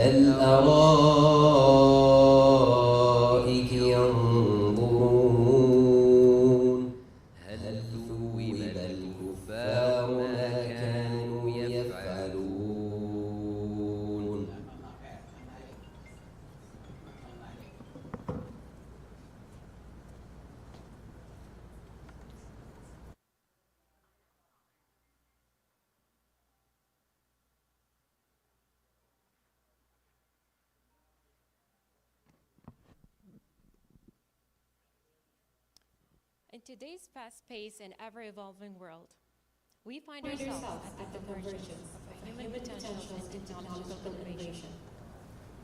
الأرائك ينظرون هل ثوب الكفار ما كانوا يفعلون. In today's fast-paced and ever-evolving world, we find ourselves at the convergence of human potential and technological innovation.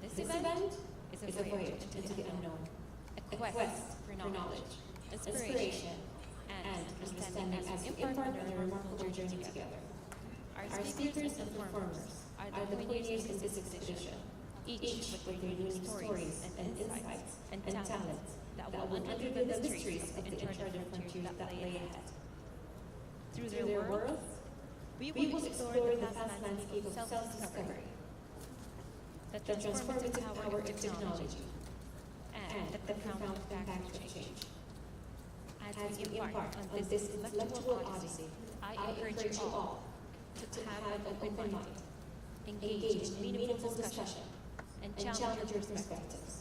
This event is a voyage into the unknown, a quest for knowledge, inspiration, and understanding as we embark on a remarkable journey together. Our speakers and performers are the pioneers in this expedition, each with their unique stories and insights and talents that will uncover the mysteries of the uncharted frontiers that lay ahead. Through their worlds, we will explore the vast landscape of self-discovery, the transformative power of technology, and the profound impact of change. As we embark on this intellectual odyssey, I encourage you all to have an open mind, engage in meaningful discussion, and challenge your perspectives.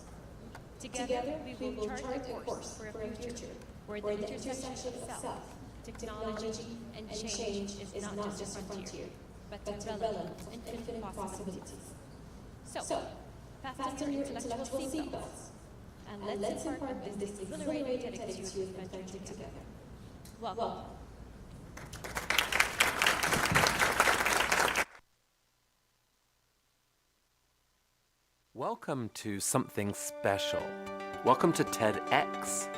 Together, we will chart a course for a future where the intersection of self, technology, and change is not just a frontier, but the realm of infinite possibilities. So, fasten your intellectual seatbelts, and let's embark on this exhilarating TEDx adventure together. Welcome. Welcome to something special. Welcome to TEDx.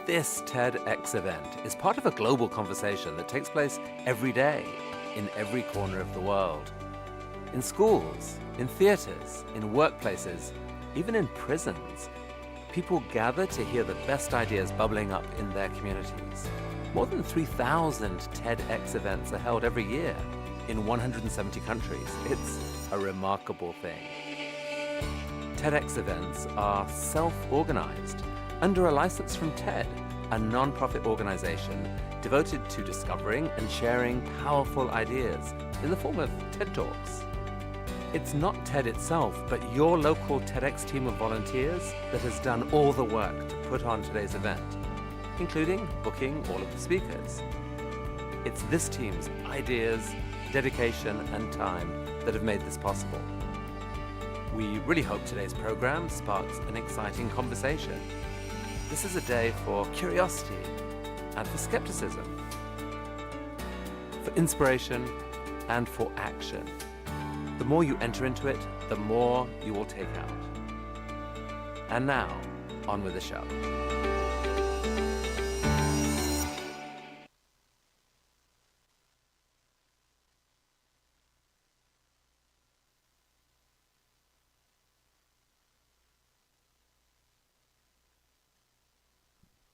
This TEDx event is part of a global conversation that takes place every day in every corner of the world. In schools, in theaters, in workplaces, even in prisons, people gather to hear the best ideas bubbling up in their communities. More than 3,000 TEDx events are held every year in 170 countries. It's a remarkable thing. TEDx events are self-organized under a license from TED, a non-profit organization devoted to discovering and sharing powerful ideas in the form of TED Talks. It's not TED itself, but your local TEDx team of volunteers that has done all the work to put on today's event, including booking all of the speakers. It's this team's ideas, dedication, and time that have made this possible. We really hope today's program sparks an exciting conversation. This is a day for curiosity and for skepticism, for inspiration and for action. The more you enter into it, the more you will take out. And now, on with the show.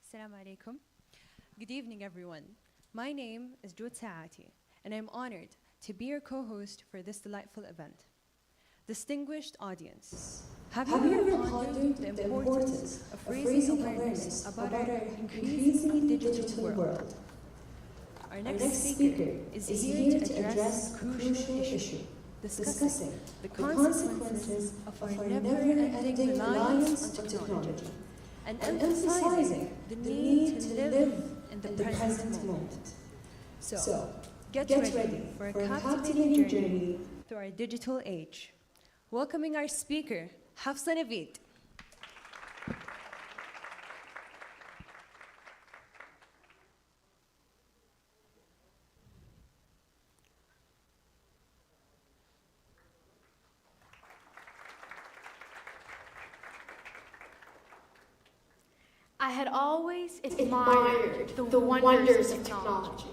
Assalamu alaikum. Good evening, everyone. My name is Jod Saati, and I'm honored to be your co-host for this delightful event. Distinguished audience, have you ever pondered the importance of raising awareness about our increasingly digital world? Our next speaker is here to address a crucial issue, discussing the consequences of our never-ending reliance on technology, and emphasizing the need to live in the present moment. So, get ready for a captivating journey through our digital age. Welcoming our speaker, Hafsa Naveed. I had always admired the wonders of technology.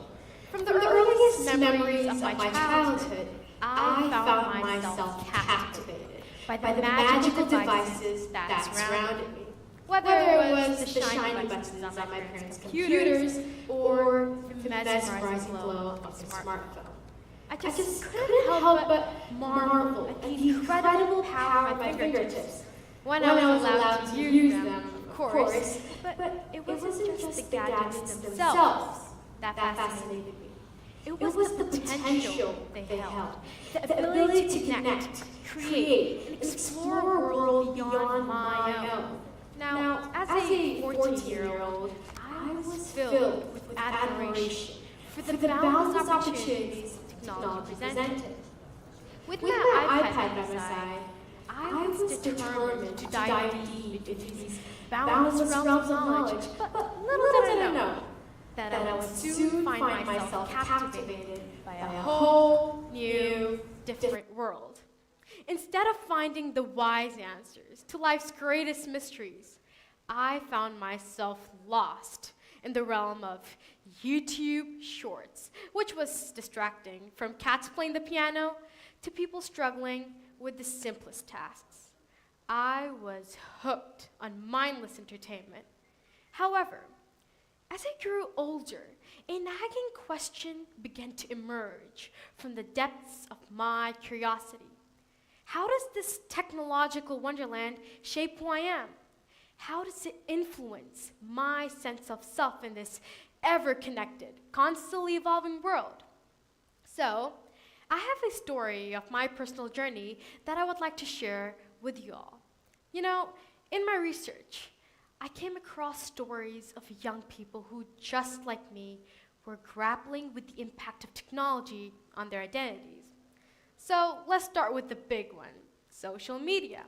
From the earliest memories of my childhood, I found myself captivated by the magical devices that surrounded me. Whether it was the shiny buttons on my parents' computers or the mesmerizing glow of a smartphone. I just couldn't help but marvel at the incredible power at my fingertips when I was allowed to use them, of course. But it wasn't just the gadgets themselves that fascinated me. It was the potential they held, the ability to connect, create, and explore a world beyond my own. Now, as a 14-year-old, I was filled with admiration for the boundless opportunities technology presented. With my iPad by my side, I was determined to dive deep into these boundless realms of knowledge, but little did I know that I would soon find myself captivated by a whole new, different world. Instead of finding the wise answers to life's greatest mysteries, I found myself lost in the realm of YouTube Shorts, which was distracting, from cats playing the piano to people struggling with the simplest tasks. I was hooked on mindless entertainment. However, as I grew older, a nagging question began to emerge from the depths of my curiosity. How does this technological wonderland shape who I am? How does it influence my sense of self in this ever-connected, constantly evolving world? So, I have a story of my personal journey that I would like to share with you all. You know, in my research, I came across stories of young people who, just like me, were grappling with the impact of technology on their identities. So let's start with the big one, social media.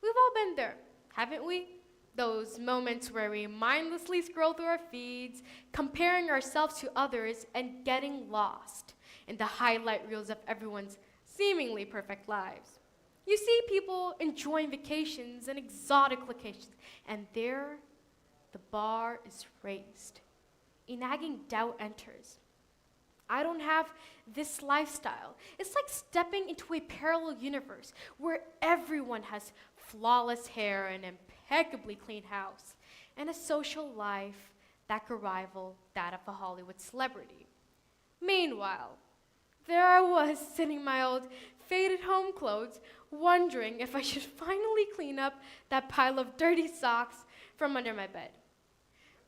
We've all been there, haven't we? Those moments where we mindlessly scroll through our feeds, comparing ourselves to others and getting lost in the highlight reels of everyone's seemingly perfect lives. You see people enjoying vacations and exotic locations, and there the bar is raised. A nagging doubt enters. I don't have this lifestyle. It's like stepping into a parallel universe where everyone has flawless hair, an impeccably clean house, and a social life that could rival that of a Hollywood celebrity. Meanwhile, there I was sitting in my old faded home clothes, wondering if I should finally clean up that pile of dirty socks from under my bed.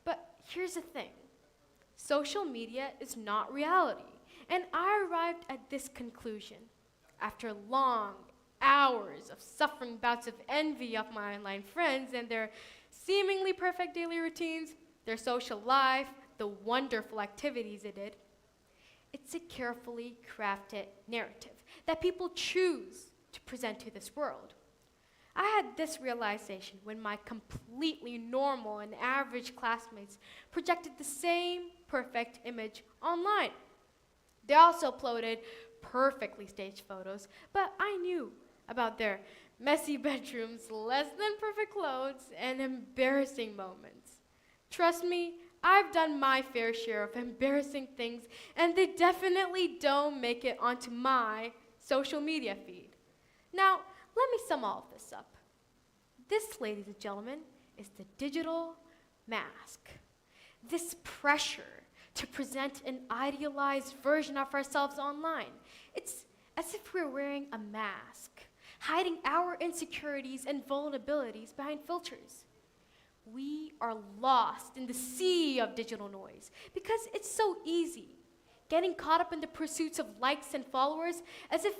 But here's the thing. Social media is not reality, and I arrived at this conclusion after long hours of suffering bouts of envy of my online friends and their seemingly perfect daily routines, their social life, the wonderful activities they did. It's a carefully crafted narrative that people choose to present to this world. I had this realization when my completely normal and average classmates projected the same perfect image online. They also uploaded perfectly staged photos, but I knew about their messy bedrooms, less than perfect clothes, and embarrassing moments. Trust me, I've done my fair share of embarrassing things, and they definitely don't make it onto my social media feed. Now, let me sum all of this up. This, ladies and gentlemen, is the digital mask. This pressure to present an idealized version of ourselves online. It's as if we're wearing a mask, hiding our insecurities and vulnerabilities behind filters. We are lost in the sea of digital noise because it's so easy, getting caught up in the pursuits of likes and followers as if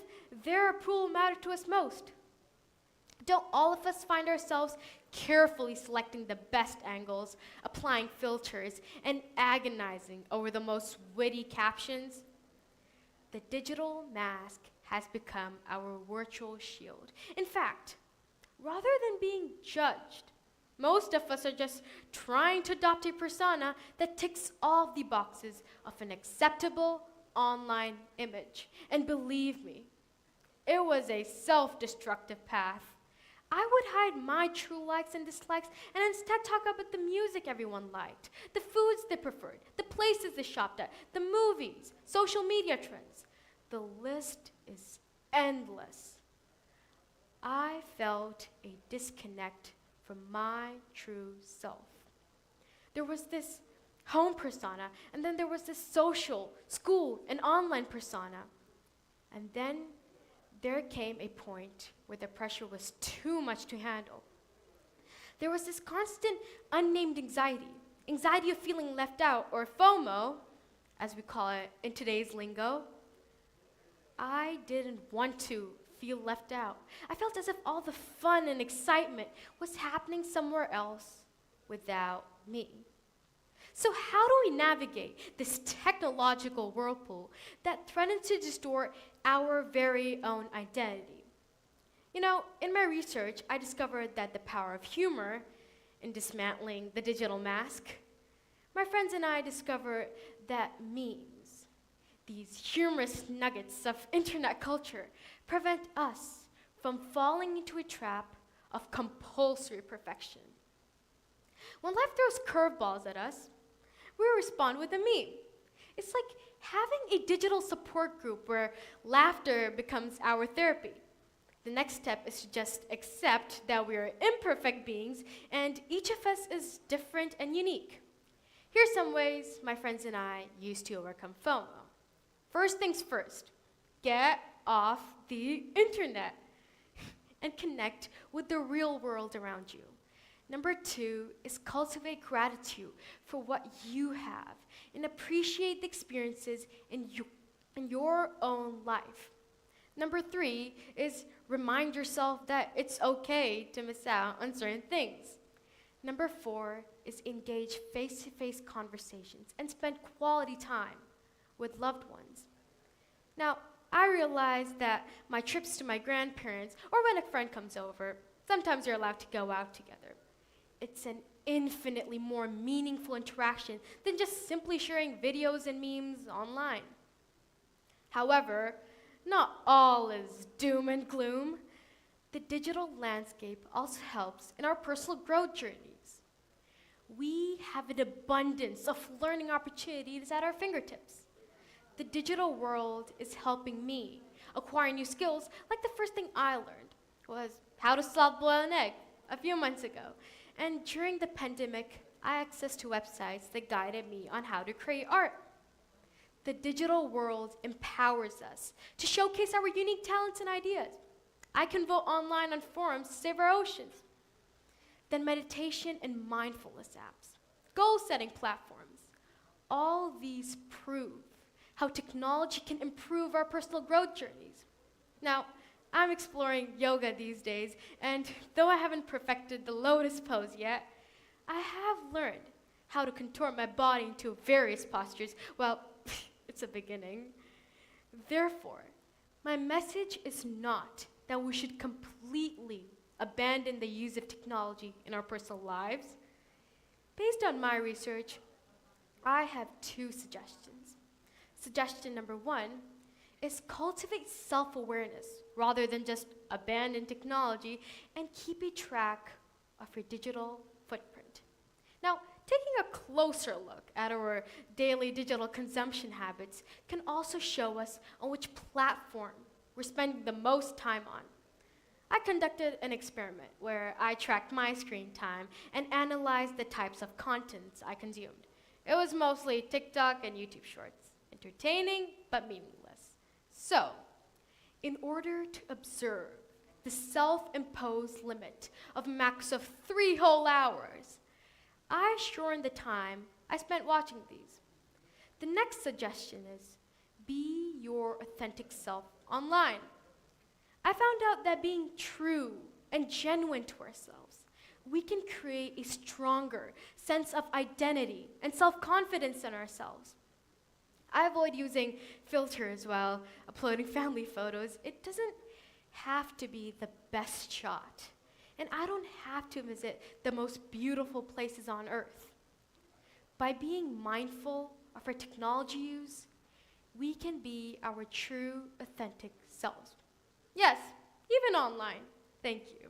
their approval mattered to us most. Don't all of us find ourselves carefully selecting the best angles, applying filters, and agonizing over the most witty captions? The digital mask has become our virtual shield. In fact, rather than being judged, most of us are just trying to adopt a persona that ticks all the boxes of an acceptable online image. And believe me, it was a self-destructive path. I would hide my true likes and dislikes and instead talk about the music everyone liked, the foods they preferred, the places they shopped at, the movies, social media trends. The list is endless. I felt a disconnect from my true self. There was this home persona, and then there was this social, school, and online persona. And then there came a point where the pressure was too much to handle. There was this constant unnamed anxiety of feeling left out, or FOMO, as we call it in today's lingo. I didn't want to feel left out. I felt as if all the fun and excitement was happening somewhere else without me. So how do we navigate this technological whirlpool that threatens to distort our very own identity? You know, in my research, I discovered that the power of humor in dismantling the digital mask. My friends and I discovered that memes, these humorous nuggets of internet culture, prevent us from falling into a trap of compulsory perfection. When life throws curveballs at us, we respond with a meme. It's like having a digital support group where laughter becomes our therapy. The next step is to just accept that we are imperfect beings and each of us is different and unique. Here's some ways my friends and I used to overcome FOMO. First things first, get off the internet and connect with the real world around you. Number 2 is cultivate gratitude for what you have and appreciate the experiences in your own life. Number 3 is remind yourself that it's okay to miss out on certain things. Number 4 is engage face-to-face conversations and spend quality time with loved ones. Now, I realize that my trips to my grandparents or when a friend comes over, sometimes you're allowed to go out together. It's an infinitely more meaningful interaction than just simply sharing videos and memes online. However, not all is doom and gloom. The digital landscape also helps in our personal growth journeys. We have an abundance of learning opportunities at our fingertips. The digital world is helping me acquire new skills, like the first thing I learned was how to soft boil an egg a few months ago. And during the pandemic, I had access to websites that guided me on how to create art. The digital world empowers us to showcase our unique talents and ideas. I can vote online on forums to save our oceans. Then meditation and mindfulness apps, goal-setting platforms. All these prove how technology can improve our personal growth journeys. Now, I'm exploring yoga these days, and though I haven't perfected the lotus pose yet, I have learned how to contort my body into various postures. Well, it's a beginning. Therefore, my message is not that we should completely abandon the use of technology in our personal lives. Based on my research, I have 2 suggestions. Suggestion number 1 is cultivate self-awareness rather than just abandon technology and keep a track of your digital footprint. Now, taking a closer look at our daily digital consumption habits can also show us on which platform we're spending the most time on. I conducted an experiment where I tracked my screen time and analyzed the types of contents I consumed. It was mostly TikTok and YouTube Shorts, entertaining but meaningless. So, in order to observe the self-imposed limit of a max of 3 whole hours, I shortened the time I spent watching these. The next suggestion is be your authentic self online. I found out that being true and genuine to ourselves, we can create a stronger sense of identity and self-confidence in ourselves. I avoid using filters while uploading family photos. It doesn't have to be the best shot. And I don't have to visit the most beautiful places on earth. By being mindful of our technology use, we can be our true, authentic selves. Yes, even online. Thank you.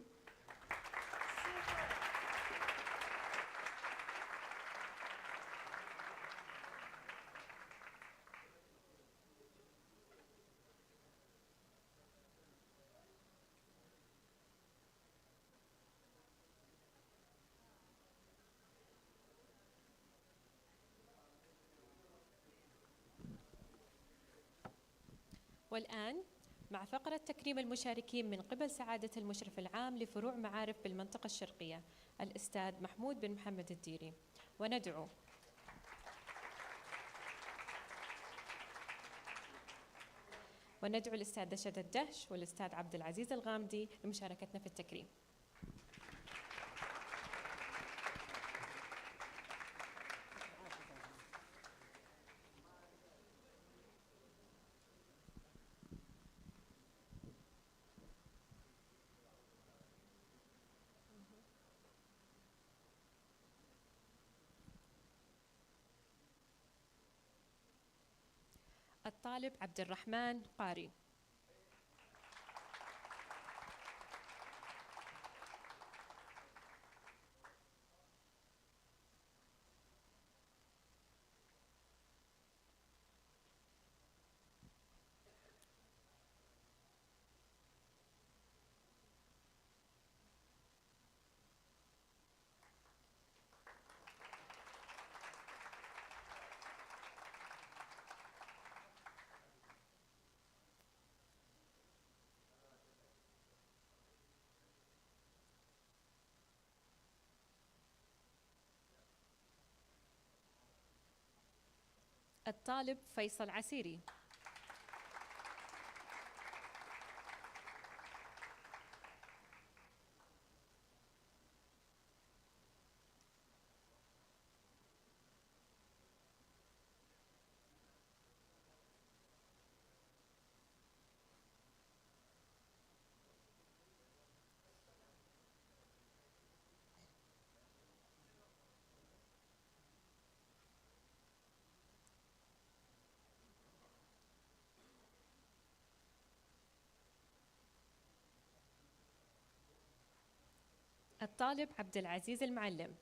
والآن مع فقرة تكريم المشاركين من قبل سعادة المشرف العام لفروع معارف بالمنطقة الشرقية الأستاذ محمود بن محمد الديري، وندعو الأستاذ دشد الدهش والأستاذ عبد العزيز الغامدي لمشاركتنا في التكريم. الطالب عبد الرحمن قاري. الطالب فيصل عسيري. الطالب عبد العزيز المعلم.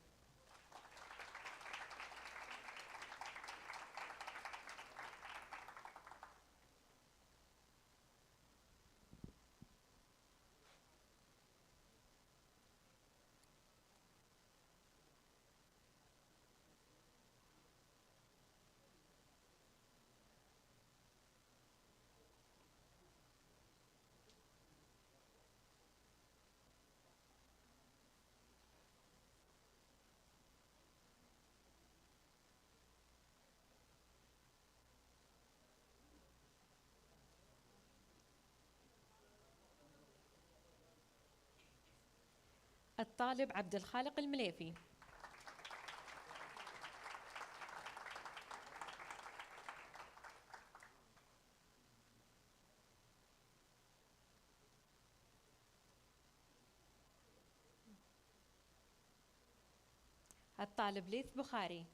الطالب عبد الخالق المليفي. الطالب ليث بخاري.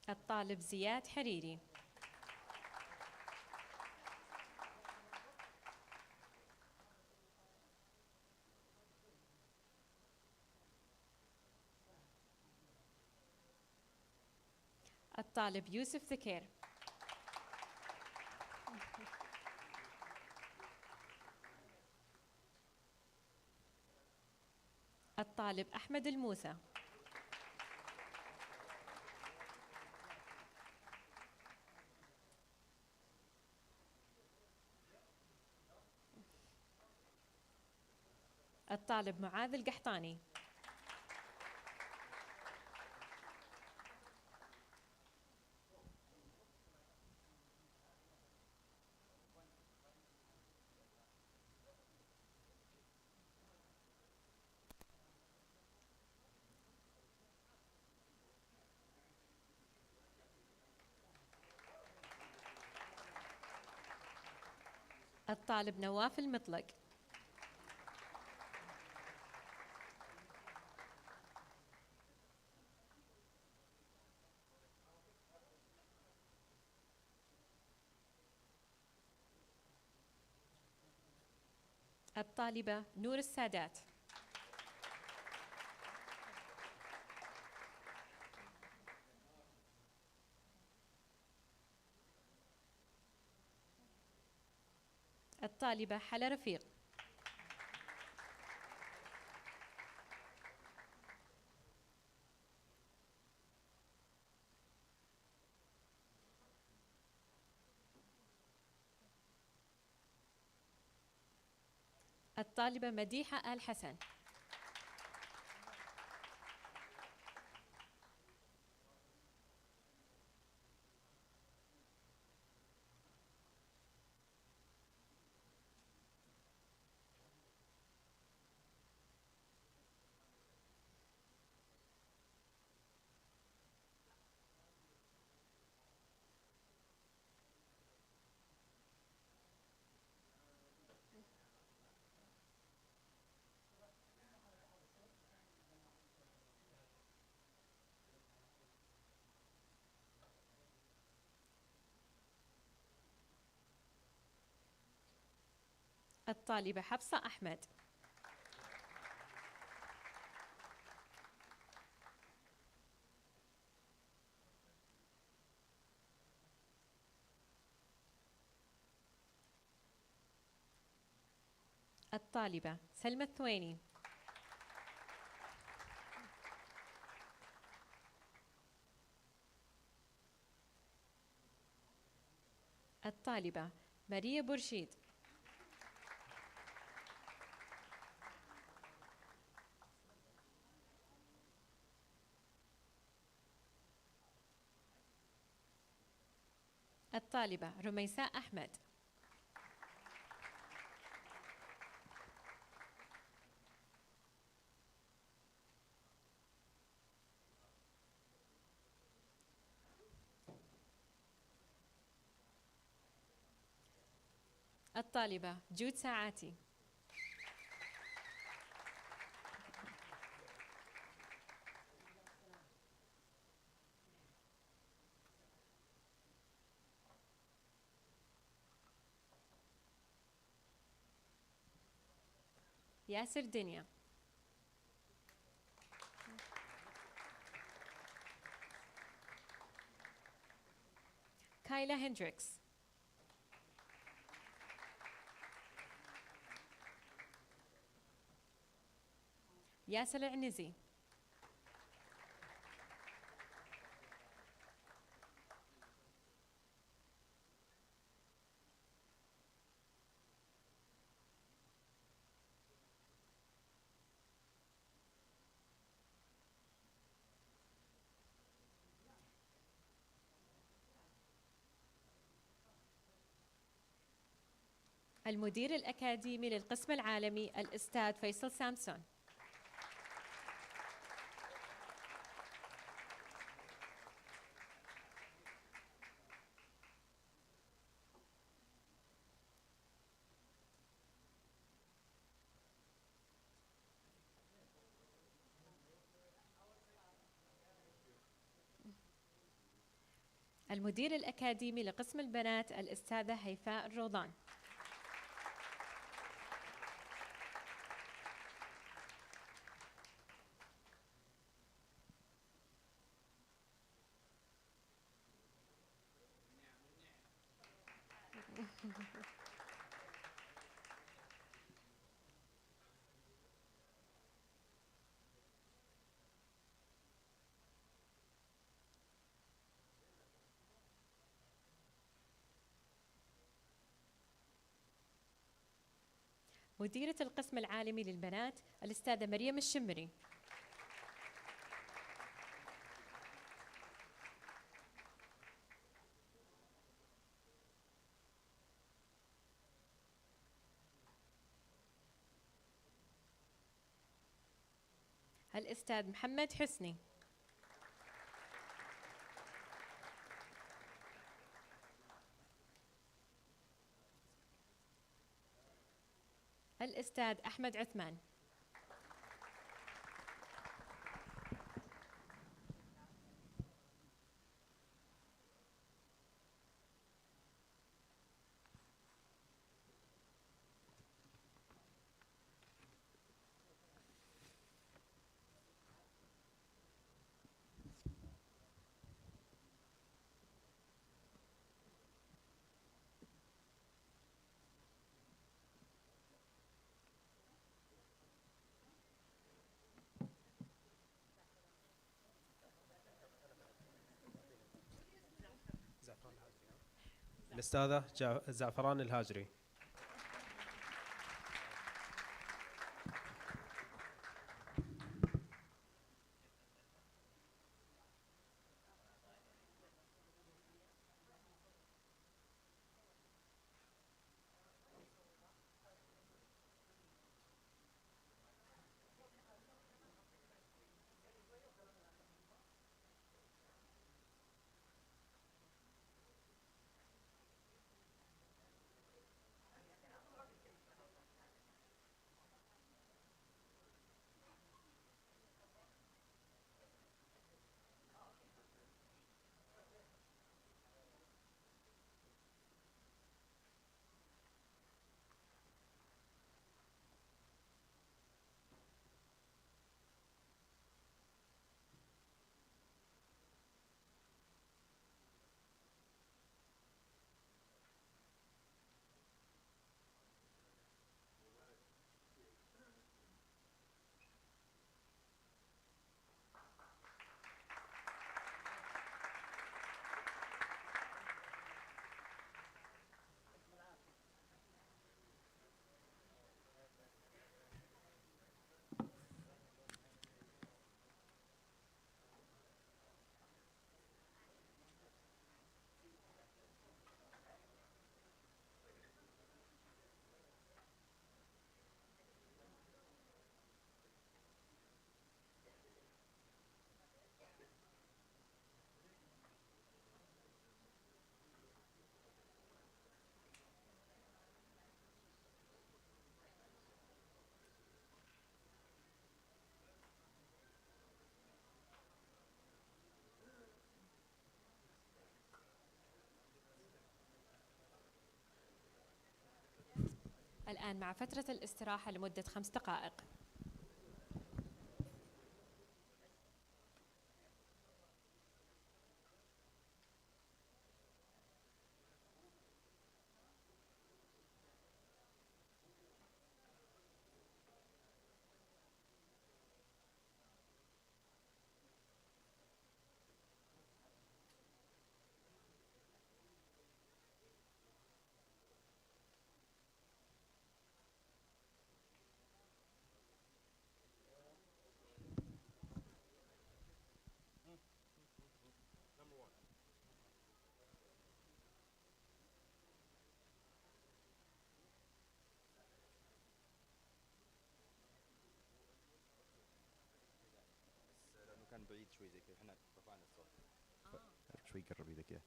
الطالب زياد حريري. الطالب يوسف ذكير. الطالب أحمد الموسى. الطالب معاذ القحطاني. الطالب نواف المطلق. الطالبة نور السادات. الطالبة حلا رفيق. الطالبة مديحة آل حسن. الطالبة حفصة أحمد. الطالبة سلمى الثويني. الطالبة ماريا برشيد. الطالبة رميساء أحمد. الطالبة جود ساعاتي. ياسر دنيا. كايلا هندريكس. ياسر العنزي. المدير الأكاديمي للقسم العالمي الأستاذ فيصل سامسون. المدير الأكاديمي لقسم البنات الأستاذة هيفاء الروضان. مديرة القسم العالمي للبنات الأستاذة مريم الشمري. الأستاذ محمد حسني. الأستاذ أحمد عثمان. الأستاذة زعفران الهاجري. الآن مع فترة الاستراحة لمدة 5 دقائق. لانه كان بعيد شوي زي كذا احنا رفعنا الصوت شوي قرب ايدك اياه.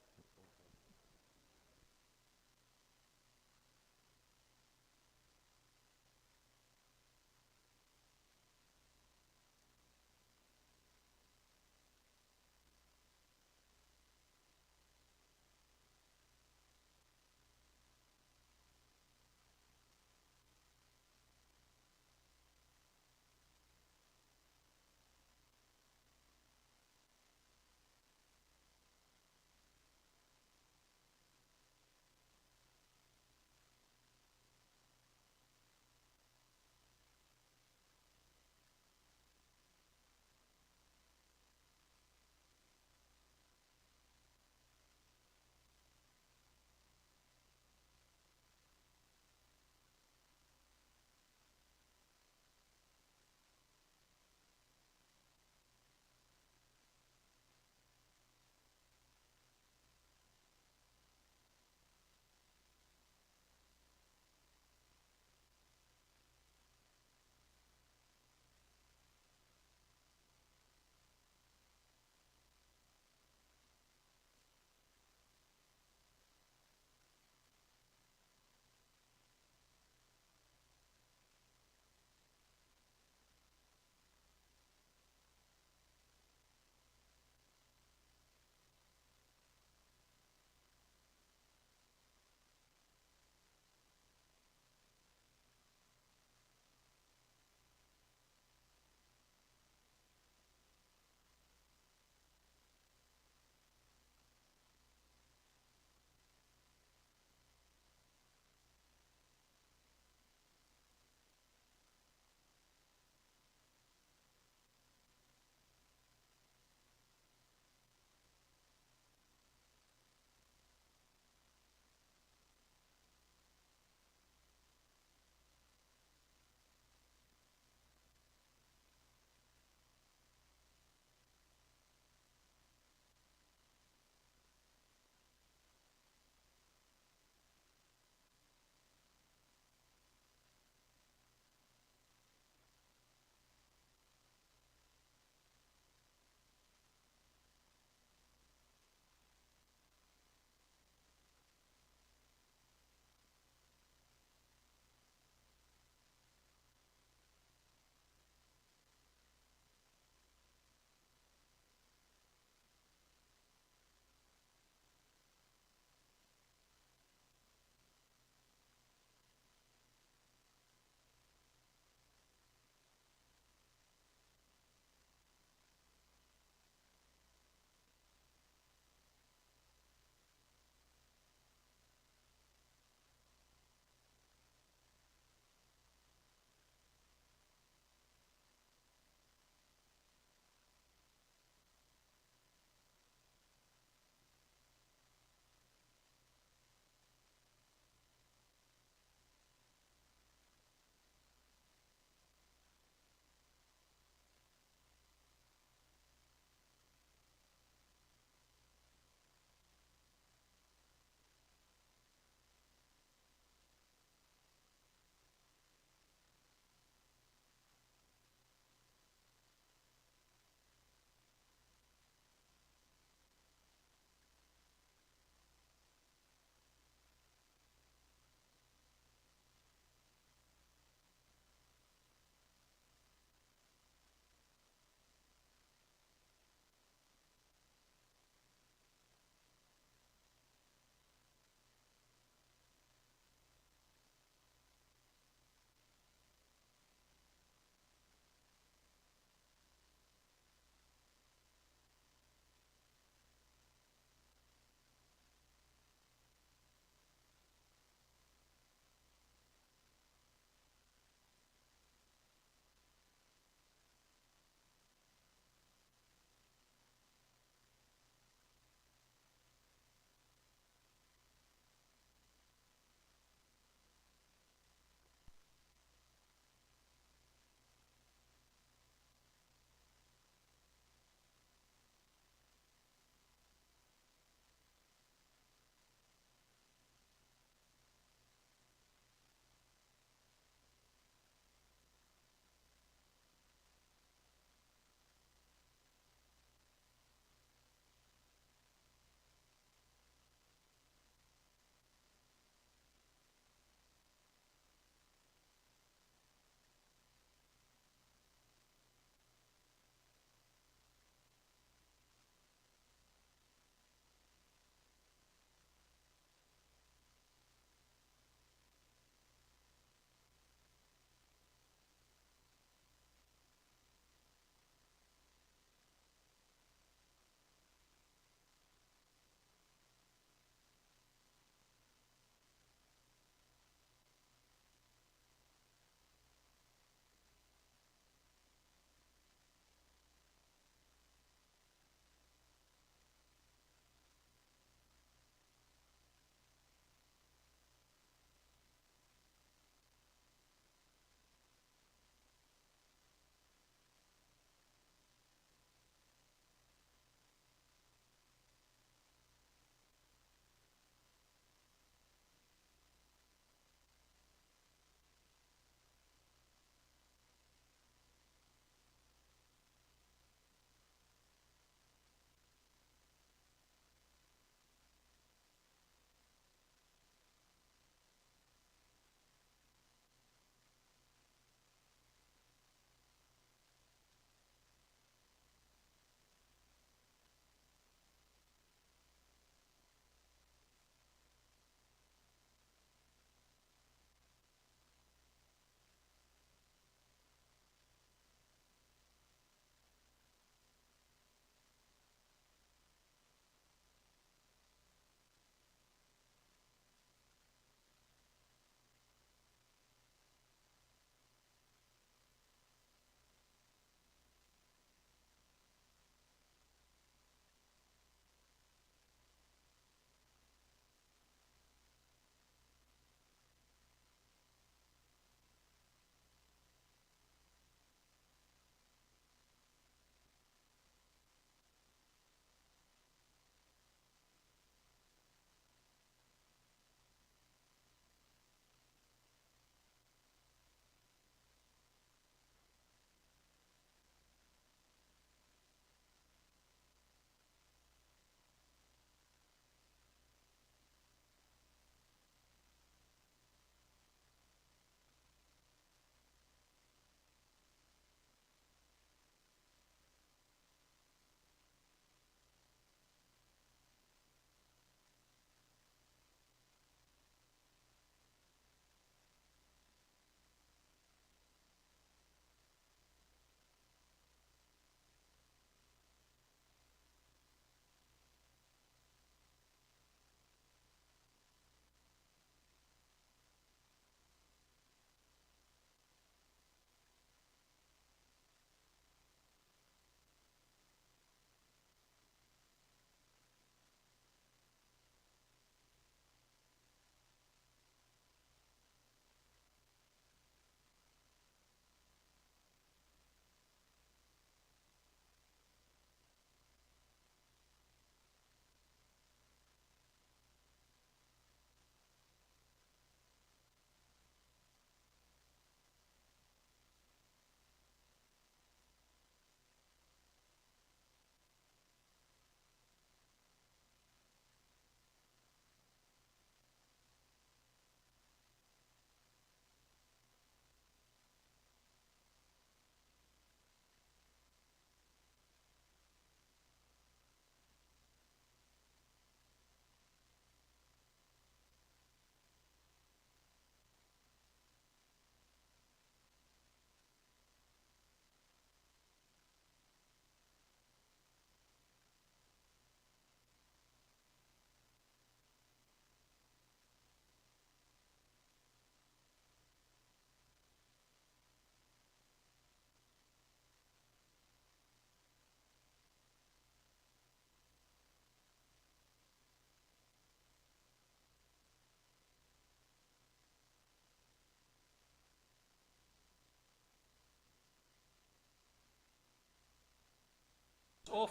اوف.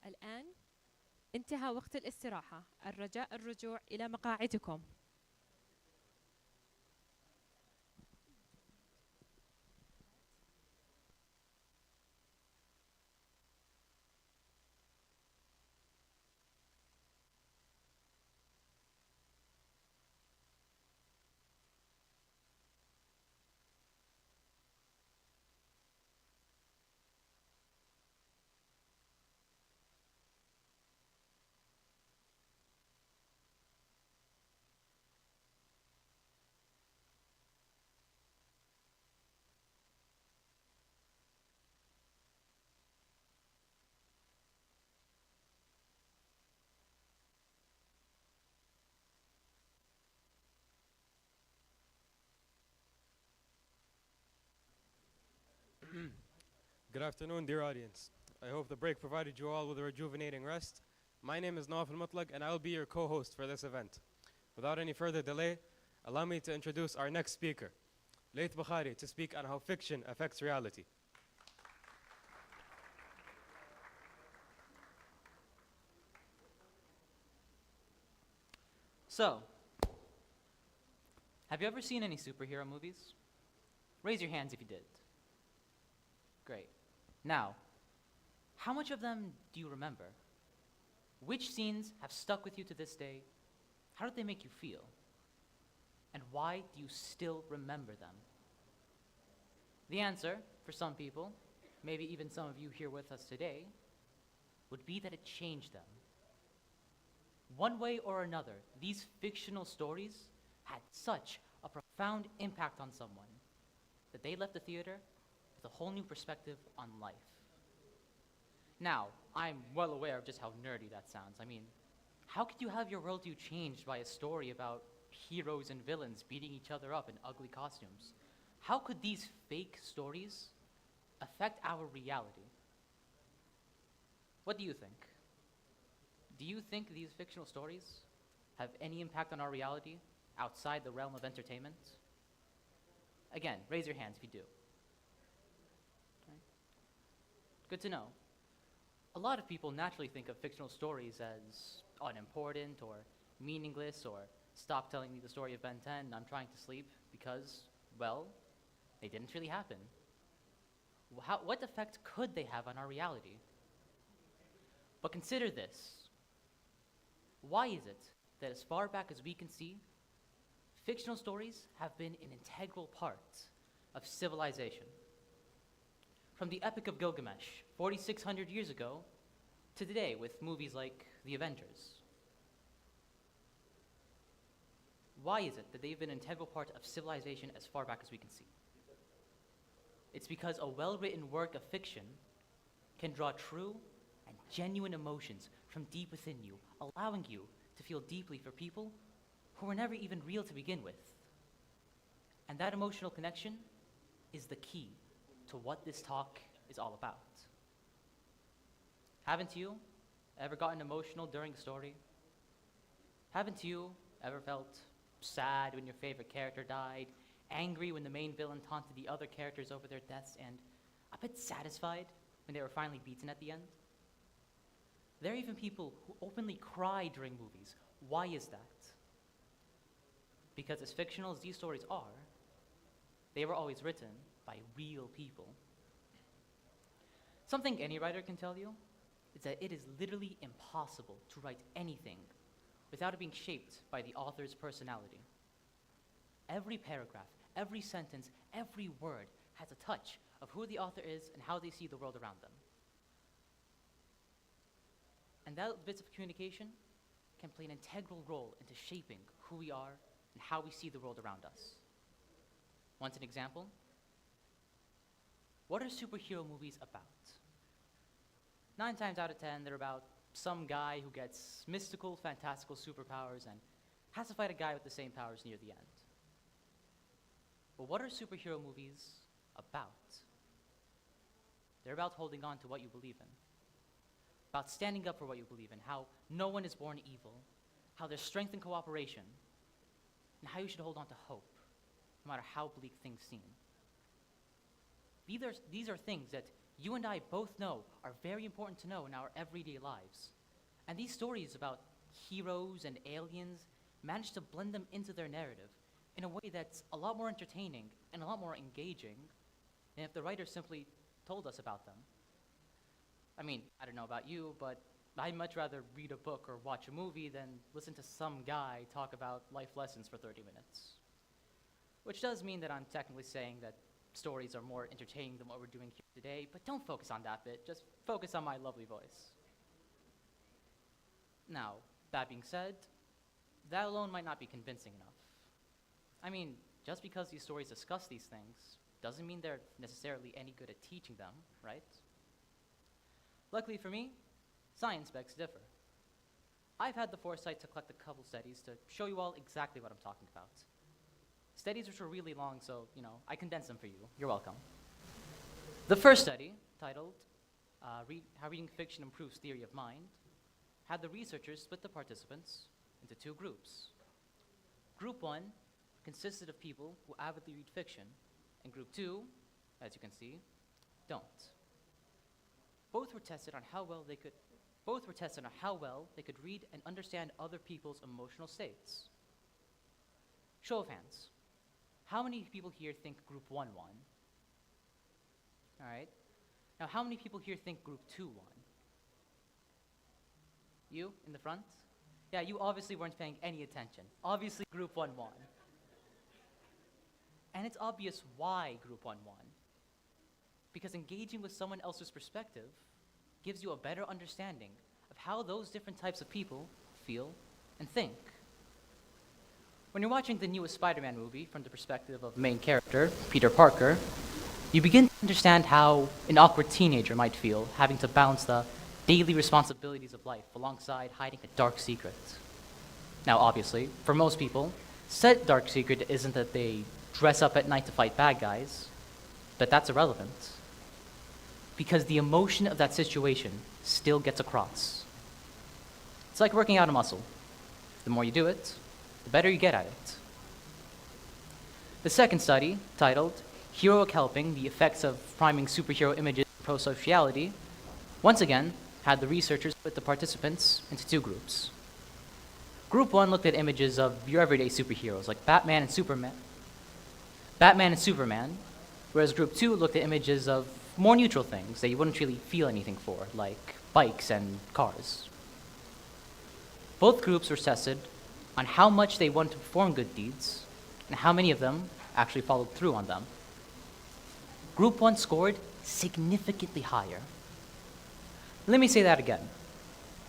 الآن انتهى وقت الاستراحة. الرجاء الرجوع إلى مقاعدكم. Good afternoon, dear audience. I hope the break provided you all with a rejuvenating rest. My name is Nawaf Al-Mutlaq, and I will be your co-host for this event. Without any further delay, allow me to introduce our next speaker, Layth Bukhari, to speak on how fiction affects reality. So, have you ever seen any superhero movies? Raise your hands if you did. Great. Now, how much of them do you remember? Which scenes have stuck with you to this day? How did they make you feel? And why do you still remember them? The answer, for some people, maybe even some of you here with us today, would be that it changed them. One way or another, these fictional stories had such a profound impact on someone that they left the theater with a whole new perspective on life. Now, I'm well aware of just how nerdy that sounds. I mean, how could you have your worldview changed by a story about heroes and villains beating each other up in ugly costumes? How could these fake stories affect our reality? What do you think? Do you think these fictional stories have any impact on our reality outside the realm of entertainment? Again, raise your hands if you do. Okay. Good to know. A lot of people naturally think of fictional stories as unimportant or meaningless, or stop telling me the story of Ben 10, I'm trying to sleep, because, well, they didn't really happen. What effect could they have on our reality? But consider this. Why is it that as far back as we can see, fictional stories have been an integral part of civilization? From the Epic of Gilgamesh, 4,600 years ago, to today with movies like The Avengers. Why is it that they've been an integral part of civilization as far back as we can see? It's because a well-written work of fiction can draw true and genuine emotions from deep within you, allowing you to feel deeply for people who were never even real to begin with. And that emotional connection is the key to what this talk is all about. Haven't you ever gotten emotional during a story? Haven't you ever felt sad when your favorite character died, angry when the main villain taunted the other characters over their deaths, and a bit satisfied when they were finally beaten at the end? There are even people who openly cry during movies. Why is that? Because as fictional as these stories are, they were always written by real people. Something any writer can tell you is that it is literally impossible to write anything without it being shaped by the author's personality. Every paragraph, every sentence, every word has a touch of who the author is and how they see the world around them. And that bits of communication can play an integral role into shaping who we are and how we see the world around us. Want an example? What are superhero movies about? 9 times out of 10, they're about some guy who gets mystical, fantastical superpowers and has to fight a guy with the same powers near the end. But what are superhero movies about? They're about holding on to what you believe in, about standing up for what you believe in, how no one is born evil, how there's strength in cooperation, and how you should hold on to hope, no matter how bleak things seem. These are things that you and I both know are very important to know in our everyday lives. And these stories about heroes and aliens manage to blend them into their narrative in a way that's a lot more entertaining and a lot more engaging than if the writer simply told us about them. I mean, I don't know about you, but I'd much rather read a book or watch a movie than listen to some guy talk about life lessons for 30 minutes. Which does mean that I'm technically saying that stories are more entertaining than what we're doing here today, but don't focus on that bit, just focus on my lovely voice. Now, that being said, that alone might not be convincing enough. I mean, just because these stories discuss these things doesn't mean they're necessarily any good at teaching them, right? Luckily for me, science begs to differ. I've had the foresight to collect a couple studies to show you all exactly what I'm talking about. Studies which were really long, so, I condensed them for you. You're welcome. The first study, titled How Reading Fiction Improves Theory of Mind, had the researchers split the participants into two groups. Group 1 consisted of people who avidly read fiction, and Group 2, as you can see, don't. Both were tested on how well they could read and understand other people's emotional states. Show of hands. How many people here think Group 1 won? All right. Now, how many people here think Group 2 won? You, in the front? Yeah, you obviously weren't paying any attention. Obviously, Group 1 won. And it's obvious why Group 1 won. Because engaging with someone else's perspective gives you a better understanding of how those different types of people feel and think. When you're watching the newest Spider-Man movie from the perspective of the main character, Peter Parker, you begin to understand how an awkward teenager might feel having to balance the daily responsibilities of life alongside hiding a dark secret. Now, obviously, for most people, said dark secret isn't that they dress up at night to fight bad guys, but that's irrelevant. Because the emotion of that situation still gets across. It's like working out a muscle. The more you do it, the better you get at it. The second study, titled Heroic Helping, the Effects of Priming Superhero Images in Prosociality, once again had the researchers split the participants into two groups. Group 1 looked at images of your everyday superheroes like Batman and Superman, whereas Group 2 looked at images of more neutral things that you wouldn't really feel anything for, like bikes and cars. Both groups were tested on how much they wanted to perform good deeds and how many of them actually followed through on them. Group 1 scored significantly higher. Let me say that again.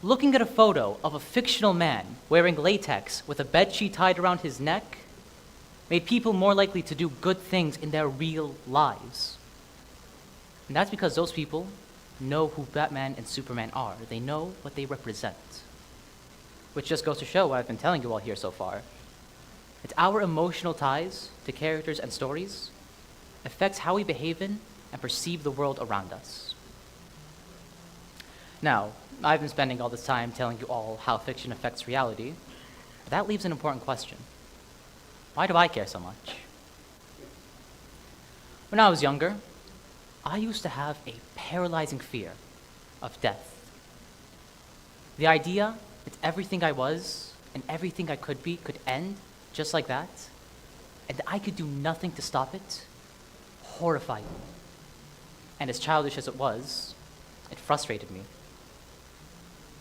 Looking at a photo of a fictional man wearing latex with a bedsheet tied around his neck made people more likely to do good things in their real lives. And that's because those people know who Batman and Superman are. They know what they represent. Which just goes to show what I've been telling you all here so far. It's our emotional ties to characters and stories affects how we behave in and perceive the world around us. Now, I've been spending all this time telling you all how fiction affects reality, but that leaves an important question. Why do I care so much? When I was younger, I used to have a paralyzing fear of death. The idea that everything I was and everything I could be could end just like that, and that I could do nothing to stop it, horrified me. And as childish as it was, it frustrated me.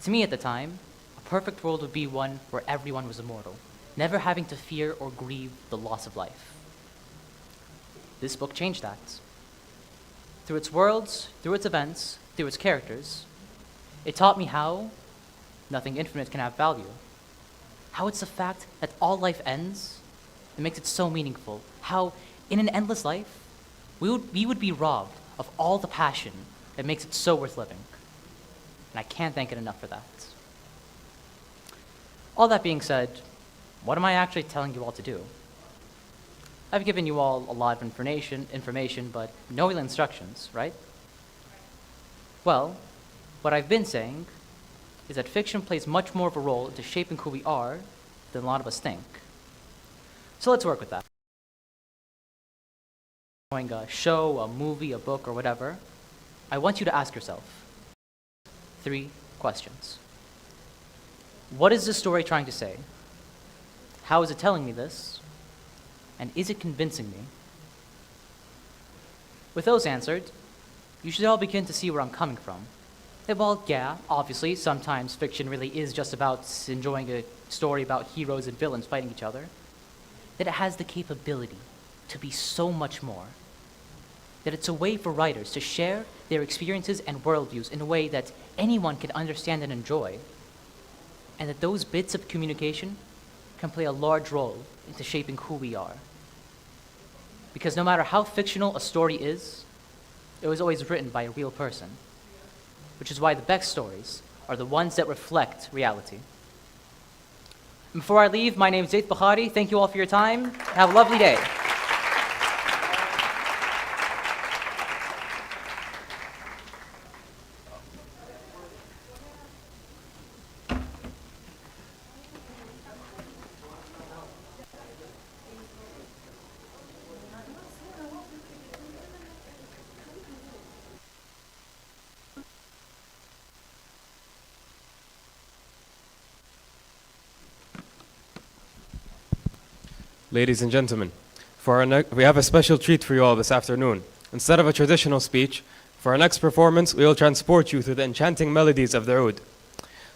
To me at the time, a perfect world would be one where everyone was immortal, never having to fear or grieve the loss of life. This book changed that. Through its worlds, through its events, through its characters, it taught me how nothing infinite can have value. How it's the fact that all life ends that makes it so meaningful. How in an endless life, we would be robbed of all the passion that makes it so worth living. and I can't thank it enough for that. All that being said, what am I actually telling you all to do? I've given you all a lot of information, but no real instructions, right? Well, what I've been saying is that fiction plays much more of a role into shaping who we are than a lot of us think. So let's work with that. A show, a movie, a book, or whatever, I want you to ask yourself 3 questions. What is the story trying to say? How is it telling me this? And is it convincing me? With those answered, you should all begin to see where I'm coming from. That, well, yeah, obviously, sometimes fiction really is just about enjoying a story about heroes and villains fighting each other. That it has the capability to be so much more. That it's a way for writers to share their experiences and worldviews in a way that anyone can understand and enjoy. And that those bits of communication can play a large role into shaping who we are. Because no matter how fictional a story is, it was always written by a real person. Which is why the best stories are the ones that reflect reality. And before I leave, my name is Zaid Bukhari. Thank you all for your time. Have a lovely day. Ladies and gentlemen, we have a special treat for you all this afternoon. Instead of a traditional speech, for our next performance, we will transport you through the enchanting melodies of the oud.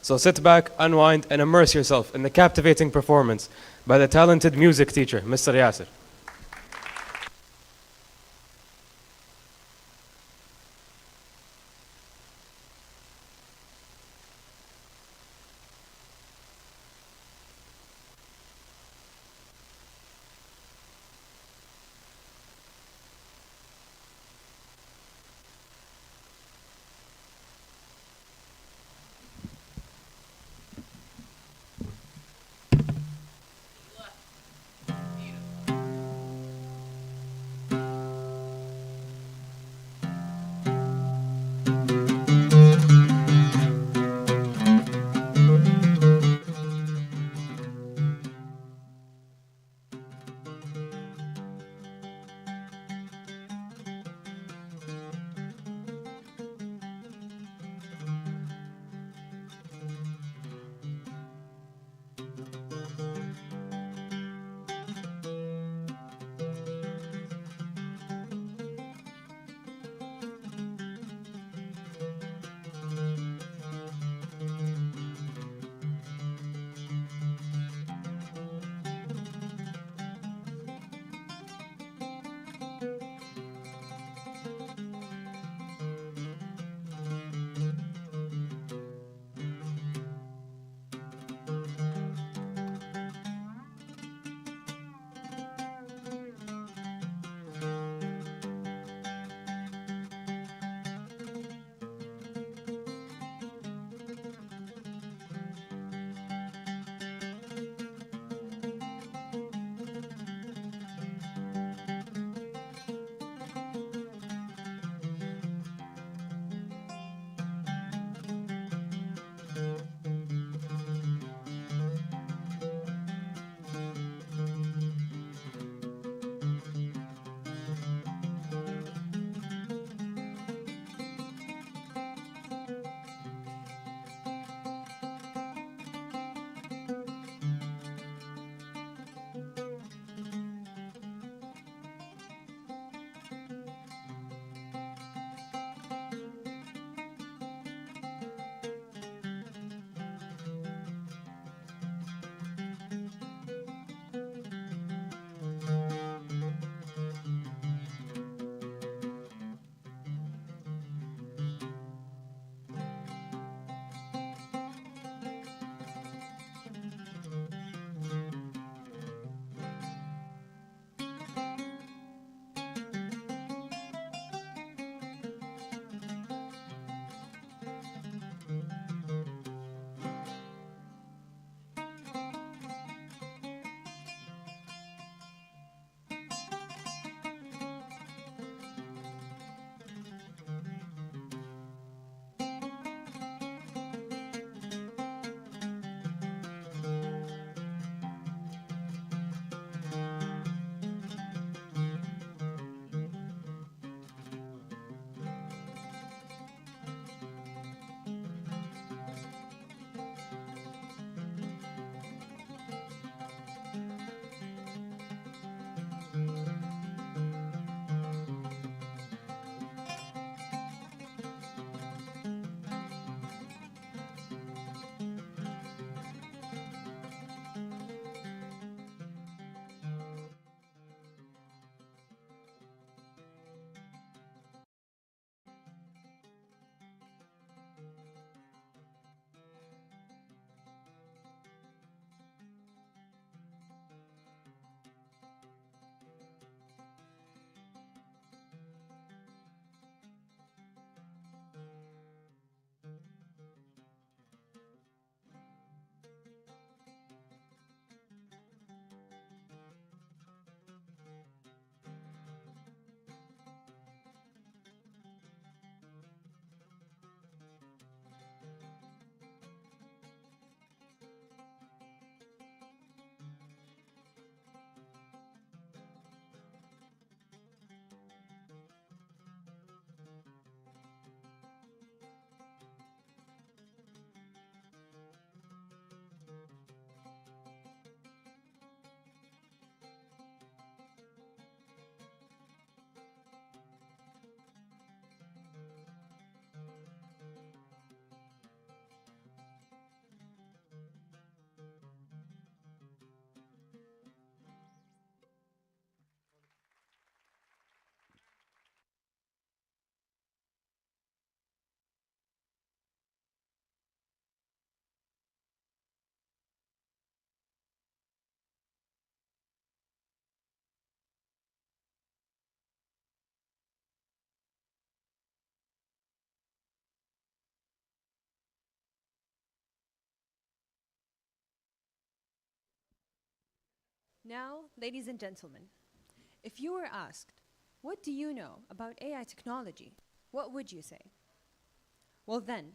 So sit back, unwind, and immerse yourself in the captivating performance by the talented music teacher, Mr. Yasser. Now, ladies and gentlemen, if you were asked, what do you know about AI technology? What would you say? Well then,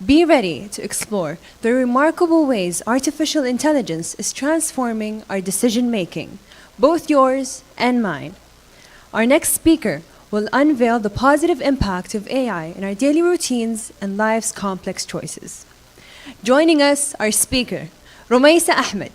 be ready to explore the remarkable ways artificial intelligence is transforming our decision making, both yours and mine. Our next speaker will unveil the positive impact of AI in our daily routines and life's complex choices. Joining us, our speaker, Rumaysa Ahmed.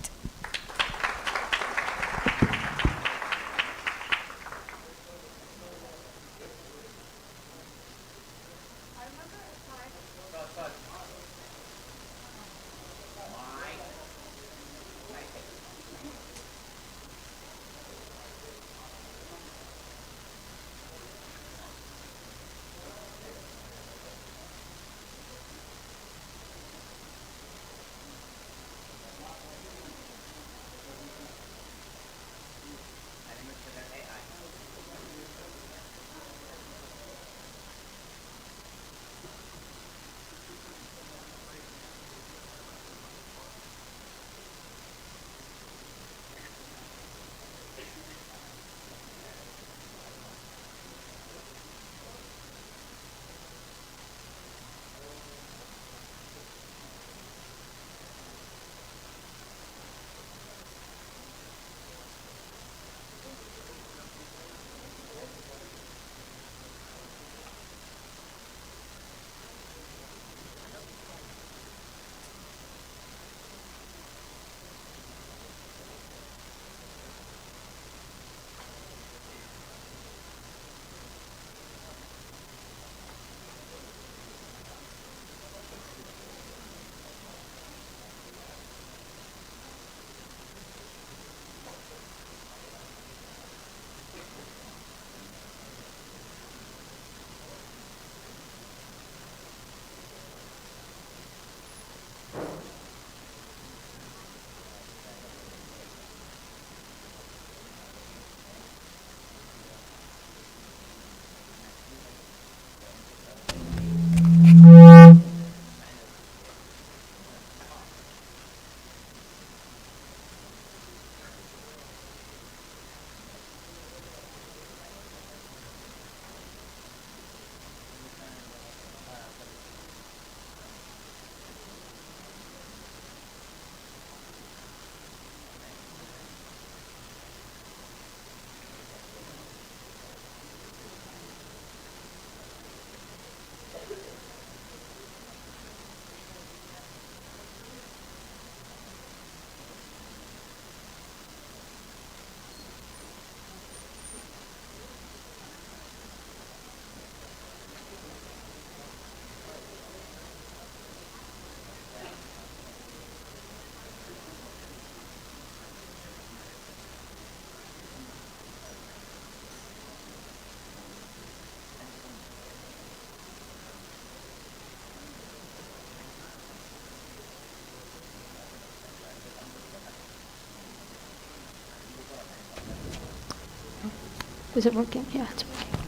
Is it working? Yeah, it's working.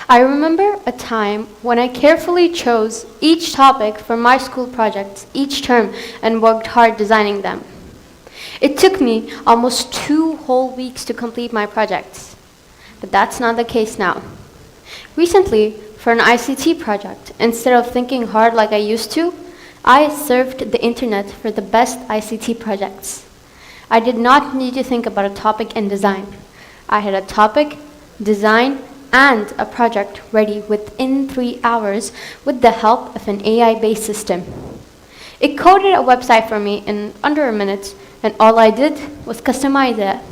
I remember a time when I carefully chose each topic for my school projects each term and worked hard designing them. It took me almost 2 whole weeks to complete my projects. But that's not the case now. Recently, for an ICT project, instead of thinking hard like I used to, I surfed the internet for the best ICT projects. I did not need to think about a topic and design. I had a topic, design, and a project ready within 3 hours with the help of an AI-based system. It coded a website for me in under a minute, and all I did was customize it.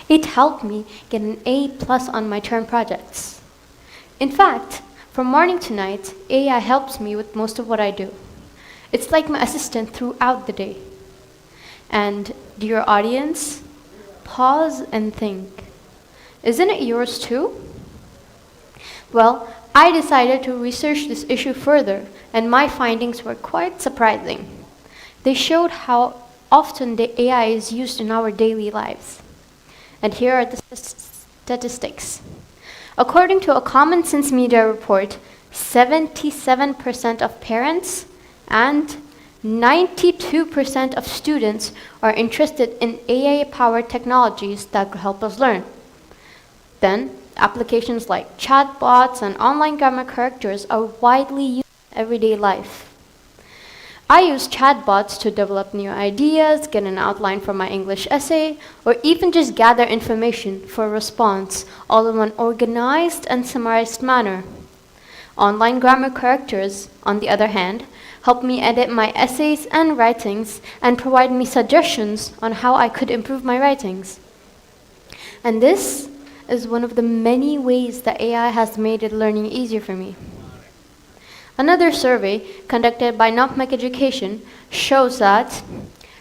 It helped me get an A+ on my term projects. In fact, from morning to night, AI helps me with most of what I do. It's like my assistant throughout the day. And dear audience, pause and think. Isn't it yours too? Well, I decided to research this issue further, and my findings were quite surprising. They showed how often the AI is used in our daily lives. And here are the statistics. According to a Common Sense Media report, 77% of parents and 92% of students are interested in AI-powered technologies that could help us learn. Then, applications like chatbots and online grammar correctors are widely used in everyday life. I use chatbots to develop new ideas, get an outline for my English essay, or even just gather information for a response, all in an organized and summarized manner. Online grammar correctors, on the other hand, help me edit my essays and writings and provide me suggestions on how I could improve my writings. And this is one of the many ways that AI has made learning easier for me. Another survey conducted by Nokmek Education shows that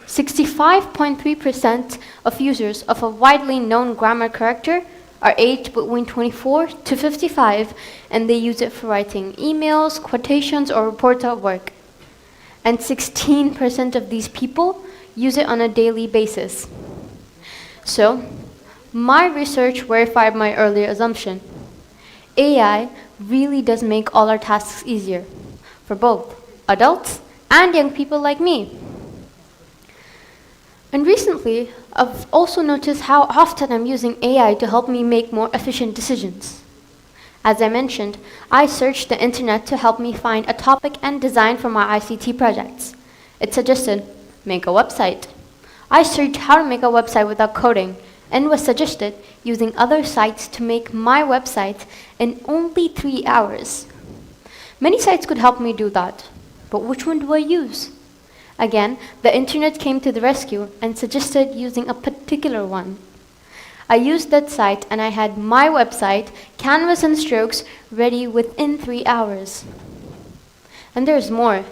65.3% of users of a widely known grammar corrector are aged between 24 to 55, and they use it for writing emails, quotations, or reports at work. And 16% of these people use it on a daily basis. So, my research verified my earlier assumption. AI really does make all our tasks easier for both adults and young people like me. And recently, I've also noticed how often I'm using AI to help me make more efficient decisions. As I mentioned, I searched the internet to help me find a topic and design for my ICT projects. It suggested, make a website. I searched how to make a website without coding, and was suggested using other sites to make my website in only 3 hours. Many sites could help me do that, but which one do I use? Again, the internet came to the rescue and suggested using a particular one. I used that site and I had my website, canvas and strokes, ready within 3 hours. And there's more.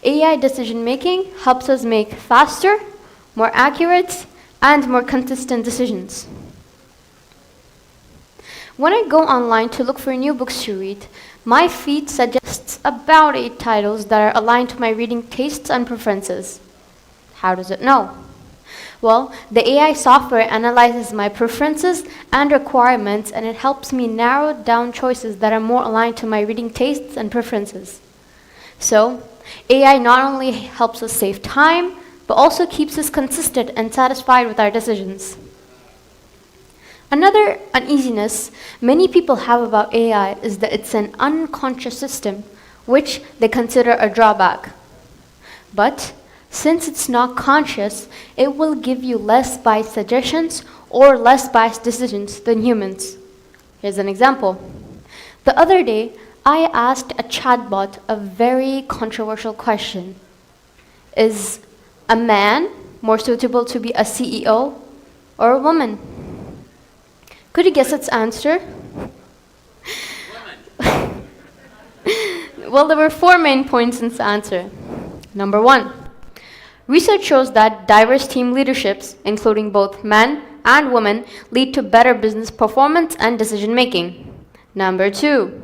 AI decision making helps us make faster, more accurate, and more consistent decisions. When I go online to look for new books to read, my feed suggests about 8 titles that are aligned to my reading tastes and preferences. How does it know? Well, the AI software analyzes my preferences and requirements, and it helps me narrow down choices that are more aligned to my reading tastes and preferences. So, AI not only helps us save time, but also keeps us consistent and satisfied with our decisions. Another uneasiness many people have about AI is that it's an unconscious system, which they consider a drawback. But since it's not conscious, it will give you less biased suggestions or less biased decisions than humans. Here's an example. The other day, I asked a chatbot a very controversial question. Is a man more suitable to be a CEO or a woman? Could you guess its answer? Well, there were 4 main points in its answer. Number 1, research shows that diverse team leaderships, including both men and women, lead to better business performance and decision making. Number 2,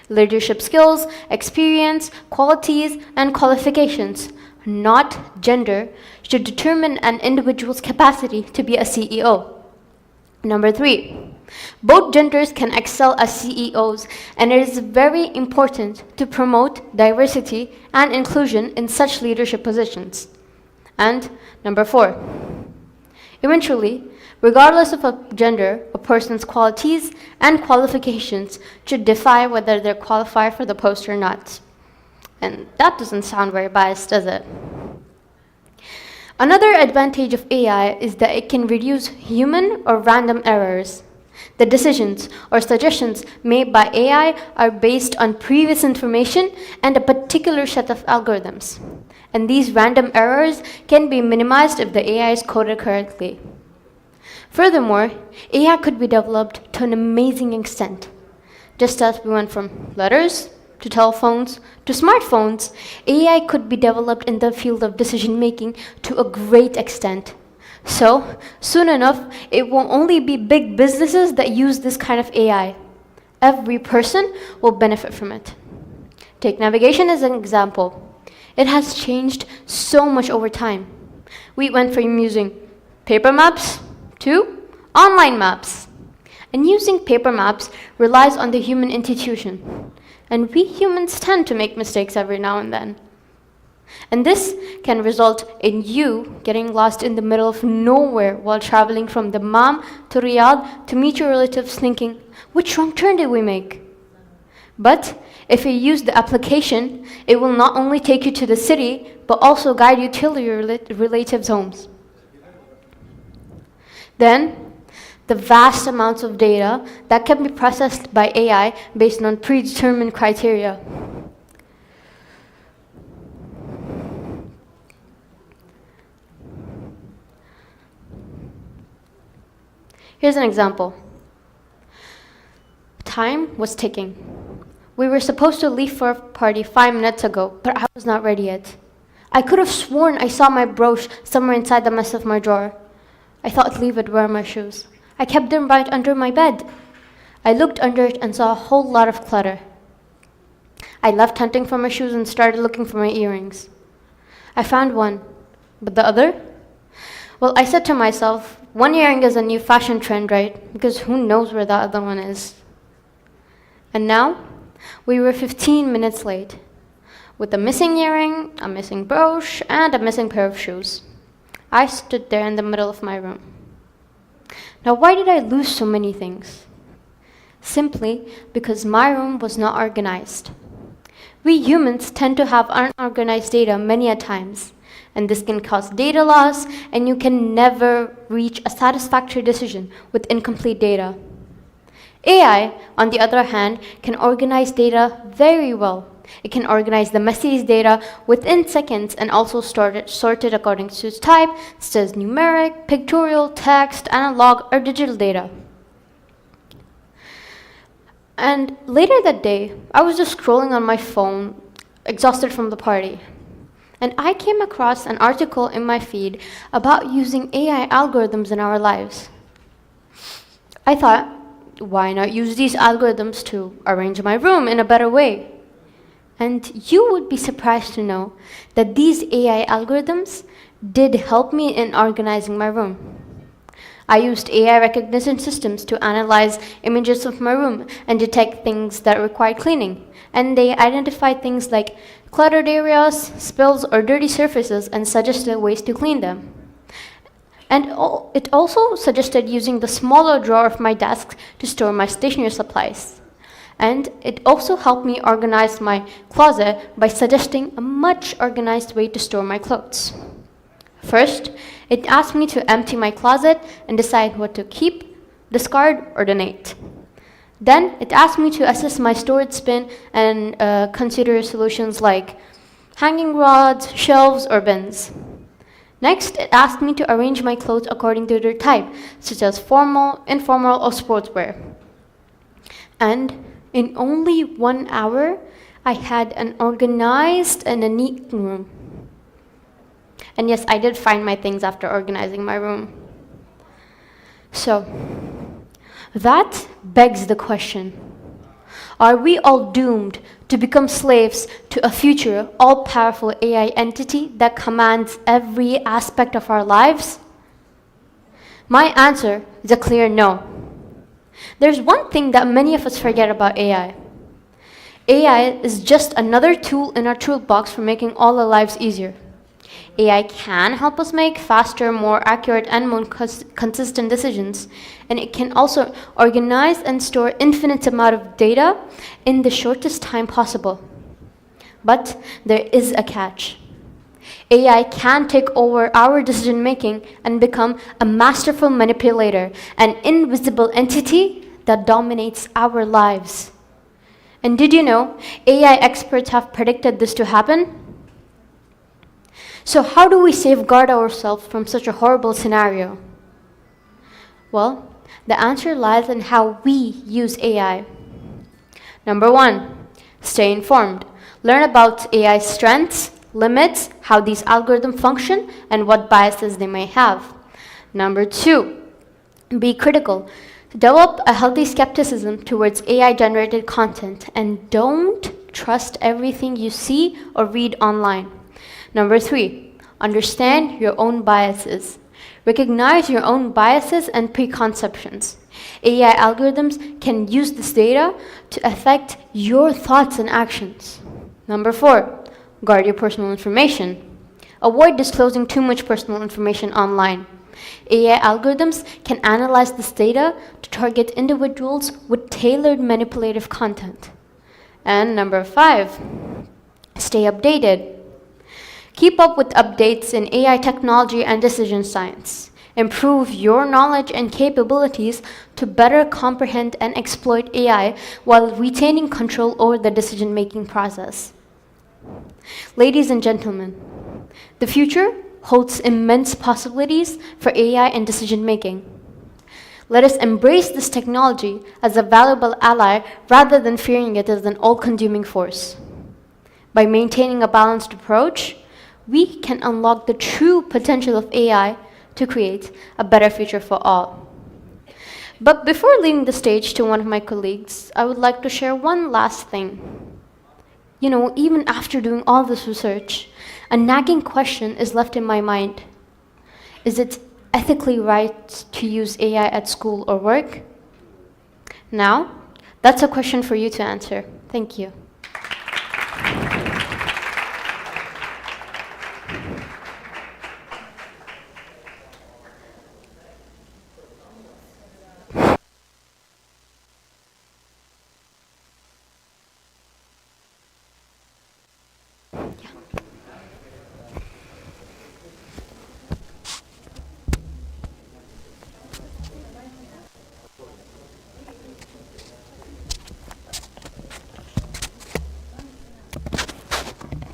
leadership skills, experience, qualities, and qualifications, not gender, should determine an individual's capacity to be a CEO. Number 3, both genders can excel as CEOs, and it is very important to promote diversity and inclusion in such leadership positions. And number 4, eventually, regardless of a gender, a person's qualities and qualifications should define whether they're qualified for the post or not. And that doesn't sound very biased, does it? Another advantage of AI is that it can reduce human or random errors. The decisions or suggestions made by AI are based on previous information and a particular set of algorithms. And these random errors can be minimized if the AI is coded correctly. Furthermore, AI could be developed to an amazing extent. Just as we went from letters to telephones to smartphones, AI could be developed in the field of decision making to a great extent. So, soon enough, it won't only be big businesses that use this kind of AI. Every person will benefit from it. Take navigation as an example. It has changed so much over time. We went from using paper maps to online maps. And using paper maps relies on the human institution. And we humans tend to make mistakes every now and then. And this can result in you getting lost in the middle of nowhere while traveling from Dammam to Riyadh to meet your relatives thinking, which wrong turn did we make? But if you use the application, it will not only take you to the city, but also guide you to your relatives' homes. Then, the vast amounts of data that can be processed by AI based on predetermined criteria. Here's an example. Time was ticking. We were supposed to leave for a party 5 minutes ago, but I was not ready yet. I could have sworn I saw my brooch somewhere inside the mess of my drawer. I thought to leave it where my shoes. I kept them right under my bed. I looked under it and saw a whole lot of clutter. I left hunting for my shoes and started looking for my earrings. I found one, but the other? Well, I said to myself, one earring is a new fashion trend, right? Because who knows where the other one is? And now, we were 15 minutes late, with a missing earring, a missing brooch, and a missing pair of shoes. I stood there in the middle of my room. Now, why did I lose so many things? Simply because my room was not organized. We humans tend to have unorganized data many a times, and this can cause data loss, and you can never reach a satisfactory decision with incomplete data. AI, on the other hand, can organize data very well. It can organize the messiest data within seconds and also sort it according to its type, such as numeric, pictorial, text, analog, or digital data. And later that day, I was just scrolling on my phone, exhausted from the party. And I came across an article in my feed about using AI algorithms in our lives. I thought, why not use these algorithms to arrange my room in a better way? And you would be surprised to know that these AI algorithms did help me in organizing my room. I used AI recognition systems to analyze images of my room and detect things that required cleaning. And they identified things like cluttered areas, spills, or dirty surfaces and suggested ways to clean them. And it also suggested using the smaller drawer of my desk to store my stationery supplies. And it also helped me organize my closet by suggesting a much organized way to store my clothes. First, it asked me to empty my closet and decide what to keep, discard, or donate. Then, it asked me to assess my storage bin and consider solutions like hanging rods, shelves, or bins. Next, it asked me to arrange my clothes according to their type, such as formal, informal, or sportswear. And in only 1 hour, I had an organized and a neat room. And yes, I did find my things after organizing my room. So, that begs the question, are we all doomed to become slaves to a future all-powerful AI entity that commands every aspect of our lives? My answer is a clear no. There's one thing that many of us forget about AI. AI is just another tool in our toolbox for making all our lives easier. AI can help us make faster, more accurate, and more consistent decisions. And it can also organize and store infinite amount of data in the shortest time possible. But there is a catch. AI can take over our decision making and become a masterful manipulator, an invisible entity that dominates our lives. And did you know AI experts have predicted this to happen? So how do we safeguard ourselves from such a horrible scenario? Well, the answer lies in how we use AI. Number 1, stay informed. Learn about AI's strengths, limits, how these algorithms function, and what biases they may have. Number 2, be critical. Develop a healthy skepticism towards AI-generated content, and don't trust everything you see or read online. Number 3, understand your own biases. Recognize your own biases and preconceptions. AI algorithms can use this data to affect your thoughts and actions. Number 4, guard your personal information. Avoid disclosing too much personal information online. AI algorithms can analyze this data to target individuals with tailored manipulative content. And number 5, stay updated. Keep up with updates in AI technology and decision science. Improve your knowledge and capabilities to better comprehend and exploit AI while retaining control over the decision-making process. Ladies and gentlemen, the future holds immense possibilities for AI and decision-making. Let us embrace this technology as a valuable ally rather than fearing it as an all-consuming force. By maintaining a balanced approach, we can unlock the true potential of AI to create a better future for all. But before leaving the stage to one of my colleagues, I would like to share one last thing. You know, even after doing all this research, a nagging question is left in my mind. Is it ethically right to use AI at school or work? Now, that's a question for you to answer. Thank you.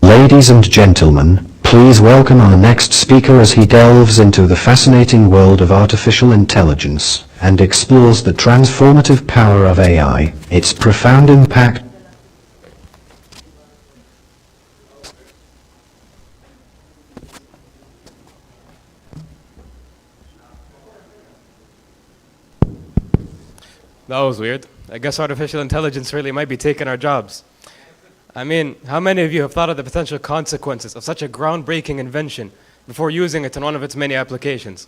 Ladies and gentlemen, please welcome our next speaker as he delves into the fascinating world of artificial intelligence and explores the transformative power of AI, its profound impact. That was weird. I guess artificial intelligence really might be taking our jobs. I mean, how many of you have thought of the potential consequences of such a groundbreaking invention before using it in one of its many applications?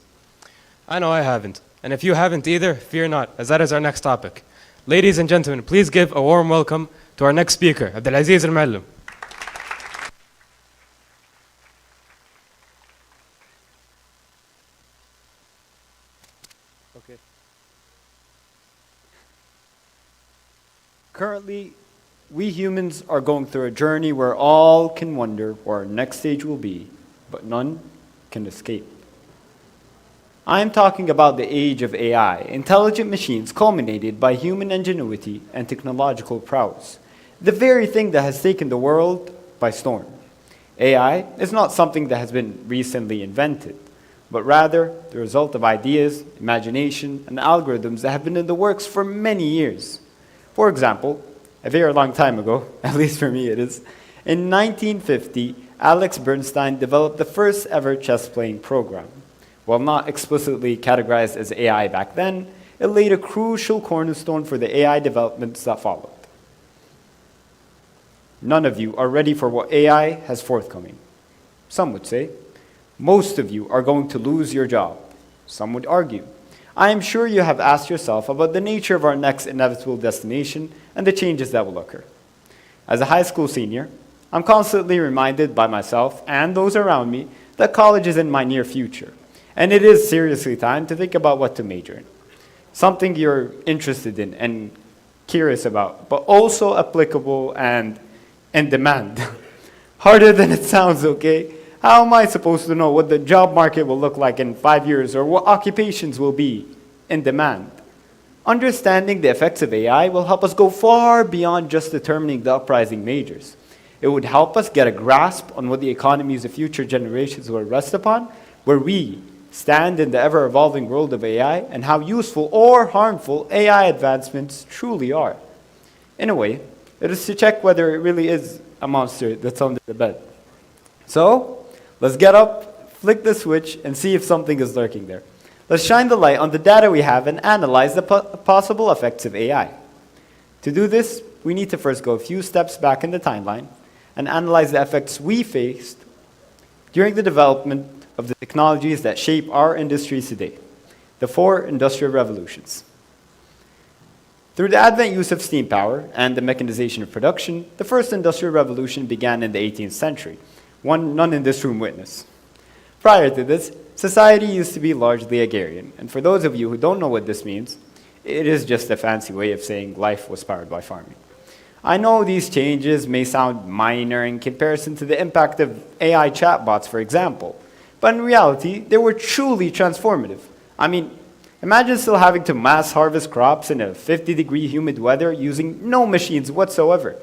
I know I haven't. And if you haven't either, fear not, as that is our next topic. Ladies and gentlemen, please give a warm welcome to our next speaker, Abdulaziz Al-Muallim. Okay. Currently, we humans are going through a journey where all can wonder where our next stage will be, but none can escape. I am talking about the age of AI, intelligent machines culminated by human ingenuity and technological prowess, the very thing that has taken the world by storm. AI is not something that has been recently invented, but rather the result of ideas, imagination, and algorithms that have been in the works for many years. For example, a very long time ago, at least for me it is, in 1950, Alex Bernstein developed the first ever chess-playing program. While not explicitly categorized as AI back then, it laid a crucial cornerstone for the AI developments that followed. None of you are ready for what AI has forthcoming. Some would say. Most of you are going to lose your job. Some would argue. I am sure you have asked yourself about the nature of our next inevitable destination and the changes that will occur. As a high school senior, I'm constantly reminded by myself and those around me that college is in my near future, and it is seriously time to think about what to major in. Something you're interested in and curious about, but also applicable and in demand. Harder than it sounds, okay? How am I supposed to know what the job market will look like in 5 years or what occupations will be in demand? Understanding the effects of AI will help us go far beyond just determining the uprising majors. It would help us get a grasp on what the economies of future generations will rest upon, where we stand in the ever-evolving world of AI, and how useful or harmful AI advancements truly are. In a way, it is to check whether it really is a monster that's under the bed. So, let's get up, flick the switch, and see if something is lurking there. Let's shine the light on the data we have and analyze the possible effects of AI. To do this, we need to first go a few steps back in the timeline and analyze the effects we faced during the development of the technologies that shape our industries today, the 4 industrial revolutions. Through the advent use of steam power and the mechanization of production, the first industrial revolution began in the 18th century, one none in this room witnessed. Prior to this, society used to be largely agrarian, and for those of you who don't know what this means, it is just a fancy way of saying life was powered by farming. I know these changes may sound minor in comparison to the impact of AI chatbots, for example, but in reality, they were truly transformative. I mean, imagine still having to mass harvest crops in a 50-degree humid weather using no machines whatsoever.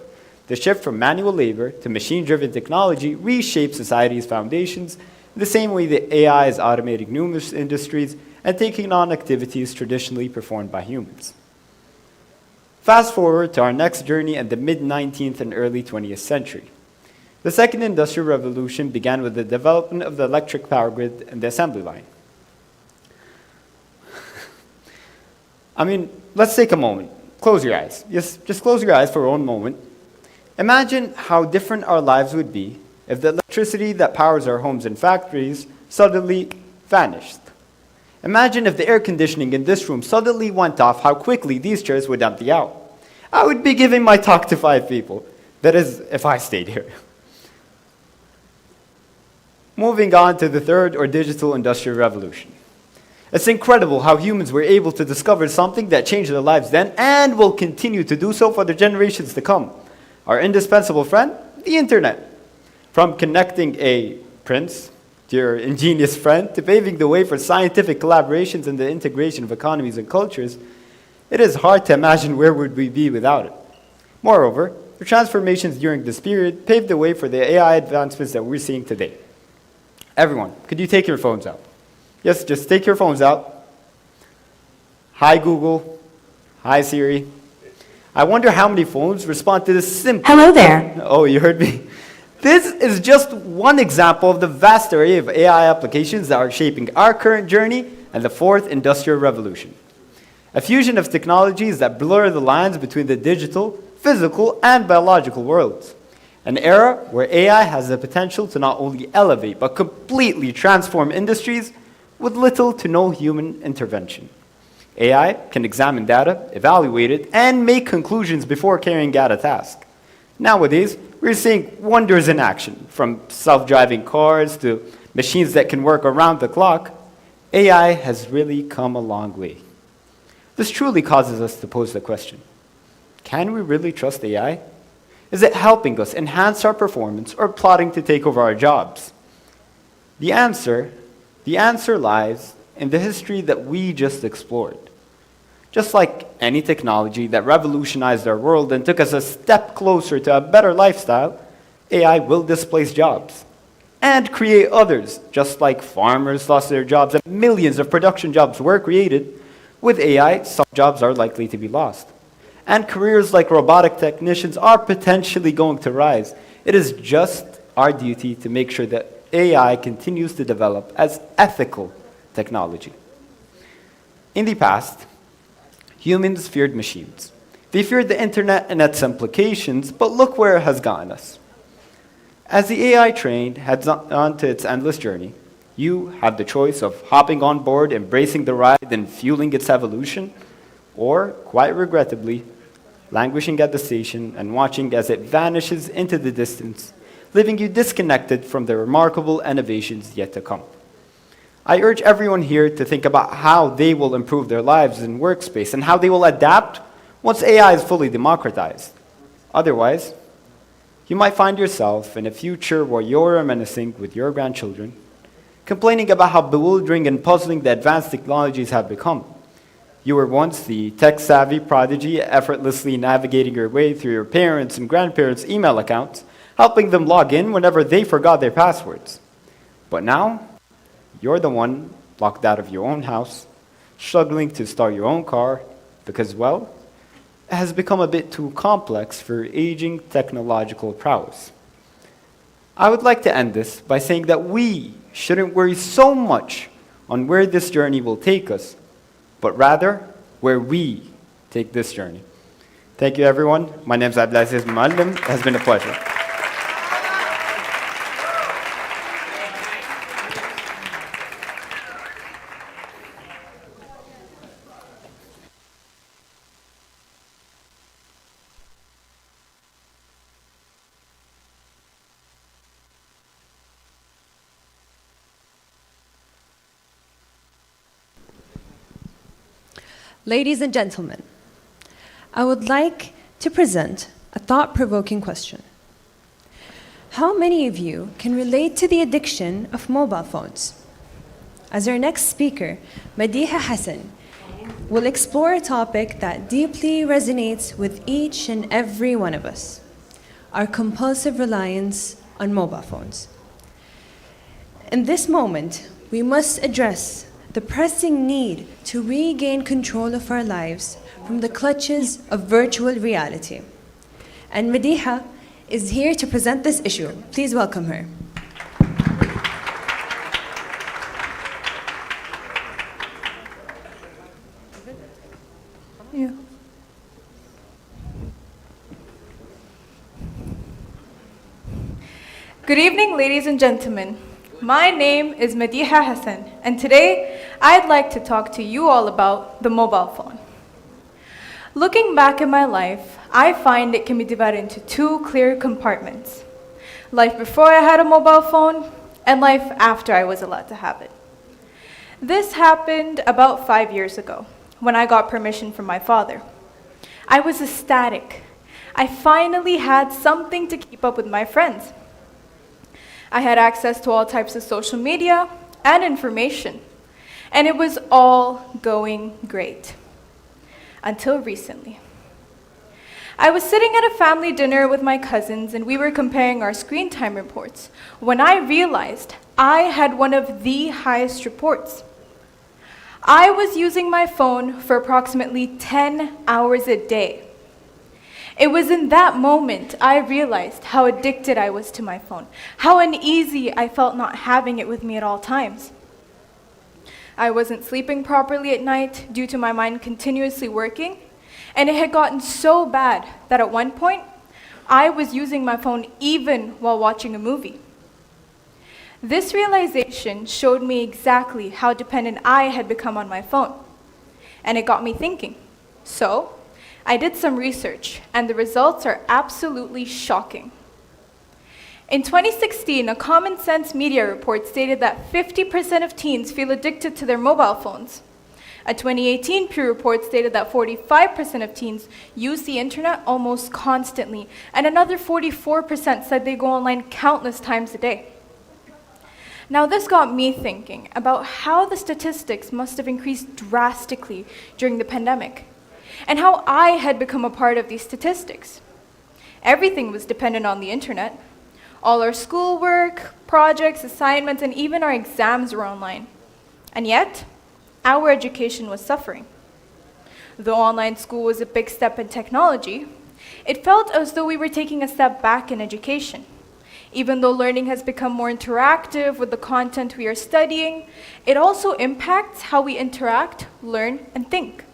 The shift from manual labor to machine-driven technology reshaped society's foundations in the same way that AI is automating numerous industries and taking on activities traditionally performed by humans. Fast forward to our next journey in the mid-19th and early 20th century. The second industrial revolution began with the development of the electric power grid and the assembly line. I mean, let's take a moment. Close your eyes. Just close your eyes for one moment. Imagine how different our lives would be if the electricity that powers our homes and factories suddenly vanished. Imagine if the air conditioning in this room suddenly went off, how quickly these chairs would empty out. I would be giving my talk to 5 people. That is, if I stayed here. Moving on to the third or digital industrial revolution. It's incredible how humans were able to discover something that changed their lives then and will continue to do so for the generations to come. Our indispensable friend, the internet. From connecting a prince to your ingenious friend to paving the way for scientific collaborations and the integration of economies and cultures, it is hard to imagine where would we be without it. Moreover, the transformations during this period paved the way for the AI advancements that we're seeing today. Everyone, could you take your phones out? Yes, just take your phones out. Hi, Google. Hi, Siri. I wonder how many phones respond to this simple... Hello there. Oh, you heard me. This is just one example of the vast array of AI applications that are shaping our current journey and the fourth industrial revolution. A fusion of technologies that blur the lines between the digital, physical, and biological worlds. An era where AI has the potential to not only elevate but completely transform industries with little to no human intervention. AI can examine data, evaluate it, and make conclusions before carrying out a task. Nowadays, we're seeing wonders in action, from self-driving cars to machines that can work around the clock. AI has really come a long way. This truly causes us to pose the question, can we really trust AI? Is it helping us enhance our performance or plotting to take over our jobs? The answer lies in the history that we just explored. Just like any technology that revolutionized our world and took us a step closer to a better lifestyle, AI will displace jobs and create others. Just like farmers lost their jobs and millions of production jobs were created, with AI, some jobs are likely to be lost. And careers like robotic technicians are potentially going to rise. It is just our duty to make sure that AI continues to develop as ethical technology. In the past, humans feared machines. They feared the internet and its implications, but look where it has gotten us. As the AI train heads on to its endless journey, you have the choice of hopping on board, embracing the ride, and fueling its evolution, or, quite regrettably, languishing at the station and watching as it vanishes into the distance, leaving you disconnected from the remarkable innovations yet to come. I urge everyone here to think about how they will improve their lives in workspace and how they will adapt once AI is fully democratized. Otherwise, you might find yourself in a future where you're reminiscing with your grandchildren, complaining about how bewildering and puzzling the advanced technologies have become. You were once the tech-savvy prodigy, effortlessly navigating your way through your parents' and grandparents' email accounts, helping them log in whenever they forgot their passwords. But now, you're the one locked out of your own house, struggling to start your own car, because, well, it has become a bit too complex for aging technological prowess. I would like to end this by saying that we shouldn't worry so much on where this journey will take us, but rather where we take this journey. Thank you, everyone. My name is Abdelaziz Muallim. It has been a pleasure. Ladies and gentlemen, I would like to present a thought-provoking question. How many of you can relate to the addiction of mobile phones? As our next speaker, Madiha Hassan, will explore a topic that deeply resonates with each and every one of us: our compulsive reliance on mobile phones. In this moment, we must address the pressing need to regain control of our lives from the clutches of virtual reality. And Madiha is here to present this issue. Please welcome her. Yeah. Good evening, ladies and gentlemen. My name is Madiha Hassan, and today I'd like to talk to you all about the mobile phone. Looking back at my life, I find it can be divided into two clear compartments: life before I had a mobile phone and life after I was allowed to have it. This happened about 5 years ago when I got permission from my father. I was ecstatic. I finally had something to keep up with my friends. I had access to all types of social media and information, and it was all going great. Until recently. I was sitting at a family dinner with my cousins, and we were comparing our screen time reports when I realized I had one of the highest reports. I was using my phone for approximately 10 hours a day. It was in that moment I realized how addicted I was to my phone, how uneasy I felt not having it with me at all times. I wasn't sleeping properly at night due to my mind continuously working, and it had gotten so bad that at one point, I was using my phone even while watching a movie. This realization showed me exactly how dependent I had become on my phone, and it got me thinking. So, I did some research, and the results are absolutely shocking. In 2016, a Common Sense Media report stated that 50% of teens feel addicted to their mobile phones. A 2018 Pew report stated that 45% of teens use the internet almost constantly, and another 44% said they go online countless times a day. Now, this got me thinking about how the statistics must have increased drastically during the pandemic, and how I had become a part of these statistics. Everything was dependent on the internet. All our schoolwork, projects, assignments, and even our exams were online. And yet, our education was suffering. Though online school was a big step in technology, it felt as though we were taking a step back in education. Even though learning has become more interactive with the content we are studying, it also impacts how we interact, learn, and think.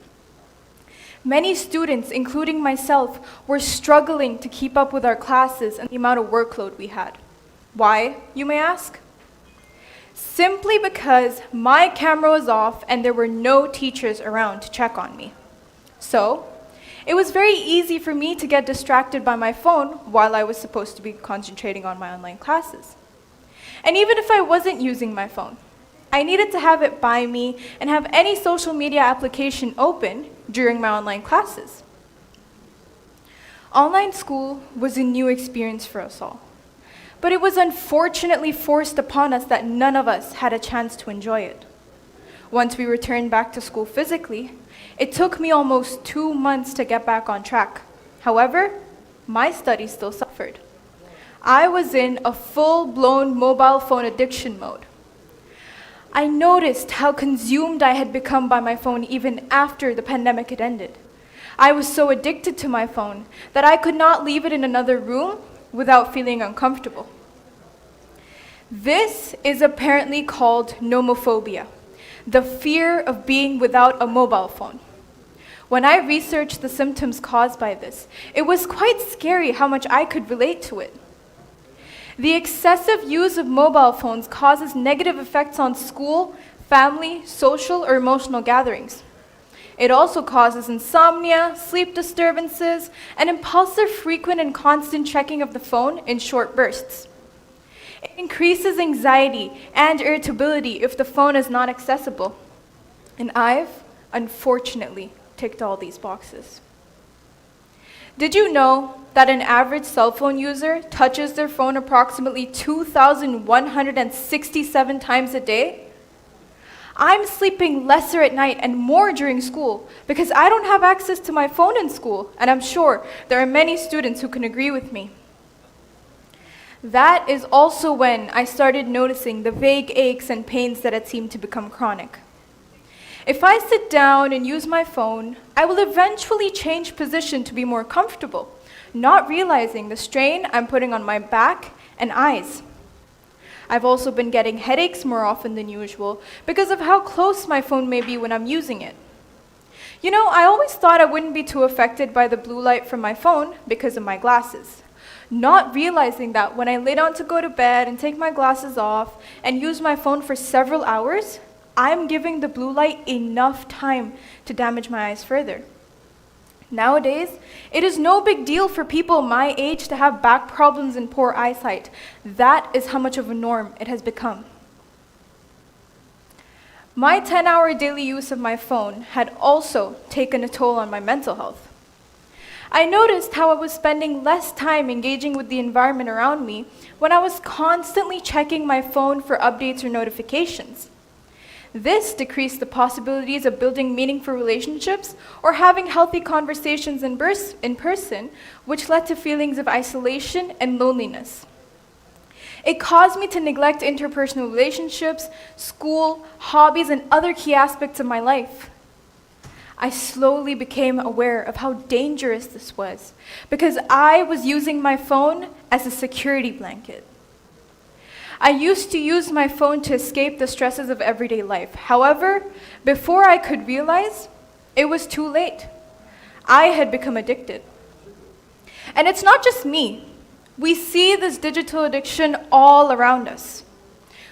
Many students, including myself, were struggling to keep up with our classes and the amount of workload we had. Why, you may ask? Simply because my camera was off and there were no teachers around to check on me. So, it was very easy for me to get distracted by my phone while I was supposed to be concentrating on my online classes. And even if I wasn't using my phone, I needed to have it by me and have any social media application open during my online classes. Online school was a new experience for us all, but it was unfortunately forced upon us that none of us had a chance to enjoy it. Once we returned back to school physically, it took me almost 2 months to get back on track. However, my studies still suffered. I was in a full-blown mobile phone addiction mode. I noticed how consumed I had become by my phone even after the pandemic had ended. I was so addicted to my phone that I could not leave it in another room without feeling uncomfortable. This is apparently called nomophobia, the fear of being without a mobile phone. When I researched the symptoms caused by this, it was quite scary how much I could relate to it. The excessive use of mobile phones causes negative effects on school, family, social, or emotional gatherings. It also causes insomnia, sleep disturbances, and impulsive, frequent, and constant checking of the phone in short bursts. It increases anxiety and irritability if the phone is not accessible. And I've, unfortunately, ticked all these boxes. Did you know that an average cell phone user touches their phone approximately 2,167 times a day? I'm sleeping lesser at night and more during school because I don't have access to my phone in school, and I'm sure there are many students who can agree with me. That is also when I started noticing the vague aches and pains that had seemed to become chronic. If I sit down and use my phone, I will eventually change position to be more comfortable, not realizing the strain I'm putting on my back and eyes. I've also been getting headaches more often than usual because of how close my phone may be when I'm using it. You know, I always thought I wouldn't be too affected by the blue light from my phone because of my glasses, not realizing that when I lay down to go to bed and take my glasses off and use my phone for several hours, I'm giving the blue light enough time to damage my eyes further. Nowadays, it is no big deal for people my age to have back problems and poor eyesight. That is how much of a norm it has become. My 10-hour daily use of my phone had also taken a toll on my mental health. I noticed how I was spending less time engaging with the environment around me when I was constantly checking my phone for updates or notifications. This decreased the possibilities of building meaningful relationships or having healthy conversations in person, which led to feelings of isolation and loneliness. It caused me to neglect interpersonal relationships, school, hobbies, and other key aspects of my life. I slowly became aware of how dangerous this was because I was using my phone as a security blanket. I used to use my phone to escape the stresses of everyday life. However, before I could realize, it was too late. I had become addicted. And it's not just me. We see this digital addiction all around us.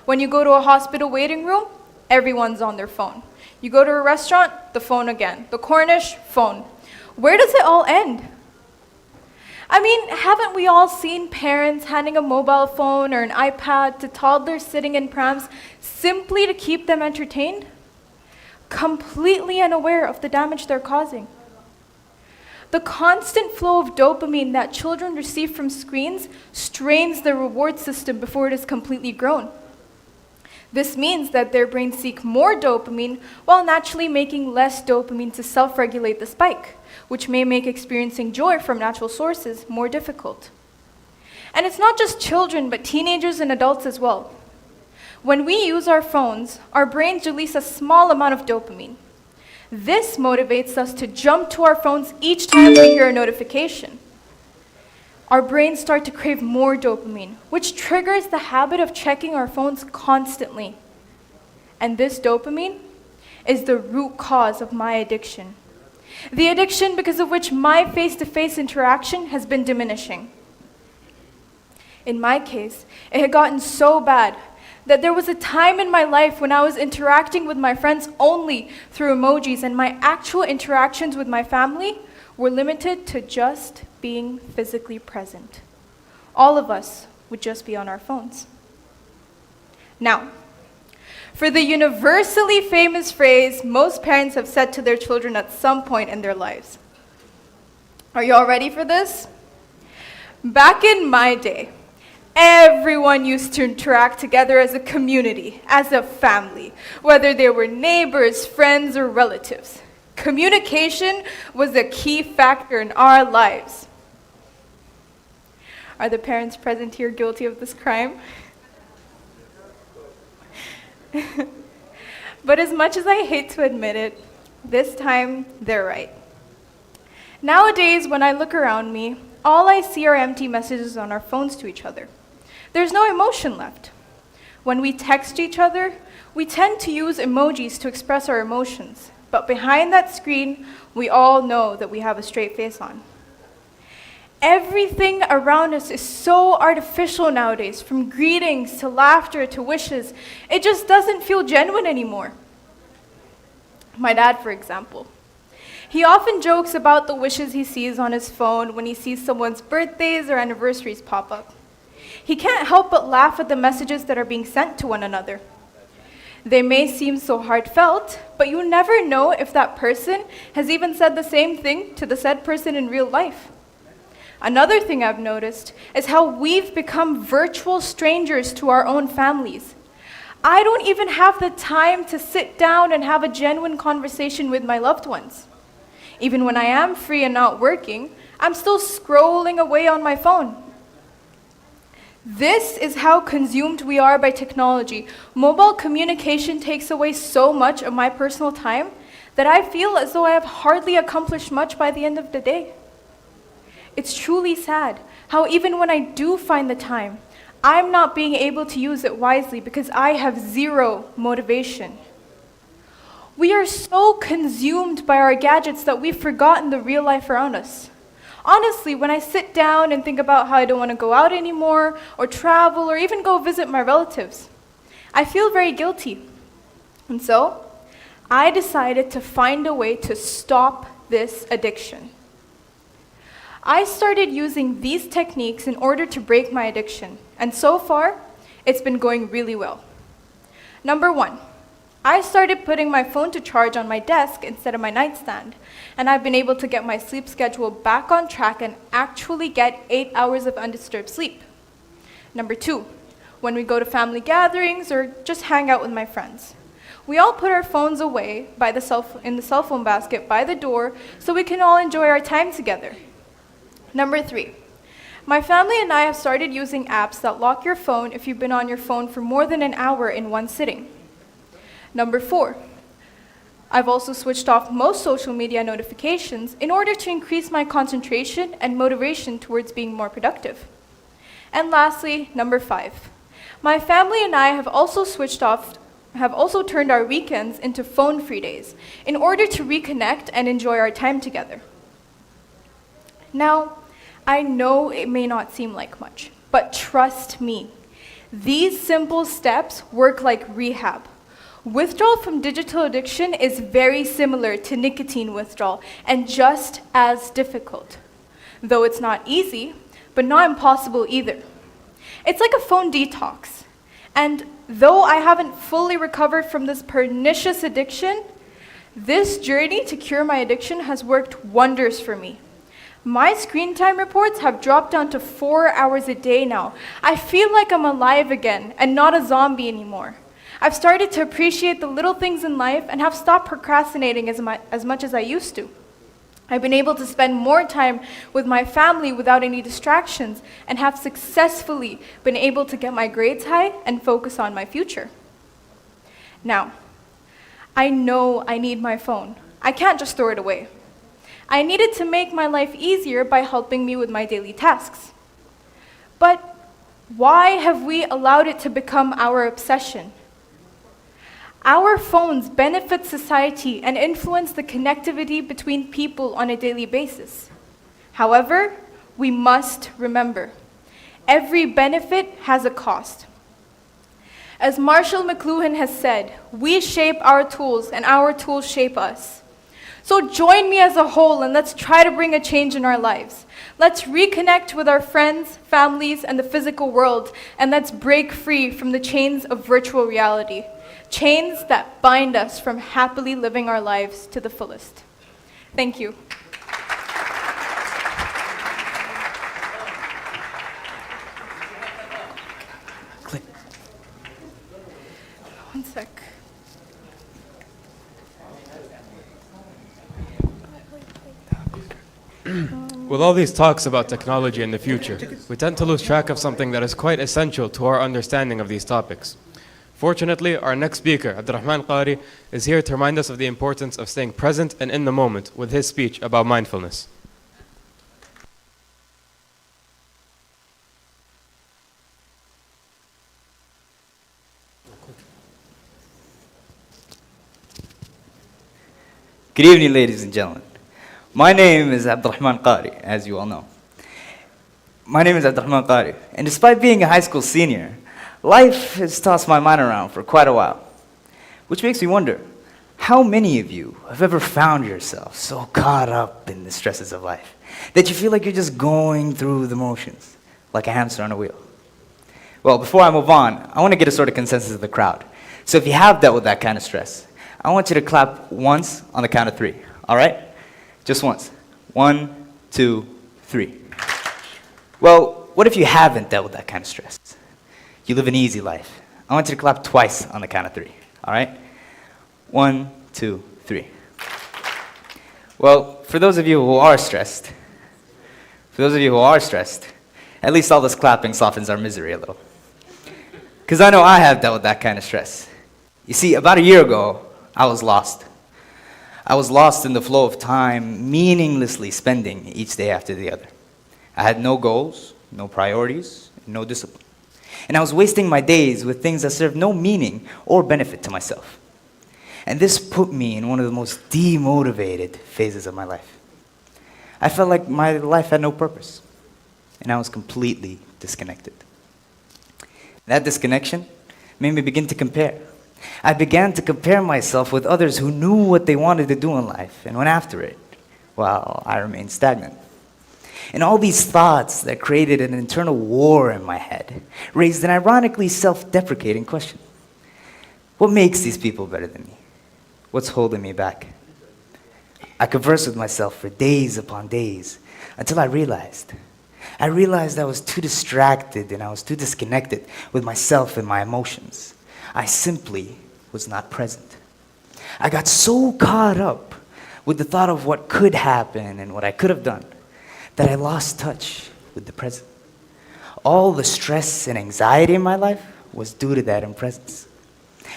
When you go to a hospital waiting room, everyone's on their phone. You go to a restaurant, the phone again. The Cornish, phone. Where does it all end? I mean, haven't we all seen parents handing a mobile phone or an iPad to toddlers sitting in prams simply to keep them entertained? Completely unaware of the damage they're causing. The constant flow of dopamine that children receive from screens strains their reward system before it is completely grown. This means that their brains seek more dopamine while naturally making less dopamine to self-regulate the spike, which may make experiencing joy from natural sources more difficult. And it's not just children, but teenagers and adults as well. When we use our phones, our brains release a small amount of dopamine. This motivates us to jump to our phones each time we hear a notification. Our brains start to crave more dopamine, which triggers the habit of checking our phones constantly. And this dopamine is the root cause of my addiction. The addiction because of which my face-to-face interaction has been diminishing. In my case, it had gotten so bad that there was a time in my life when I was interacting with my friends only through emojis, and my actual interactions with my family were limited to just being physically present. All of us would just be on our phones. Now, for the universally famous phrase most parents have said to their children at some point in their lives. Are you all ready for this? Back in my day, everyone used to interact together as a community, as a family, whether they were neighbors, friends, or relatives. Communication was a key factor in our lives. Are the parents present here guilty of this crime? But as much as I hate to admit it, this time they're right. Nowadays, when I look around me, all I see are empty messages on our phones to each other. There's no emotion left. When we text each other, we tend to use emojis to express our emotions. But behind that screen, we all know that we have a straight face on. Everything around us is so artificial nowadays, from greetings to laughter to wishes. It just doesn't feel genuine anymore. My dad, for example, he often jokes about the wishes he sees on his phone when he sees someone's birthdays or anniversaries pop up. He can't help but laugh at the messages that are being sent to one another. They may seem so heartfelt, but you never know if that person has even said the same thing to the said person in real life. Another thing I've noticed is how we've become virtual strangers to our own families. I don't even have the time to sit down and have a genuine conversation with my loved ones. Even when I am free and not working, I'm still scrolling away on my phone. This is how consumed we are by technology. Mobile communication takes away so much of my personal time that I feel as though I have hardly accomplished much by the end of the day. It's truly sad how even when I do find the time, I'm not being able to use it wisely because I have zero motivation. We are so consumed by our gadgets that we've forgotten the real life around us. Honestly, when I sit down and think about how I don't want to go out anymore, or travel, or even go visit my relatives, I feel very guilty. And so, I decided to find a way to stop this addiction. I started using these techniques in order to break my addiction, and so far, it's been going really well. Number 1, I started putting my phone to charge on my desk instead of my nightstand, and I've been able to get my sleep schedule back on track and actually get 8 hours of undisturbed sleep. Number 2, when we go to family gatherings or just hang out with my friends, we all put our phones away in the cell phone basket by the door so we can all enjoy our time together. Number 3, my family and I have started using apps that lock your phone if you've been on your phone for more than an hour in one sitting. Number 4, I've also switched off most social media notifications in order to increase my concentration and motivation towards being more productive. And lastly, number 5, my family and I have also turned our weekends into phone-free days in order to reconnect and enjoy our time together. Now, I know it may not seem like much, but trust me, these simple steps work like rehab. Withdrawal from digital addiction is very similar to nicotine withdrawal and just as difficult. Though it's not easy, but not impossible either. It's like a phone detox. And though I haven't fully recovered from this pernicious addiction, this journey to cure my addiction has worked wonders for me. My screen time reports have dropped down to 4 hours a day now. I feel like I'm alive again and not a zombie anymore. I've started to appreciate the little things in life and have stopped procrastinating as much as I used to. I've been able to spend more time with my family without any distractions and have successfully been able to get my grades high and focus on my future. Now, I know I need my phone. I can't just throw it away. I need it to make my life easier by helping me with my daily tasks. But why have we allowed it to become our obsession? Our phones benefit society and influence the connectivity between people on a daily basis. However, we must remember, every benefit has a cost. As Marshall McLuhan has said, we shape our tools and our tools shape us. So join me as a whole and let's try to bring a change in our lives. Let's reconnect with our friends, families, and the physical world, and let's break free from the chains of virtual reality. Chains that bind us from happily living our lives to the fullest. Thank you. Click. One sec. With all these talks about technology in the future, we tend to lose track of something that is quite essential to our understanding of these topics. Fortunately, our next speaker, Abdurrahman Qari, is here to remind us of the importance of staying present and in the moment with his speech about mindfulness. Good evening, ladies and gentlemen. My name is Abdurrahman Qari, as you all know. And despite being a high school senior, life has tossed my mind around for quite a while. Which makes me wonder, how many of you have ever found yourself so caught up in the stresses of life that you feel like you're just going through the motions, like a hamster on a wheel? Well, before I move on, I want to get a sort of consensus of the crowd. So if you have dealt with that kind of stress, I want you to clap once on the count of 3, all right? Just once. 1, 2, 3. Well, what if you haven't dealt with that kind of stress? You live an easy life. I want you to clap twice on the count of 3, all right? 1, 2, 3. Well, for those of you who are stressed, at least all this clapping softens our misery a little. Because I know I have dealt with that kind of stress. You see, about a year ago, I was lost. I was lost in the flow of time, meaninglessly spending each day after the other. I had no goals, no priorities, no discipline. And I was wasting my days with things that served no meaning or benefit to myself. And this put me in one of the most demotivated phases of my life. I felt like my life had no purpose, and I was completely disconnected. That disconnection made me begin to compare. I began to compare myself with others who knew what they wanted to do in life and went after it, while I remained stagnant. And all these thoughts that created an internal war in my head raised an ironically self-deprecating question. What makes these people better than me? What's holding me back? I conversed with myself for days upon days until I realized I was too distracted and I was too disconnected with myself and my emotions. I simply was not present. I got so caught up with the thought of what could happen and what I could have done that I lost touch with the present. All the stress and anxiety in my life was due to that impresence.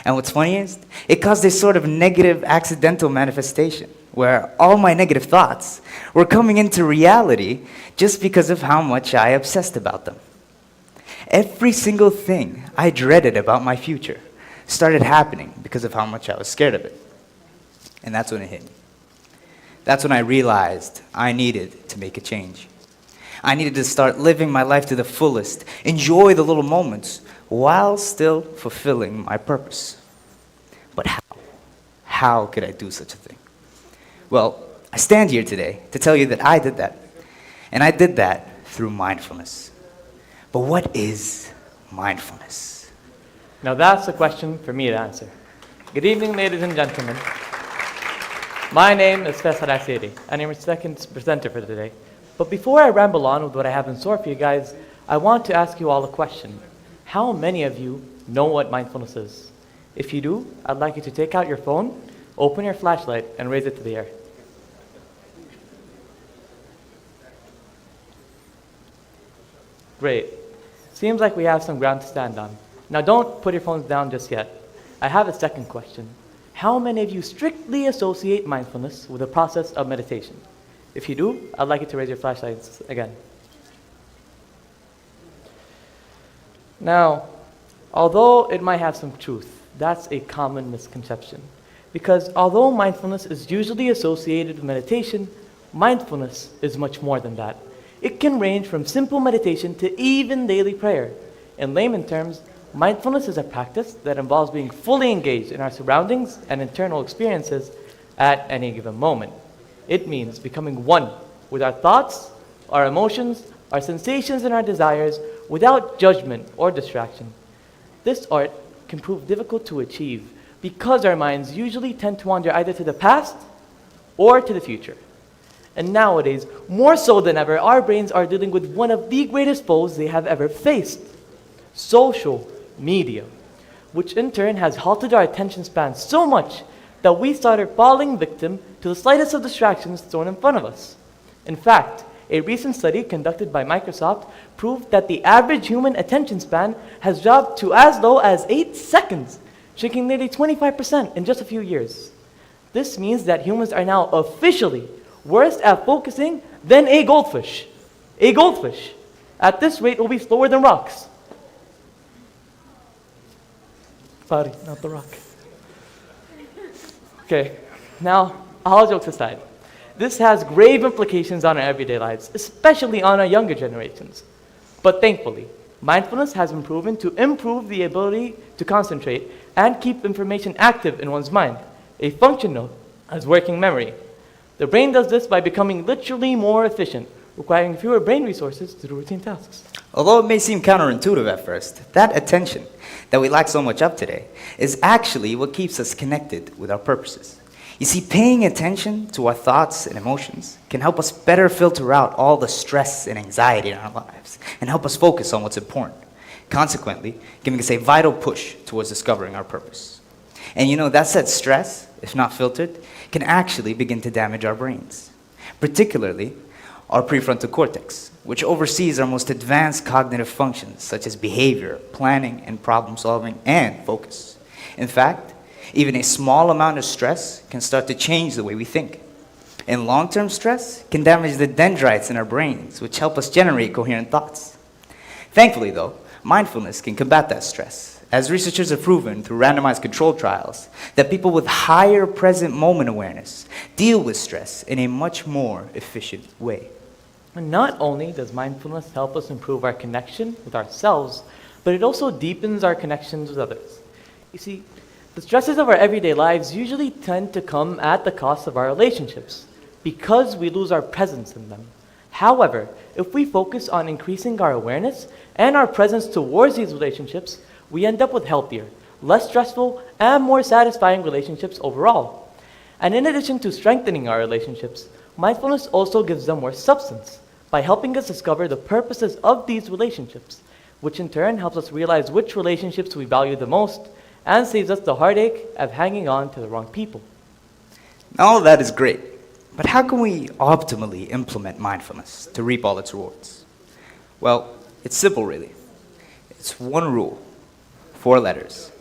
And what's funny is, it caused this sort of negative accidental manifestation where all my negative thoughts were coming into reality just because of how much I obsessed about them. Every single thing I dreaded about my future started happening because of how much I was scared of it. And that's when it hit me. That's when I realized I needed to make a change. I needed to start living my life to the fullest, enjoy the little moments, while still fulfilling my purpose. But how? How could I do such a thing? Well, I stand here today to tell you that I did that. And I did that through mindfulness. But what is mindfulness? Now that's a question for me to answer. Good evening, ladies and gentlemen. My name is Faisal Asiri, and I'm your second presenter for today. But before I ramble on with what I have in store for you guys, I want to ask you all a question. How many of you know what mindfulness is? If you do, I'd like you to take out your phone, open your flashlight, and raise it to the air. Great. Seems like we have some ground to stand on. Now don't put your phones down just yet. I have a second question. How many of you strictly associate mindfulness with the process of meditation? If you do, I'd like you to raise your flashlights again. Now, although it might have some truth, that's a common misconception. Because although mindfulness is usually associated with meditation, mindfulness is much more than that. It can range from simple meditation to even daily prayer. In layman terms, mindfulness is a practice that involves being fully engaged in our surroundings and internal experiences at any given moment. It means becoming one with our thoughts, our emotions, our sensations, and our desires without judgment or distraction. This art can prove difficult to achieve because our minds usually tend to wander either to the past or to the future. And nowadays, more so than ever, our brains are dealing with one of the greatest foes they have ever faced: social media, which in turn has halted our attention span so much that we started falling victim to the slightest of distractions thrown in front of us. In fact, a recent study conducted by Microsoft proved that the average human attention span has dropped to as low as 8 seconds, shrinking nearly 25% in just a few years. This means that humans are now officially worse at focusing than a goldfish. A goldfish. At this rate, will be slower than rocks. Sorry, not the rock. Okay, now, all jokes aside, this has grave implications on our everyday lives, especially on our younger generations. But thankfully, mindfulness has been proven to improve the ability to concentrate and keep information active in one's mind, a function known as working memory. The brain does this by becoming literally more efficient, requiring fewer brain resources to do routine tasks. Although it may seem counterintuitive at first, that attention that we lack so much of today is actually what keeps us connected with our purposes. You see, paying attention to our thoughts and emotions can help us better filter out all the stress and anxiety in our lives and help us focus on what's important, consequently giving us a vital push towards discovering our purpose. And you know, that said, stress, if not filtered, can actually begin to damage our brains, particularly our prefrontal cortex, which oversees our most advanced cognitive functions such as behavior, planning, and problem solving, and focus. In fact, even a small amount of stress can start to change the way we think. And long-term stress can damage the dendrites in our brains, which help us generate coherent thoughts. Thankfully, though, mindfulness can combat that stress, as researchers have proven through randomized controlled trials that people with higher present moment awareness deal with stress in a much more efficient way. And not only does mindfulness help us improve our connection with ourselves, but it also deepens our connections with others. You see, the stresses of our everyday lives usually tend to come at the cost of our relationships because we lose our presence in them. However, if we focus on increasing our awareness and our presence towards these relationships, we end up with healthier, less stressful, and more satisfying relationships overall. And in addition to strengthening our relationships, mindfulness also gives them more substance by helping us discover the purposes of these relationships, which in turn helps us realize which relationships we value the most and saves us the heartache of hanging on to the wrong people. Now, all of that is great, but how can we optimally implement mindfulness to reap all its rewards? Well, it's simple really. It's one rule, 4 letters,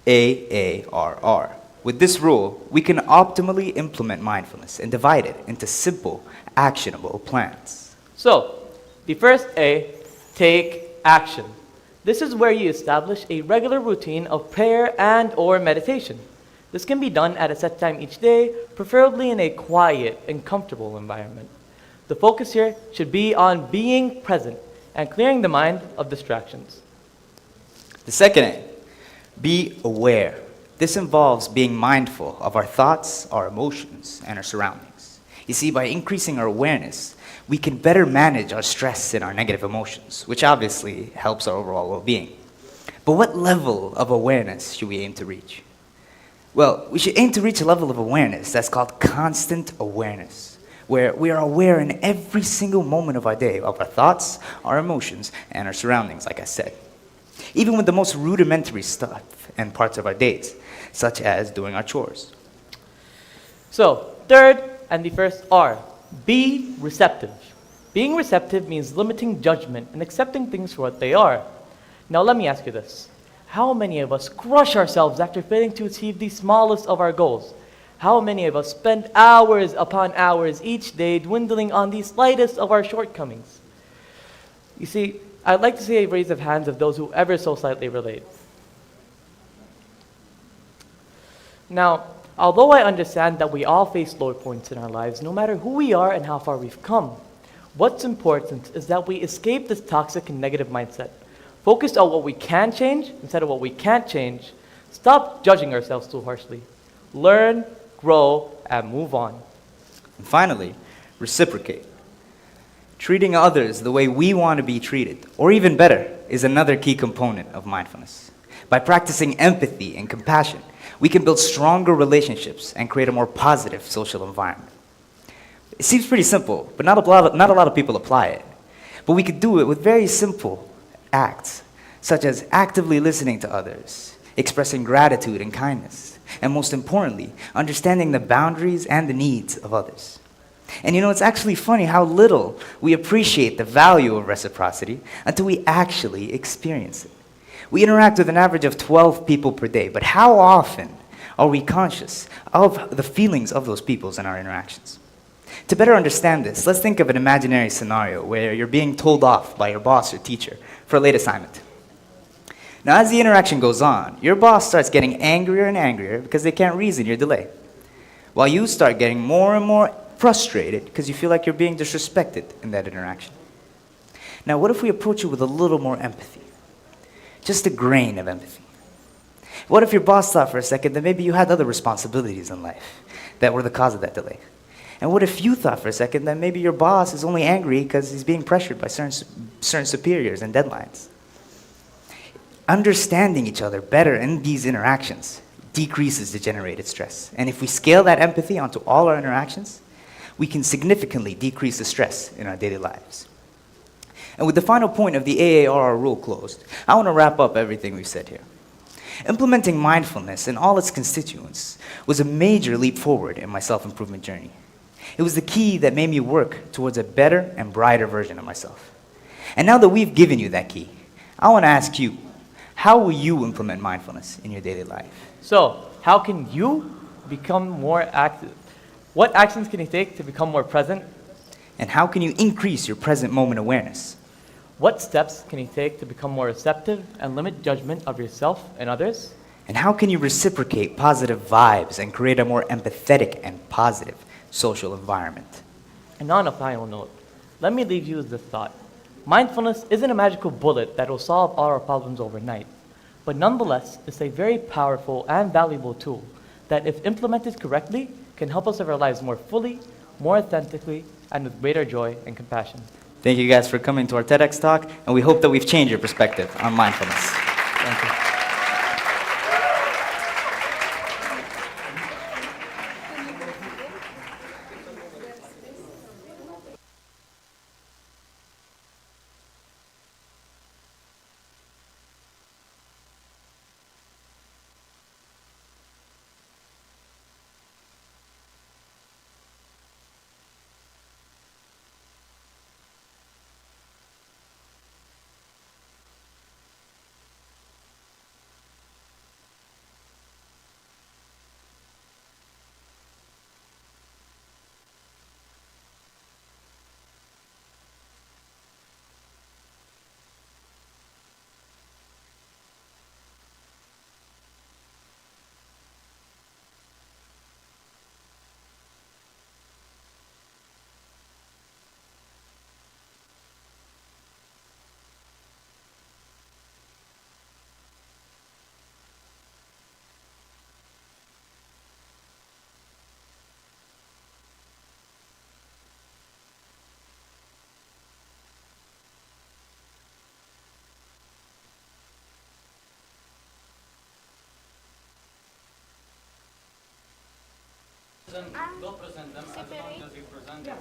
AARR. With this rule, we can optimally implement mindfulness and divide it into simple, actionable plans. So, the first A, take action. This is where you establish a regular routine of prayer and or meditation. This can be done at a set time each day, preferably in a quiet and comfortable environment. The focus here should be on being present and clearing the mind of distractions. The second A, be aware. This involves being mindful of our thoughts, our emotions, and our surroundings. You see, by increasing our awareness, we can better manage our stress and our negative emotions, which obviously helps our overall well-being. But what level of awareness should we aim to reach? Well, we should aim to reach a level of awareness that's called constant awareness, where we are aware in every single moment of our day of our thoughts, our emotions, and our surroundings, like I said. Even with the most rudimentary stuff and parts of our days, such as doing our chores. So, third and the first R, be receptive. Being receptive means limiting judgment and accepting things for what they are. Now let me ask you this. How many of us crush ourselves after failing to achieve the smallest of our goals? How many of us spend hours upon hours each day dwindling on the slightest of our shortcomings? You see, I'd like to see a raise of hands of those who ever so slightly relate. Now, although I understand that we all face low points in our lives, no matter who we are and how far we've come, what's important is that we escape this toxic and negative mindset. Focus on what we can change instead of what we can't change. Stop judging ourselves too harshly. Learn, grow, and move on. And finally, reciprocate. Treating others the way we want to be treated, or even better, is another key component of mindfulness. By practicing empathy and compassion, we can build stronger relationships and create a more positive social environment. It seems pretty simple, but not a lot of people apply it. But we could do it with very simple acts, such as actively listening to others, expressing gratitude and kindness, and most importantly, understanding the boundaries and the needs of others. And you know, it's actually funny how little we appreciate the value of reciprocity until we actually experience it. We interact with an average of 12 people per day, but how often are we conscious of the feelings of those people in our interactions? To better understand this, let's think of an imaginary scenario where you're being told off by your boss or teacher for a late assignment. Now, as the interaction goes on, your boss starts getting angrier and angrier because they can't reason your delay, while you start getting more and more frustrated because you feel like you're being disrespected in that interaction. Now, what if we approach it with a little more empathy? Just a grain of empathy. What if your boss thought for a second that maybe you had other responsibilities in life that were the cause of that delay? And what if you thought for a second that maybe your boss is only angry because he's being pressured by certain superiors and deadlines? Understanding each other better in these interactions decreases the generated stress. And if we scale that empathy onto all our interactions, we can significantly decrease the stress in our daily lives. And with the final point of the AARR rule closed, I want to wrap up everything we've said here. Implementing mindfulness in all its constituents was a major leap forward in my self-improvement journey. It was the key that made me work towards a better and brighter version of myself. And now that we've given you that key, I want to ask you, how will you implement mindfulness in your daily life? So, how can you become more active? What actions can you take to become more present? And how can you increase your present moment awareness? What steps can you take to become more receptive and limit judgment of yourself and others? And how can you reciprocate positive vibes and create a more empathetic and positive social environment? And on a final note, let me leave you with this thought. Mindfulness isn't a magical bullet that will solve all our problems overnight, but nonetheless, it's a very powerful and valuable tool that, if implemented correctly, can help us live our lives more fully, more authentically, and with greater joy and compassion. Thank you guys for coming to our TEDx talk, and we hope that we've changed your perspective on mindfulness. Thank you. Don't present them as long as you present them.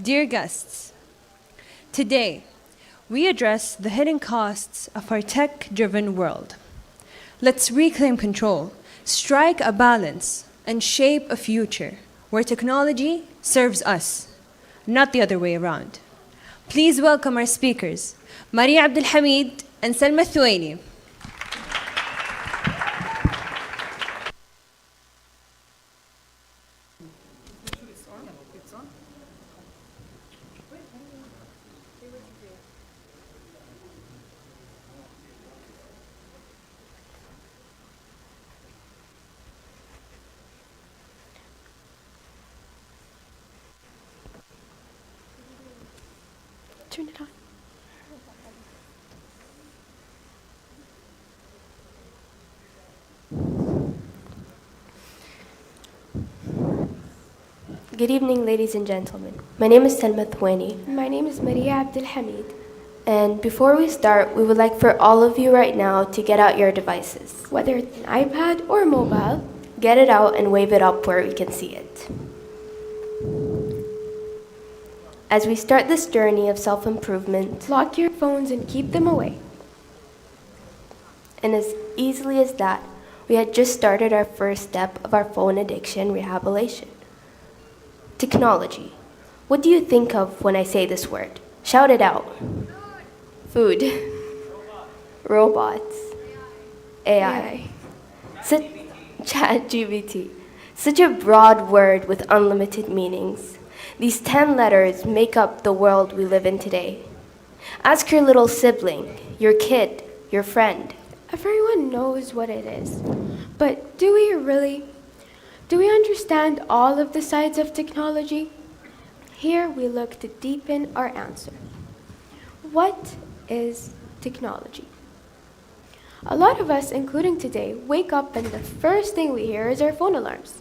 Dear guests, today we address the hidden costs of our tech-driven world. Let's reclaim control, strike a balance, and shape a future where technology serves us, not the other way around. Please welcome our speakers, Maria Abdel Hamid and Salma Thuwaini. Turn it on. Good evening, ladies and gentlemen. My name is Salma Thuwaini. My name is Maria Abdel Hamid. And before we start, we would like for all of you right now to get out your devices. Whether it's an iPad or mobile, get it out and wave it up where we can see it. As we start this journey of self-improvement, lock your phones and keep them away. And as easily as that, we had just started our first step of our phone addiction rehabilitation. Technology. What do you think of when I say this word? Shout it out. Food. Robots. AI. ChatGPT. Such a broad word with unlimited meanings. These 10 letters make up the world we live in today. Ask your little sibling, your kid, your friend. Everyone knows what it is. But do we really? Do we understand all of the sides of technology? Here we look to deepen our answer. What is technology? A lot of us, including today, wake up and the first thing we hear is our phone alarms.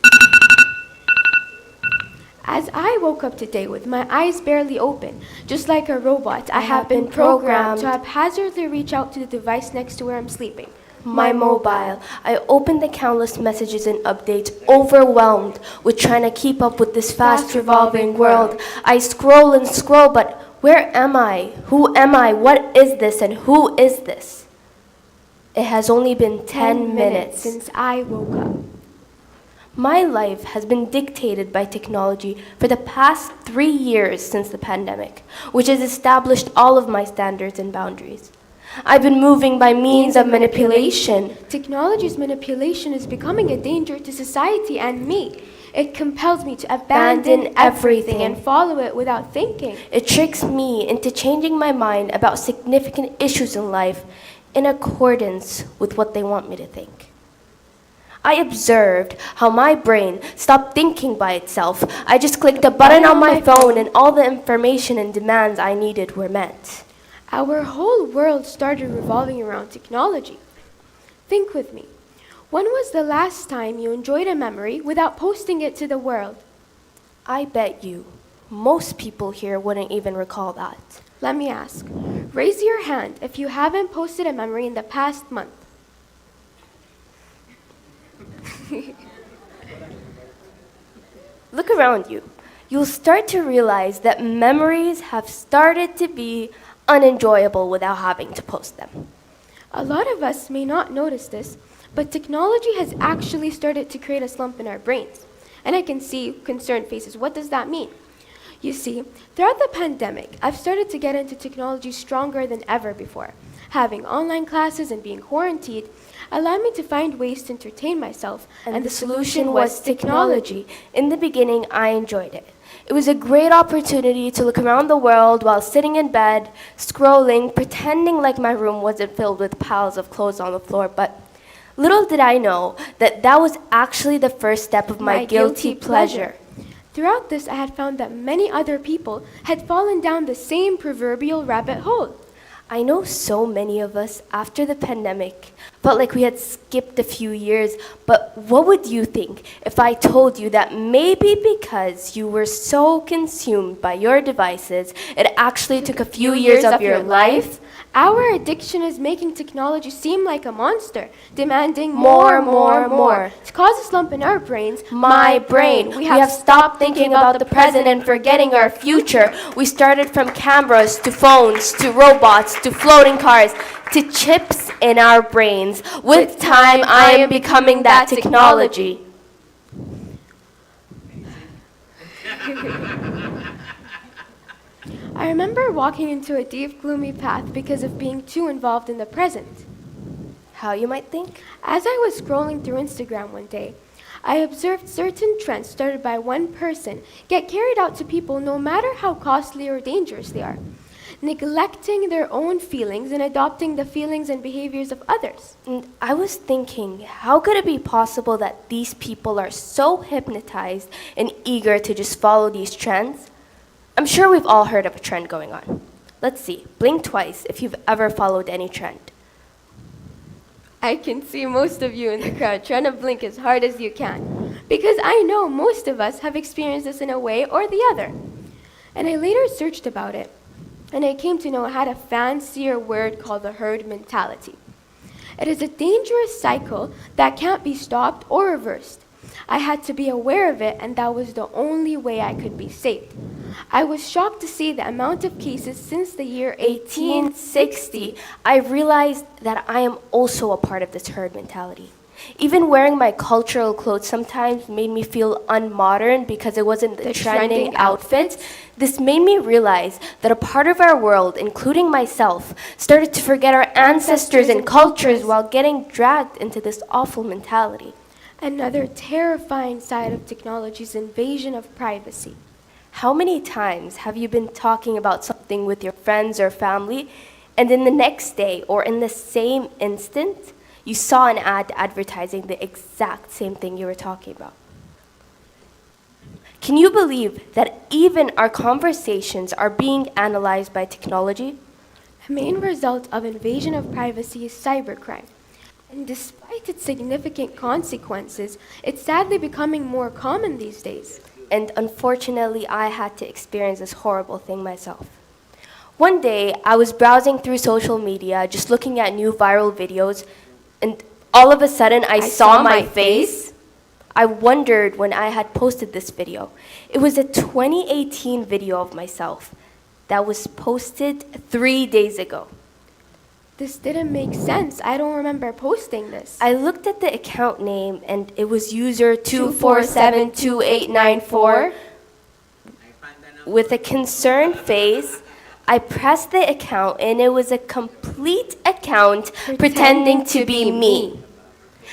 As I woke up today with my eyes barely open, just like a robot, I have been programmed to haphazardly reach out to the device next to where I'm sleeping. My mobile. I opened the countless messages and updates, overwhelmed with trying to keep up with this fast revolving world. I scroll and scroll, but where am I? Who am I? What is this? And who is this? It has only been 10 minutes since I woke up. My life has been dictated by technology for the past 3 years since the pandemic, which has established all of my standards and boundaries. I've been moving by means of manipulation. Technology's manipulation is becoming a danger to society and me. It compels me to abandon everything and follow it without thinking. It tricks me into changing my mind about significant issues in life in accordance with what they want me to think. I observed how my brain stopped thinking by itself. I just clicked a button on my phone and all the information and demands I needed were met. Our whole world started revolving around technology. Think with me. When was the last time you enjoyed a memory without posting it to the world? I bet you most people here wouldn't even recall that. Let me ask. Raise your hand if you haven't posted a memory in the past month. Look around you. You'll start to realize that memories have started to be unenjoyable without having to post them. A lot of us may not notice this, but technology has actually started to create a slump in our brains. And I can see concerned faces. What does that mean? You see, throughout the pandemic, I've started to get into technology stronger than ever before. Having online classes and being quarantined allowed me to find ways to entertain myself, and the solution was technology. In the beginning, I enjoyed it. It was a great opportunity to look around the world while sitting in bed, scrolling, pretending like my room wasn't filled with piles of clothes on the floor, but little did I know that that was actually the first step of my guilty pleasure. Throughout this, I had found that many other people had fallen down the same proverbial rabbit hole. I know so many of us, after the pandemic, felt like we had skipped a few years, but what would you think if I told you that maybe because you were so consumed by your devices, it actually took a few years of your life? Our addiction is making technology seem like a monster, demanding more. To cause a slump in our brains, my brain. We have stopped thinking about the present and forgetting our future. We started from cameras to phones to robots to floating cars to chips in our brains. With time, I am becoming that technology. I remember walking into a deep, gloomy path because of being too involved in the present. How, you might think? As I was scrolling through Instagram one day, I observed certain trends started by one person get carried out to people no matter how costly or dangerous they are, neglecting their own feelings and adopting the feelings and behaviors of others. And I was thinking, how could it be possible that these people are so hypnotized and eager to just follow these trends? I'm sure we've all heard of a trend going on. Let's see, blink twice if you've ever followed any trend. I can see most of you in the crowd trying to blink as hard as you can, because I know most of us have experienced this in a way or the other. And I later searched about it, and I came to know it had a fancier word called the herd mentality. It is a dangerous cycle that can't be stopped or reversed. I had to be aware of it, and that was the only way I could be saved. I was shocked to see the amount of cases since the year 1860. I realized that I am also a part of this herd mentality. Even wearing my cultural clothes sometimes made me feel unmodern because it wasn't the trending outfit. This made me realize that a part of our world, including myself, started to forget our ancestors and cultures while getting dragged into this awful mentality. Another terrifying side of technology's invasion of privacy. How many times have you been talking about something with your friends or family, and then the next day or in the same instant, you saw an ad advertising the exact same thing you were talking about? Can you believe that even our conversations are being analyzed by technology? The main result of invasion of privacy is cybercrime. And despite its significant consequences, it's sadly becoming more common these days. And unfortunately, I had to experience this horrible thing myself. One day, I was browsing through social media, just looking at new viral videos, and all of a sudden, I saw my face. I wondered when I had posted this video. It was a 2018 video of myself that was posted 3 days ago. This didn't make sense. I don't remember posting this. I looked at the account name and it was user 2472894. With a concerned face, I pressed the account and it was a complete account pretending to be me.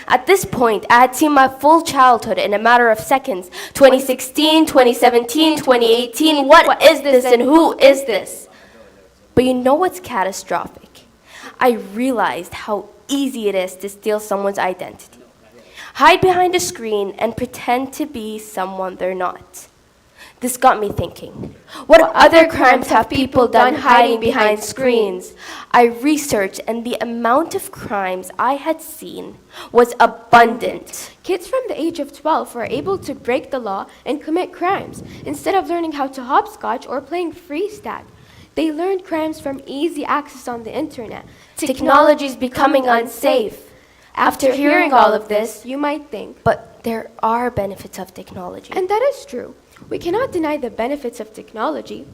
At this point, I had seen my full childhood in a matter of seconds. 2016, 2017, 2018, what is this and who is this? But you know what's catastrophic? I realized how easy it is to steal someone's identity, hide behind a screen, and pretend to be someone they're not. This got me thinking, what other crimes have people done hiding behind screens? I researched, and the amount of crimes I had seen was abundant. Kids from the age of 12 were able to break the law and commit crimes instead of learning how to hopscotch or playing freestyle. They learned crimes from easy access on the internet. Technology is becoming unsafe. After hearing all of this, you might think, but there are benefits of technology. And that is true. We cannot deny the benefits of technology.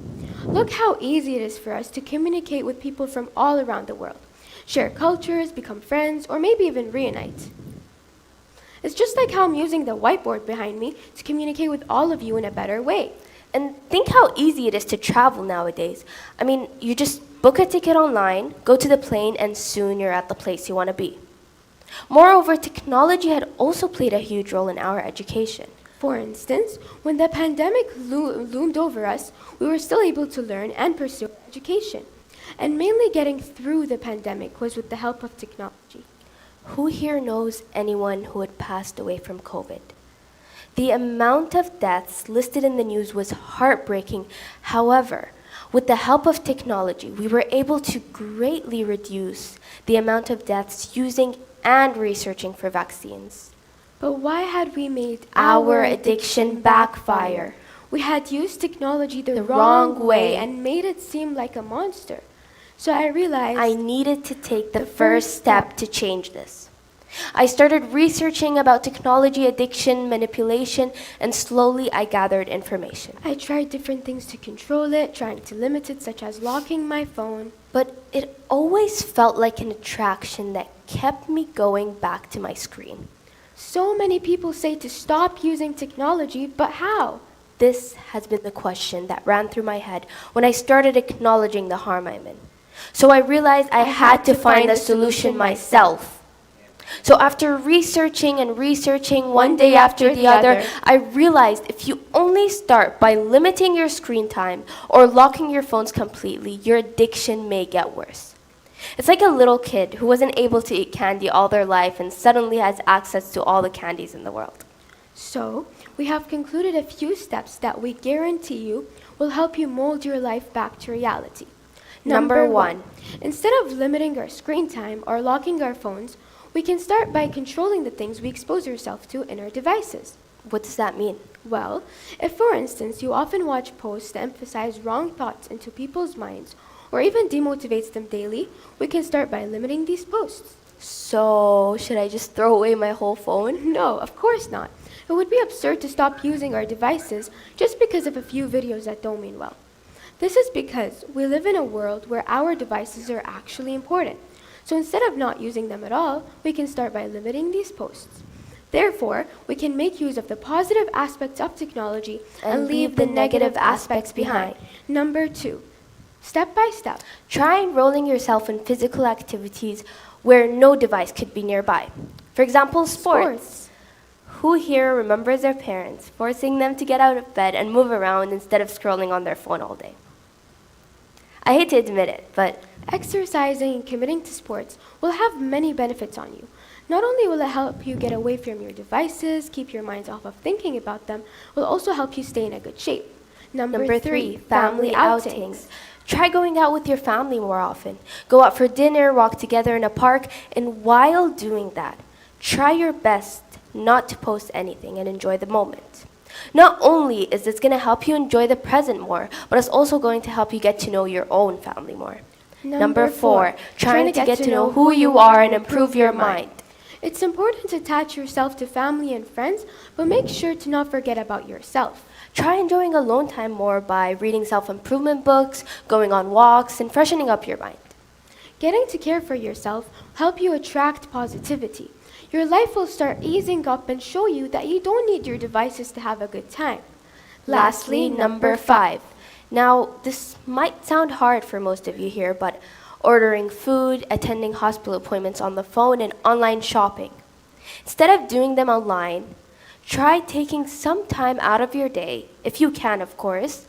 Look how easy it is for us to communicate with people from all around the world, share cultures, become friends, or maybe even reunite. It's just like how I'm using the whiteboard behind me to communicate with all of you in a better way. And think how easy it is to travel nowadays. I mean, you just book a ticket online, go to the plane, and soon you're at the place you want to be. Moreover, technology had also played a huge role in our education. For instance, when the pandemic loomed over us, we were still able to learn and pursue education. And mainly getting through the pandemic was with the help of technology. Who here knows anyone who had passed away from COVID? The amount of deaths listed in the news was heartbreaking. However, with the help of technology, we were able to greatly reduce the amount of deaths using and researching for vaccines. But why had we made our addiction backfire? We had used technology the wrong way and made it seem like a monster. So I realized I needed to take the first step to change this. I started researching about technology addiction, manipulation, and slowly I gathered information. I tried different things to control it, trying to limit it, such as locking my phone. But it always felt like an attraction that kept me going back to my screen. So many people say to stop using technology, but how? This has been the question that ran through my head when I started acknowledging the harm I'm in. So I realized I had to find a solution myself. So after researching and researching one day after the other, I realized if you only start by limiting your screen time or locking your phones completely, your addiction may get worse. It's like a little kid who wasn't able to eat candy all their life and suddenly has access to all the candies in the world. So, we have concluded a few steps that we guarantee you will help you mold your life back to reality. Number 1. Instead of limiting our screen time or locking our phones, we can start by controlling the things we expose ourselves to in our devices. What does that mean? Well, if for instance you often watch posts that emphasize wrong thoughts into people's minds or even demotivates them daily, we can start by limiting these posts. So, should I just throw away my whole phone? No, of course not. It would be absurd to stop using our devices just because of a few videos that don't mean well. This is because we live in a world where our devices are actually important. So instead of not using them at all, we can start by limiting these posts. Therefore, we can make use of the positive aspects of technology and leave the negative aspects behind. Number 2, step by step. Try enrolling yourself in physical activities where no device could be nearby. For example, sports. Who here remembers their parents forcing them to get out of bed and move around instead of scrolling on their phone all day? I hate to admit it, but Exercising and committing to sports will have many benefits on you. Not only will it help you get away from your devices, keep your minds off of thinking about them, it will also help you stay in a good shape. Number three, family outings. Try going out with your family more often. Go out for dinner, walk together in a park, and while doing that, try your best not to post anything and enjoy the moment. Not only is this going to help you enjoy the present more, but it's also going to help you get to know your own family more. Number four, trying to get to know who you are and improve your mind. It's important to attach yourself to family and friends, but make sure to not forget about yourself. Try enjoying alone time more by reading self-improvement books, going on walks, and freshening up your mind. Getting to care for yourself will help you attract positivity. Your life will start easing up and show you that you don't need your devices to have a good time. Lastly, number five. Now, this might sound hard for most of you here, but ordering food, attending hospital appointments on the phone, and online shopping. Instead of doing them online, try taking some time out of your day, if you can, of course,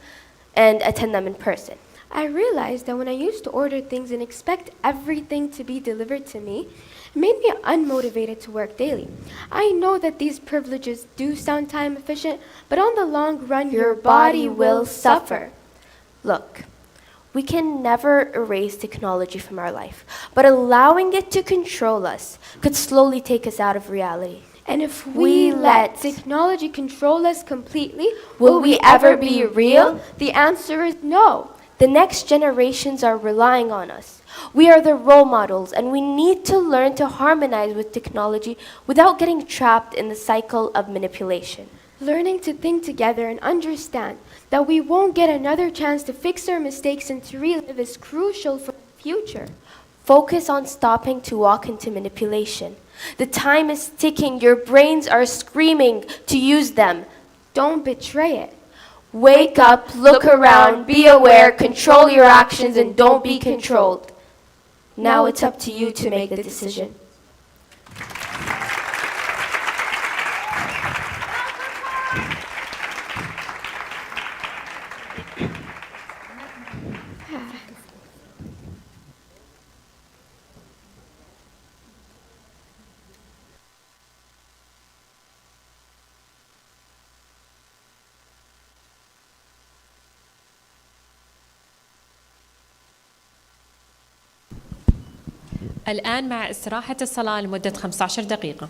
and attend them in person. I realized that when I used to order things and expect everything to be delivered to me, it made me unmotivated to work daily. I know that these privileges do sound time efficient, but on the long run, your body will suffer. Look, we can never erase technology from our life, but allowing it to control us could slowly take us out of reality. And if we let technology control us completely, will we ever be real? The answer is no. The next generations are relying on us. We are the role models, and we need to learn to harmonize with technology without getting trapped in the cycle of manipulation. Learning to think together and understand that we won't get another chance to fix our mistakes and to relive is crucial for the future. Focus on stopping to walk into manipulation. The time is ticking. Your brains are screaming to use them. Don't betray it. Wake up, look around, be aware, control your actions, and don't be controlled. Now it's up to you to make the decision. الآن مع استراحة الصلاة لمدة 15 دقيقة.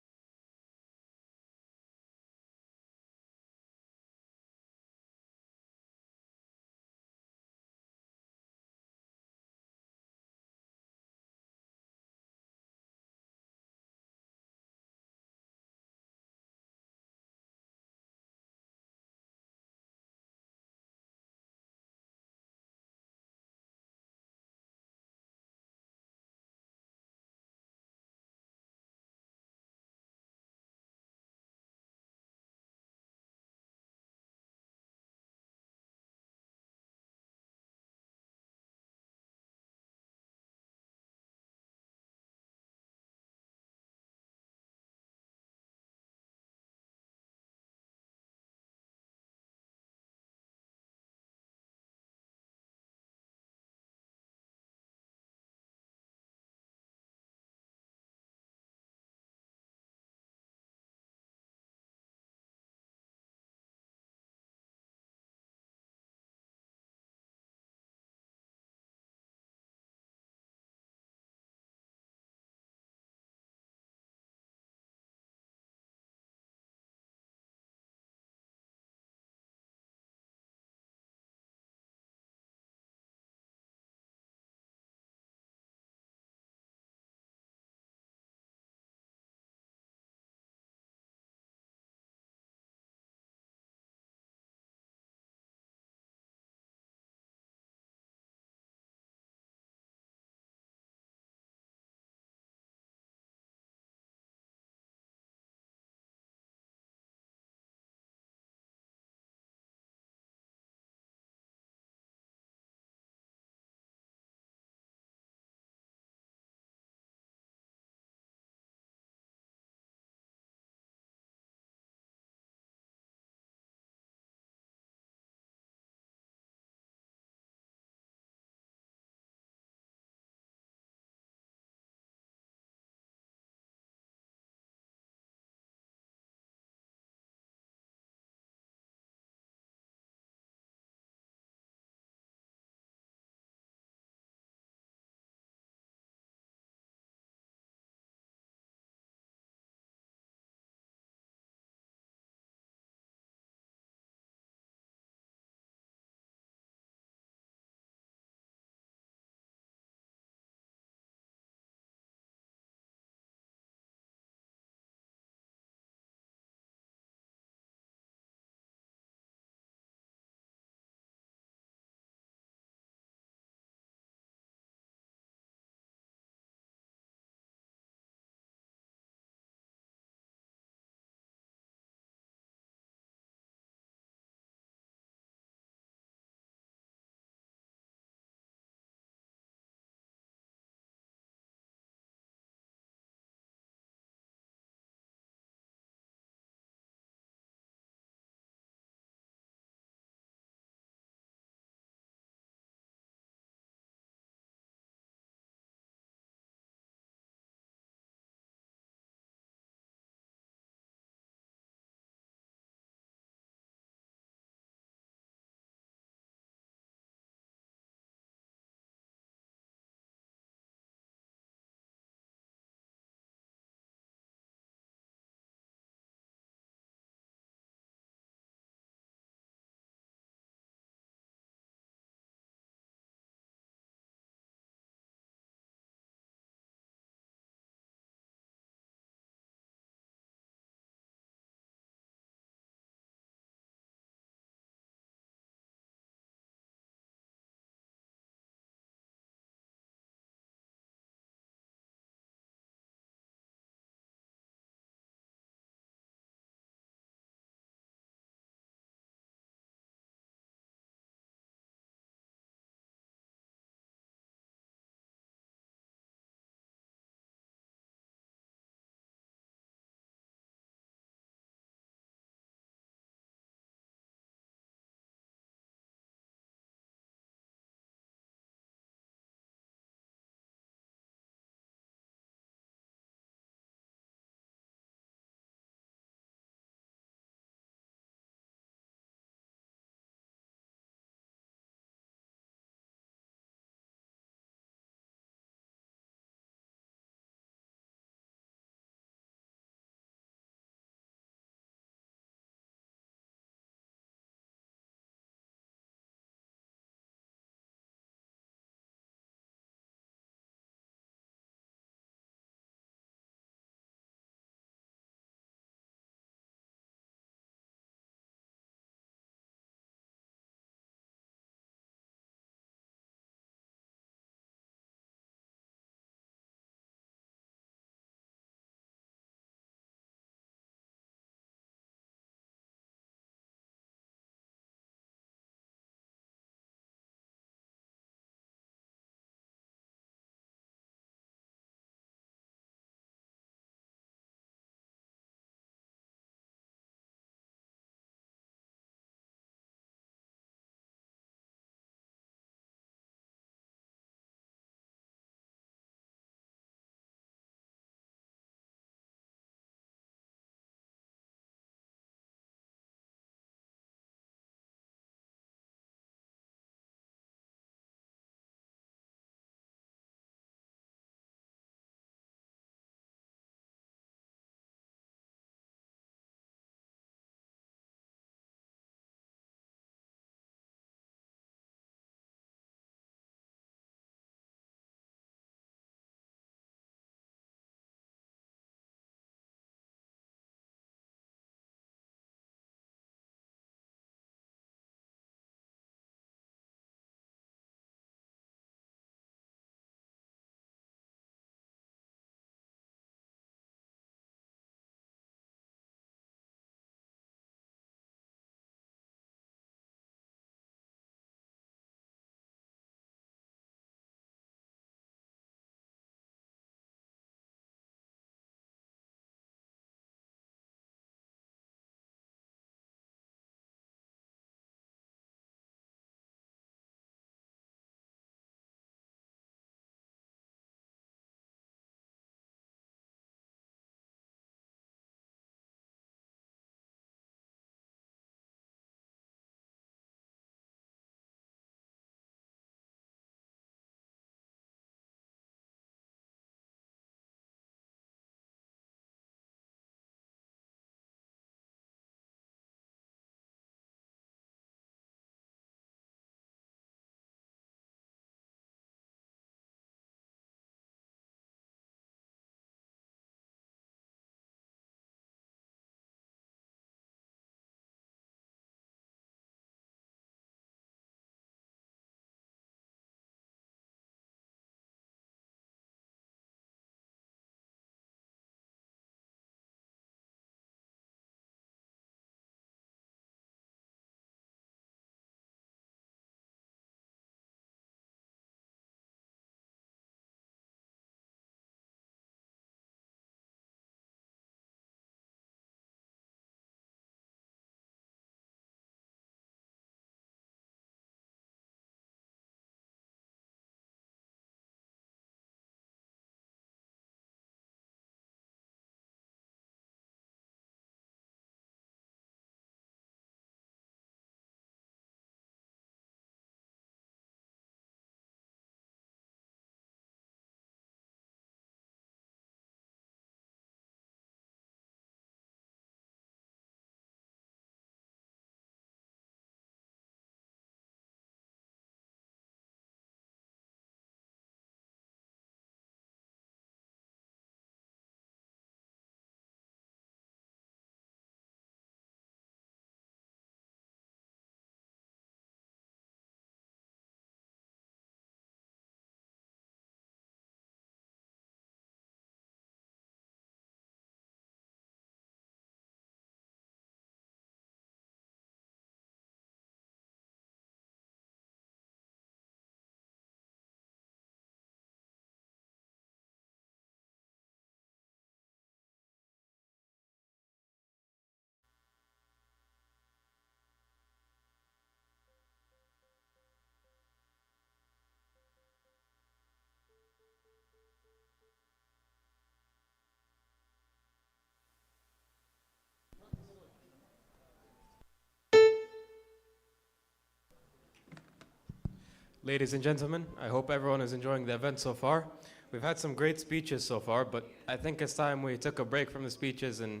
Ladies and gentlemen, I hope everyone is enjoying the event so far. We've had some great speeches so far, but I think it's time we took a break from the speeches and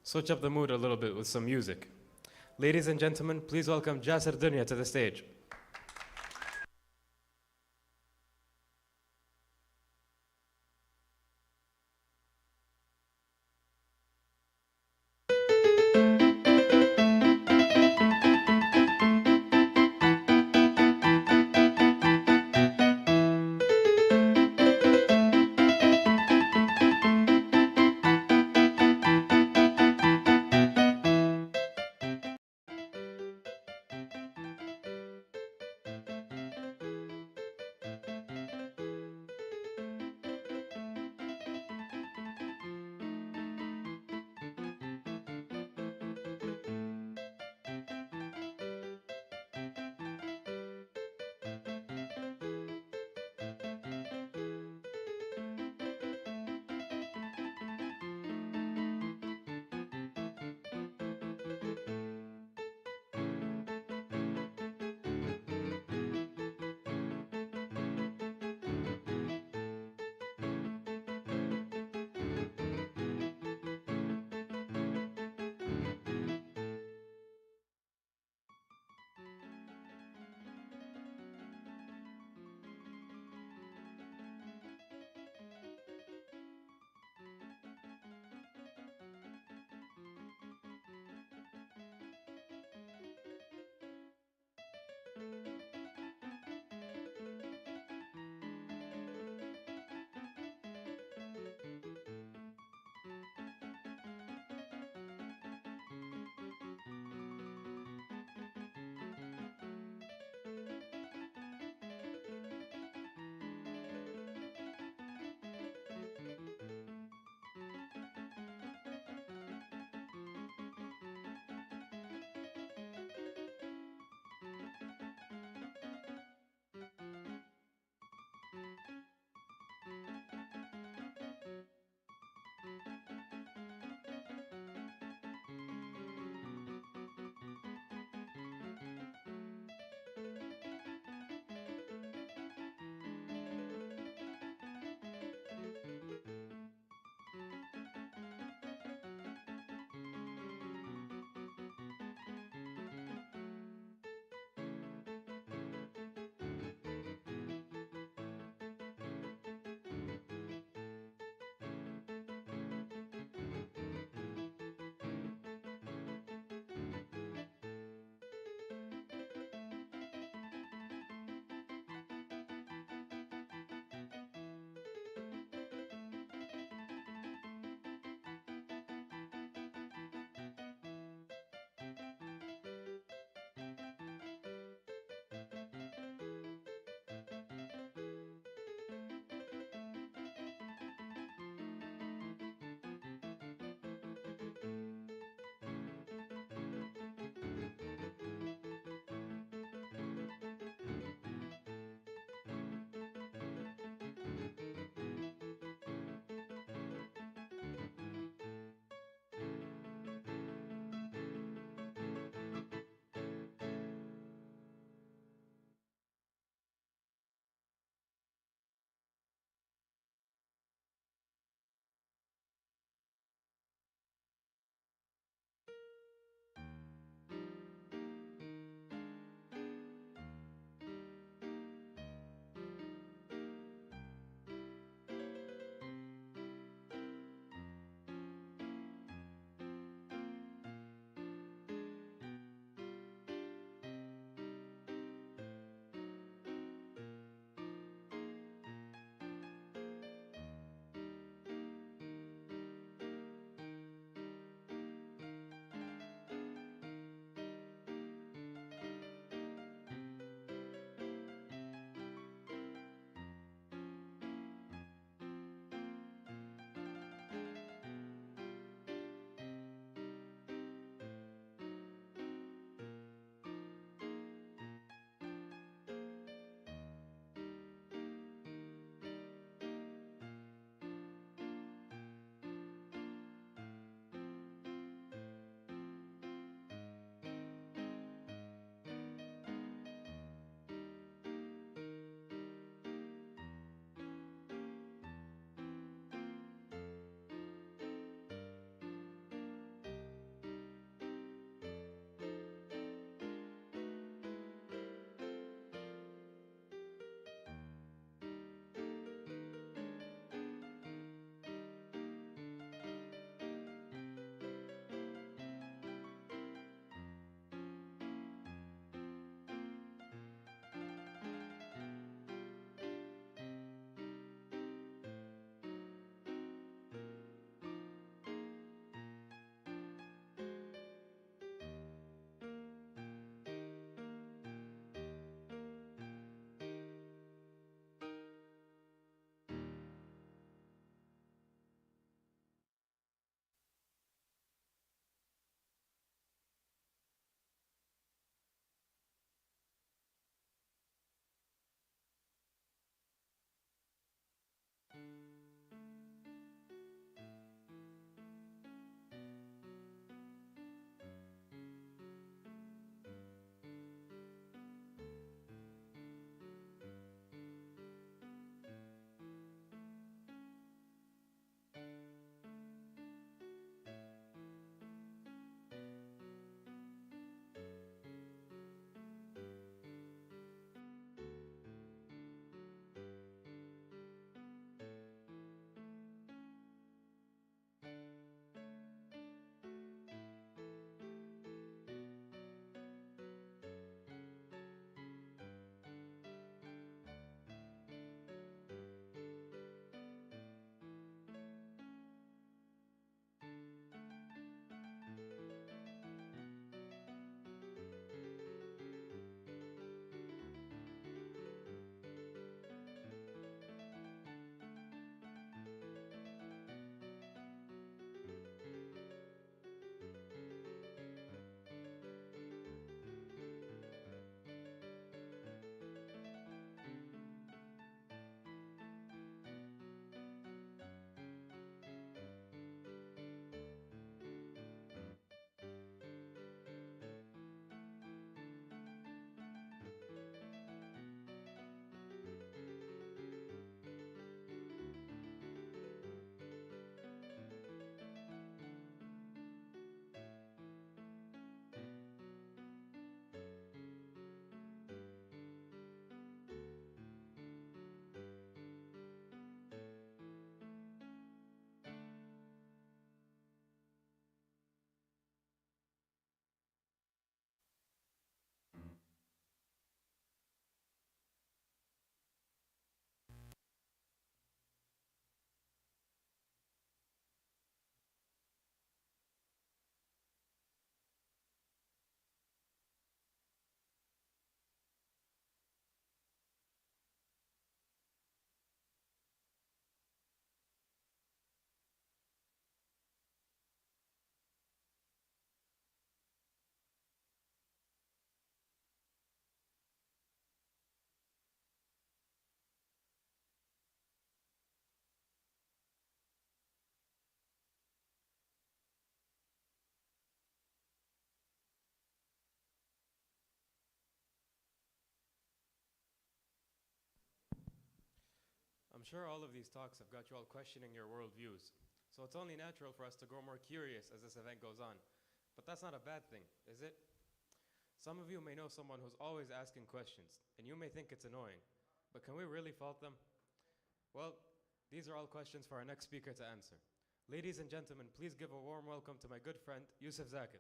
switch up the mood a little bit with some music. Ladies and gentlemen, please welcome Jasser Dunya to the stage. I'm sure all of these talks have got you all questioning your worldviews, so it's only natural for us to grow more curious as this event goes on. But that's not a bad thing, is it? Some of you may know someone who's always asking questions, and you may think it's annoying, but can we really fault them? Well, these are all questions for our next speaker to answer. Ladies and gentlemen, please give a warm welcome to my good friend, Yusuf Zakir.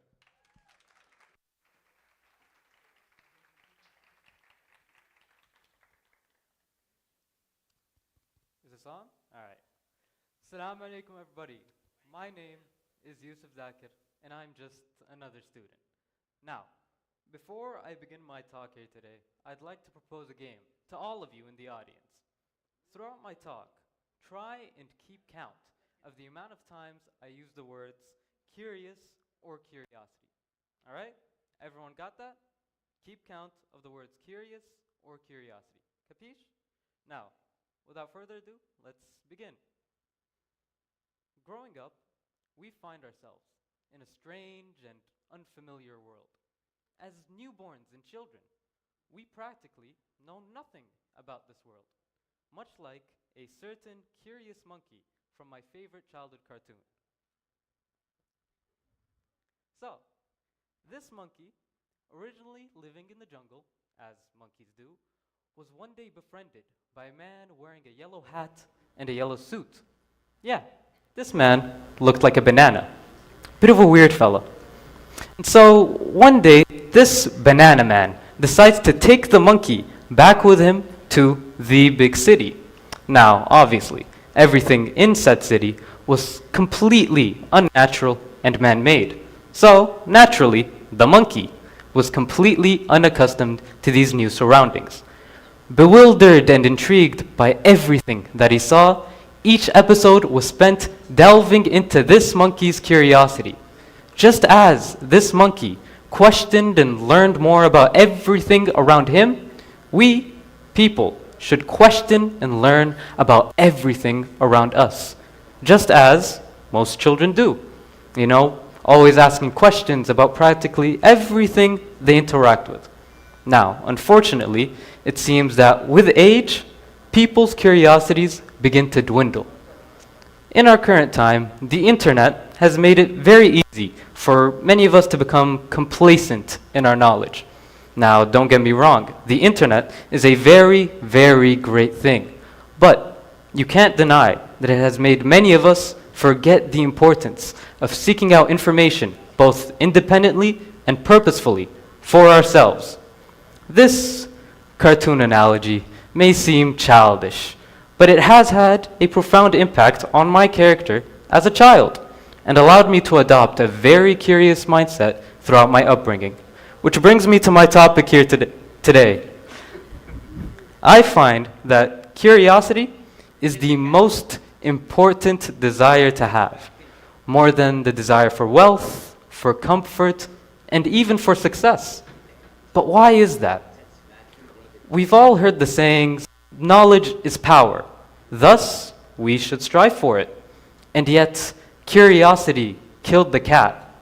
Is this on? All right. Assalamu alaikum, everybody. My name is Yusuf Zakir, and I'm just another student. Now, before I begin my talk here today, I'd like to propose a game to all of you in the audience. Throughout my talk, try and keep count of the amount of times I use the words curious or curiosity. All right? Everyone got that? Keep count of the words curious or curiosity. Capiche? Now, without further ado, let's begin. Growing up, we find ourselves in a strange and unfamiliar world. As newborns and children, we practically know nothing about this world, much like a certain curious monkey from my favorite childhood cartoon. So, this monkey, originally living in the jungle, as monkeys do, was one day befriended by a man wearing a yellow hat and a yellow suit. Yeah, this man looked like a banana. Bit of a weird fella. And so, one day, this banana man decides to take the monkey back with him to the big city. Now, obviously, everything in said city was completely unnatural and man-made. So, naturally, the monkey was completely unaccustomed to these new surroundings. Bewildered and intrigued by everything that he saw, each episode was spent delving into this monkey's curiosity. Just as this monkey questioned and learned more about everything around him, we, people, should question and learn about everything around us. Just as most children do. You know, always asking questions about practically everything they interact with. Now, unfortunately, it seems that with age, people's curiosities begin to dwindle. In our current time, the internet has made it very easy for many of us to become complacent in our knowledge. Now, don't get me wrong, the internet is a very, very great thing. But you can't deny that it has made many of us forget the importance of seeking out information, both independently and purposefully, for ourselves. This cartoon analogy may seem childish, but it has had a profound impact on my character as a child, and allowed me to adopt a very curious mindset throughout my upbringing. Which brings me to my topic here today. I find that curiosity is the most important desire to have, more than the desire for wealth, for comfort, and even for success. But why is that? We've all heard the sayings, knowledge is power, thus we should strive for it. And yet, curiosity killed the cat.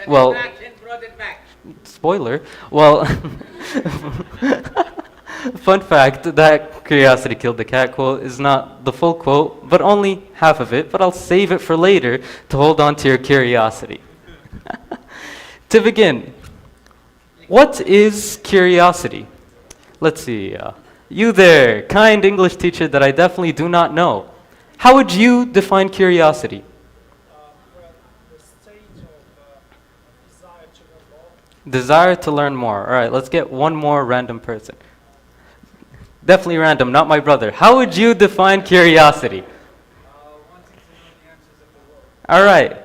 Well, spoiler, well, fun fact, that curiosity killed the cat quote is not the full quote, but only half of it, but I'll save it for later to hold on to your curiosity. To begin, what is curiosity? Let's see, you there, kind English teacher that I definitely do not know. How would you define curiosity? Desire to learn more. All right, let's get one more random person. Definitely random, not my brother. How would you define curiosity? All right,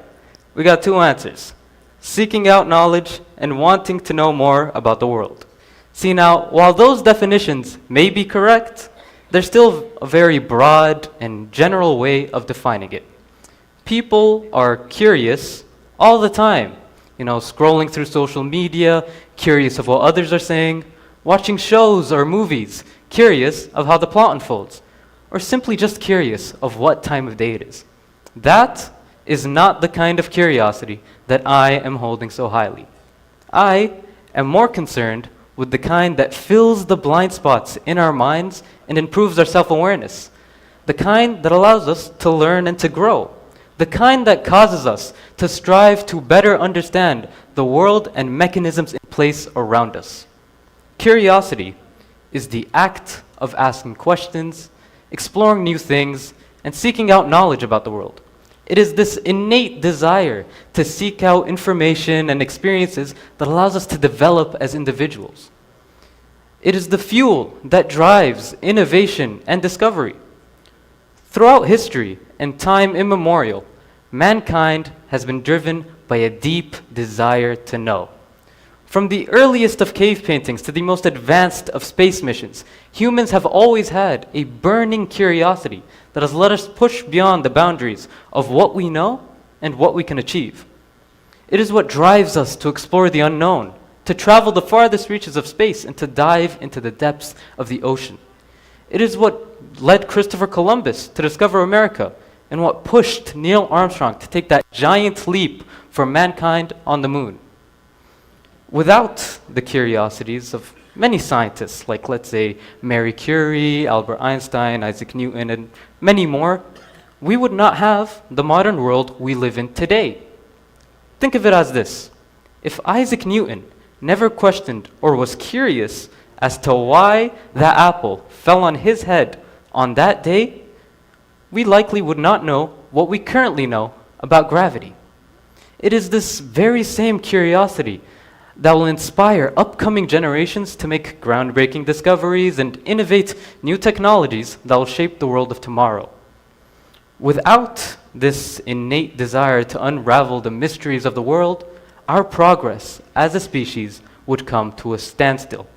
we got two answers. Seeking out knowledge and wanting to know more about the world. See now, while those definitions may be correct, there's still a very broad and general way of defining it. People are curious all the time. You know, scrolling through social media, curious of what others are saying, watching shows or movies, curious of how the plot unfolds, or simply just curious of what time of day it is. That is not the kind of curiosity that I am holding so highly. I am more concerned with the kind that fills the blind spots in our minds and improves our self-awareness. the kind that allows us to learn and to grow, the kind that causes us to strive to better understand the world and mechanisms in place around us. Curiosity is the act of asking questions, exploring new things, and seeking out knowledge about the world. It is this innate desire to seek out information and experiences that allows us to develop as individuals. It is the fuel that drives innovation and discovery. Throughout history and time immemorial, mankind has been driven by a deep desire to know. From the earliest of cave paintings to the most advanced of space missions, humans have always had a burning curiosity that has let us push beyond the boundaries of what we know and what we can achieve. It is what drives us to explore the unknown, to travel the farthest reaches of space, and to dive into the depths of the ocean. It is what led Christopher Columbus to discover America, and what pushed Neil Armstrong to take that giant leap for mankind on the moon. Without the curiosities of many scientists, like let's say Marie Curie, Albert Einstein, Isaac Newton, and many more, we would not have the modern world we live in today. Think of it as this: if Isaac Newton never questioned or was curious as to why that apple fell on his head on that day, we likely would not know what we currently know about gravity. It is this very same curiosity that will inspire upcoming generations to make groundbreaking discoveries and innovate new technologies that will shape the world of tomorrow. Without this innate desire to unravel the mysteries of the world, our progress as a species would come to a standstill.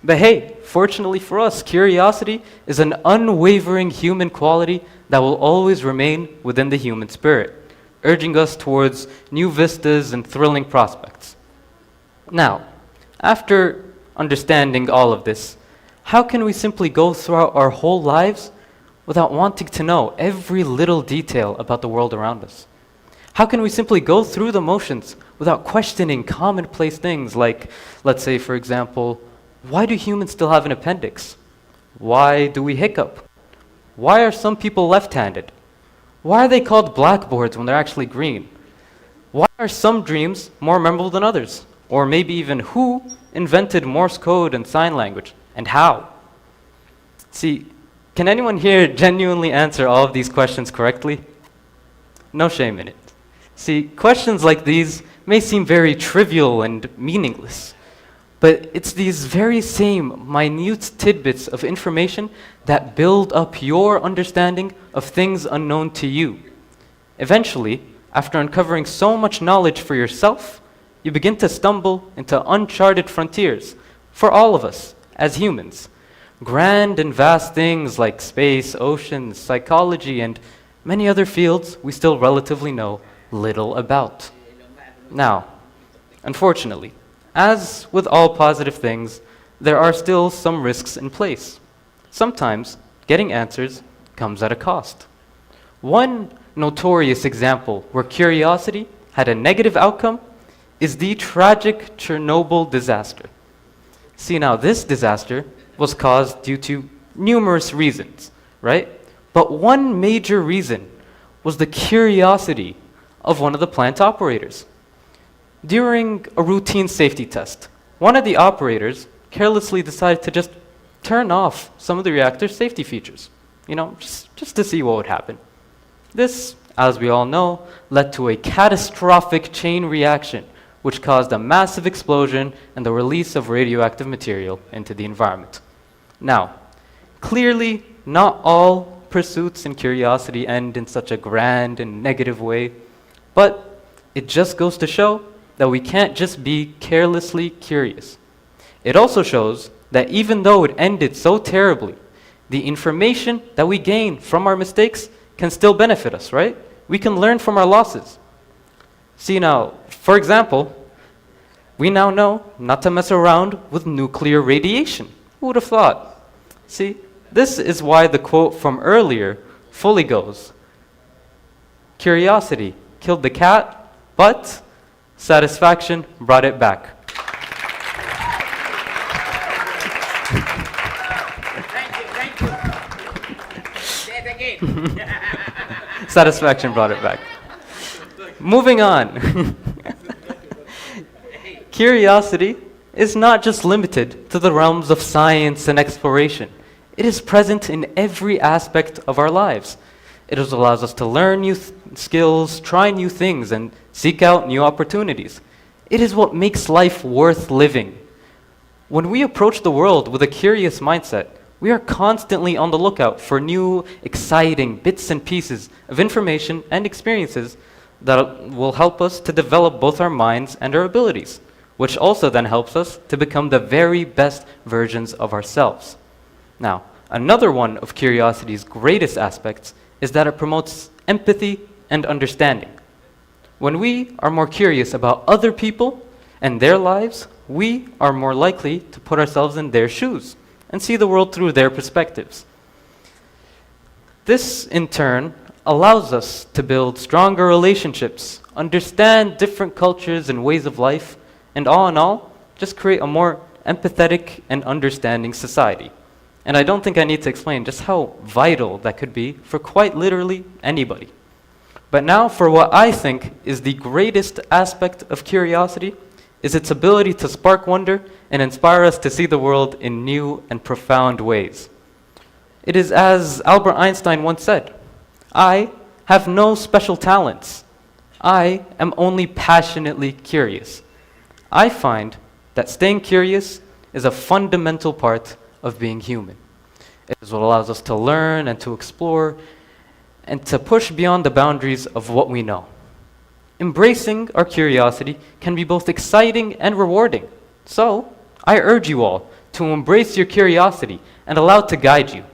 But hey, fortunately for us, curiosity is an unwavering human quality that will always remain within the human spirit, urging us towards new vistas and thrilling prospects. Now, after understanding all of this, how can we simply go throughout our whole lives without wanting to know every little detail about the world around us? How can we simply go through the motions without questioning commonplace things like, let's say, for example, why do humans still have an appendix? Why do we hiccup? Why are some people left-handed? Why are they called blackboards when they're actually green? Why are some dreams more memorable than others? Or maybe even who invented Morse code and sign language, and how? See, can anyone here genuinely answer all of these questions correctly? No shame in it. See, questions like these may seem very trivial and meaningless, but it's these very same minute tidbits of information that build up your understanding of things unknown to you. Eventually, after uncovering so much knowledge for yourself, you begin to stumble into uncharted frontiers for all of us as humans. Grand and vast things like space, oceans, psychology, and many other fields we still relatively know little about. Now, unfortunately, as with all positive things, there are still some risks in place. Sometimes getting answers comes at a cost. One notorious example where curiosity had a negative outcome is the tragic Chernobyl disaster. See, now this disaster was caused due to numerous reasons, right? But one major reason was the curiosity of one of the plant operators. During a routine safety test, one of the operators carelessly decided to just turn off some of the reactor's safety features, just to see what would happen. This, as we all know, led to a catastrophic chain reaction which caused a massive explosion and the release of radioactive material into the environment. Now, clearly, not all pursuits and curiosity end in such a grand and negative way, but it just goes to show that we can't just be carelessly curious. It also shows that even though it ended so terribly, the information that we gain from our mistakes can still benefit us, right? We can learn from our losses. See now, for example, we now know not to mess around with nuclear radiation. Who would have thought? See, this is why the quote from earlier fully goes. Curiosity killed the cat, but satisfaction brought it back. Thank you. Satisfaction brought it back. Moving on. Curiosity is not just limited to the realms of science and exploration. It is present in every aspect of our lives. It allows us to learn new skills, try new things, and seek out new opportunities. It is what makes life worth living. When we approach the world with a curious mindset, we are constantly on the lookout for new, exciting bits and pieces of information and experiences that will help us to develop both our minds and our abilities, which also then helps us to become the very best versions of ourselves. Now, another one of curiosity's greatest aspects is that it promotes empathy and understanding. When we are more curious about other people and their lives, we are more likely to put ourselves in their shoes and see the world through their perspectives. This, in turn, allows us to build stronger relationships, understand different cultures and ways of life, and all in all, just create a more empathetic and understanding society. And I don't think I need to explain just how vital that could be for quite literally anybody. But now for what I think is the greatest aspect of curiosity is its ability to spark wonder and inspire us to see the world in new and profound ways. It is as Albert Einstein once said, "I have no special talents. I am only passionately curious." I find that staying curious is a fundamental part of being human. It is what allows us to learn and to explore and to push beyond the boundaries of what we know. Embracing our curiosity can be both exciting and rewarding. So, I urge you all to embrace your curiosity and allow it to guide you.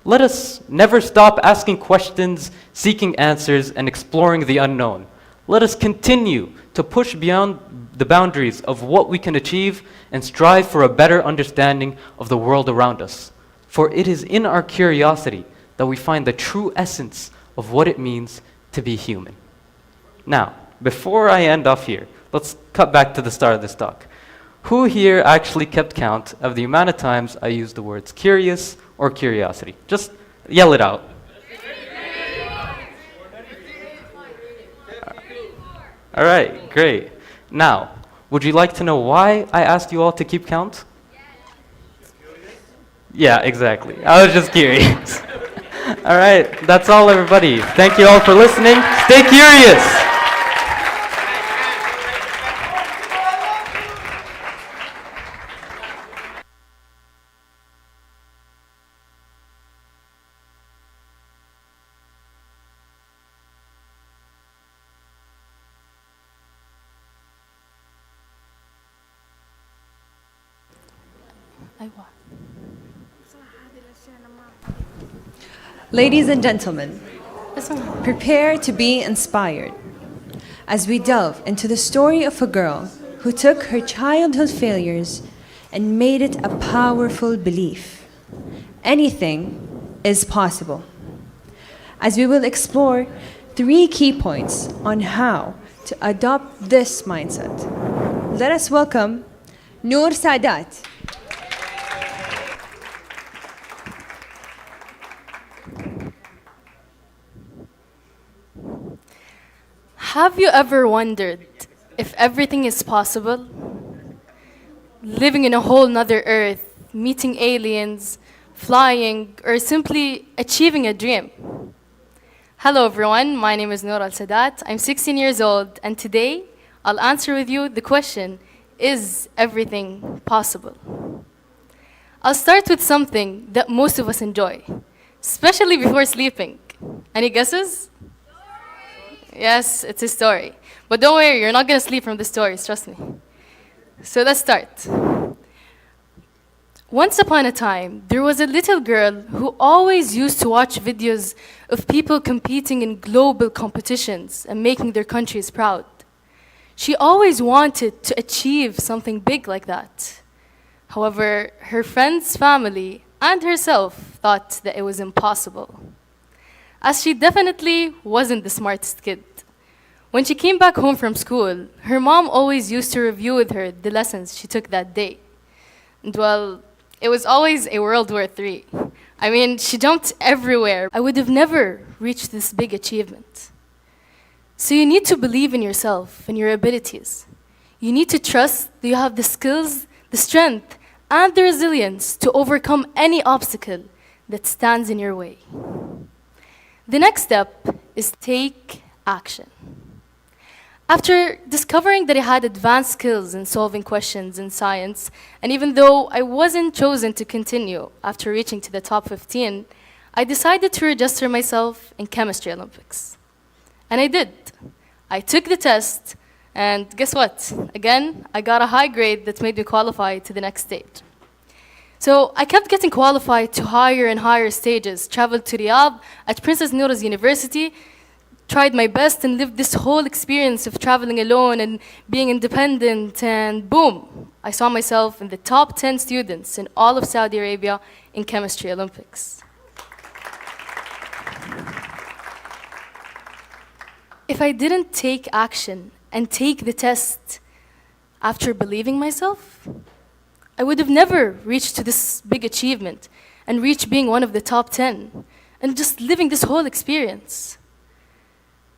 Let us never stop asking questions, seeking answers, and exploring the unknown. Let us continue to push beyond the boundaries of what we can achieve and strive for a better understanding of the world around us. For it is in our curiosity that we find the true essence of what it means to be human. Now, before I end off here, let's cut back to the start of this talk. Who here actually kept count of the amount of times I used the words curious or curiosity? Just yell it out. All right, great. Now, would you like to know why I asked you all to keep count? Yeah, exactly. I was just curious. All right, that's all, everybody. Thank you all for listening. Stay curious. Ladies and gentlemen, prepare to be inspired as we delve into the story of a girl who took her childhood failures and made it a powerful belief. Anything is possible. As we will explore 3 key points on how to adopt this mindset. Let us welcome Noor Sadat. Have you ever wondered if everything is possible? Living in a whole nother earth, meeting aliens, flying, or simply achieving a dream? Hello everyone, my name is Noor Sadat. I'm 16 years old, and today I'll answer with you the question, is everything possible? I'll start with something that most of us enjoy, especially before sleeping. Any guesses? Yes, it's a story. But don't worry, you're not going to sleep from the stories, trust me. So let's start. Once upon a time, there was a little girl who always used to watch videos of people competing in global competitions and making their countries proud. She always wanted to achieve something big like that. However, her friends, family, and herself thought that it was impossible, as she definitely wasn't the smartest kid. When she came back home from school, her mom always used to review with her the lessons she took that day. And well, it was always a World War III. I mean, she jumped everywhere. I would have never reached this big achievement. So you need to believe in yourself and your abilities. You need to trust that you have the skills, the strength, and the resilience to overcome any obstacle that stands in your way. The next step is take action. After discovering that I had advanced skills in solving questions in science, and even though I wasn't chosen to continue after reaching to the top 15, I decided to register myself in Chemistry Olympics. And I did. I took the test, and guess what? Again, I got a high grade that made me qualify to the next stage. So I kept getting qualified to higher and higher stages, traveled to Riyadh at Princess Noura's University, tried my best and lived this whole experience of traveling alone and being independent, and boom, I saw myself in the top 10 students in all of Saudi Arabia in Chemistry Olympics. If I didn't take action and take the test after believing myself, I would have never reached to this big achievement and reached being one of the top 10 and just living this whole experience.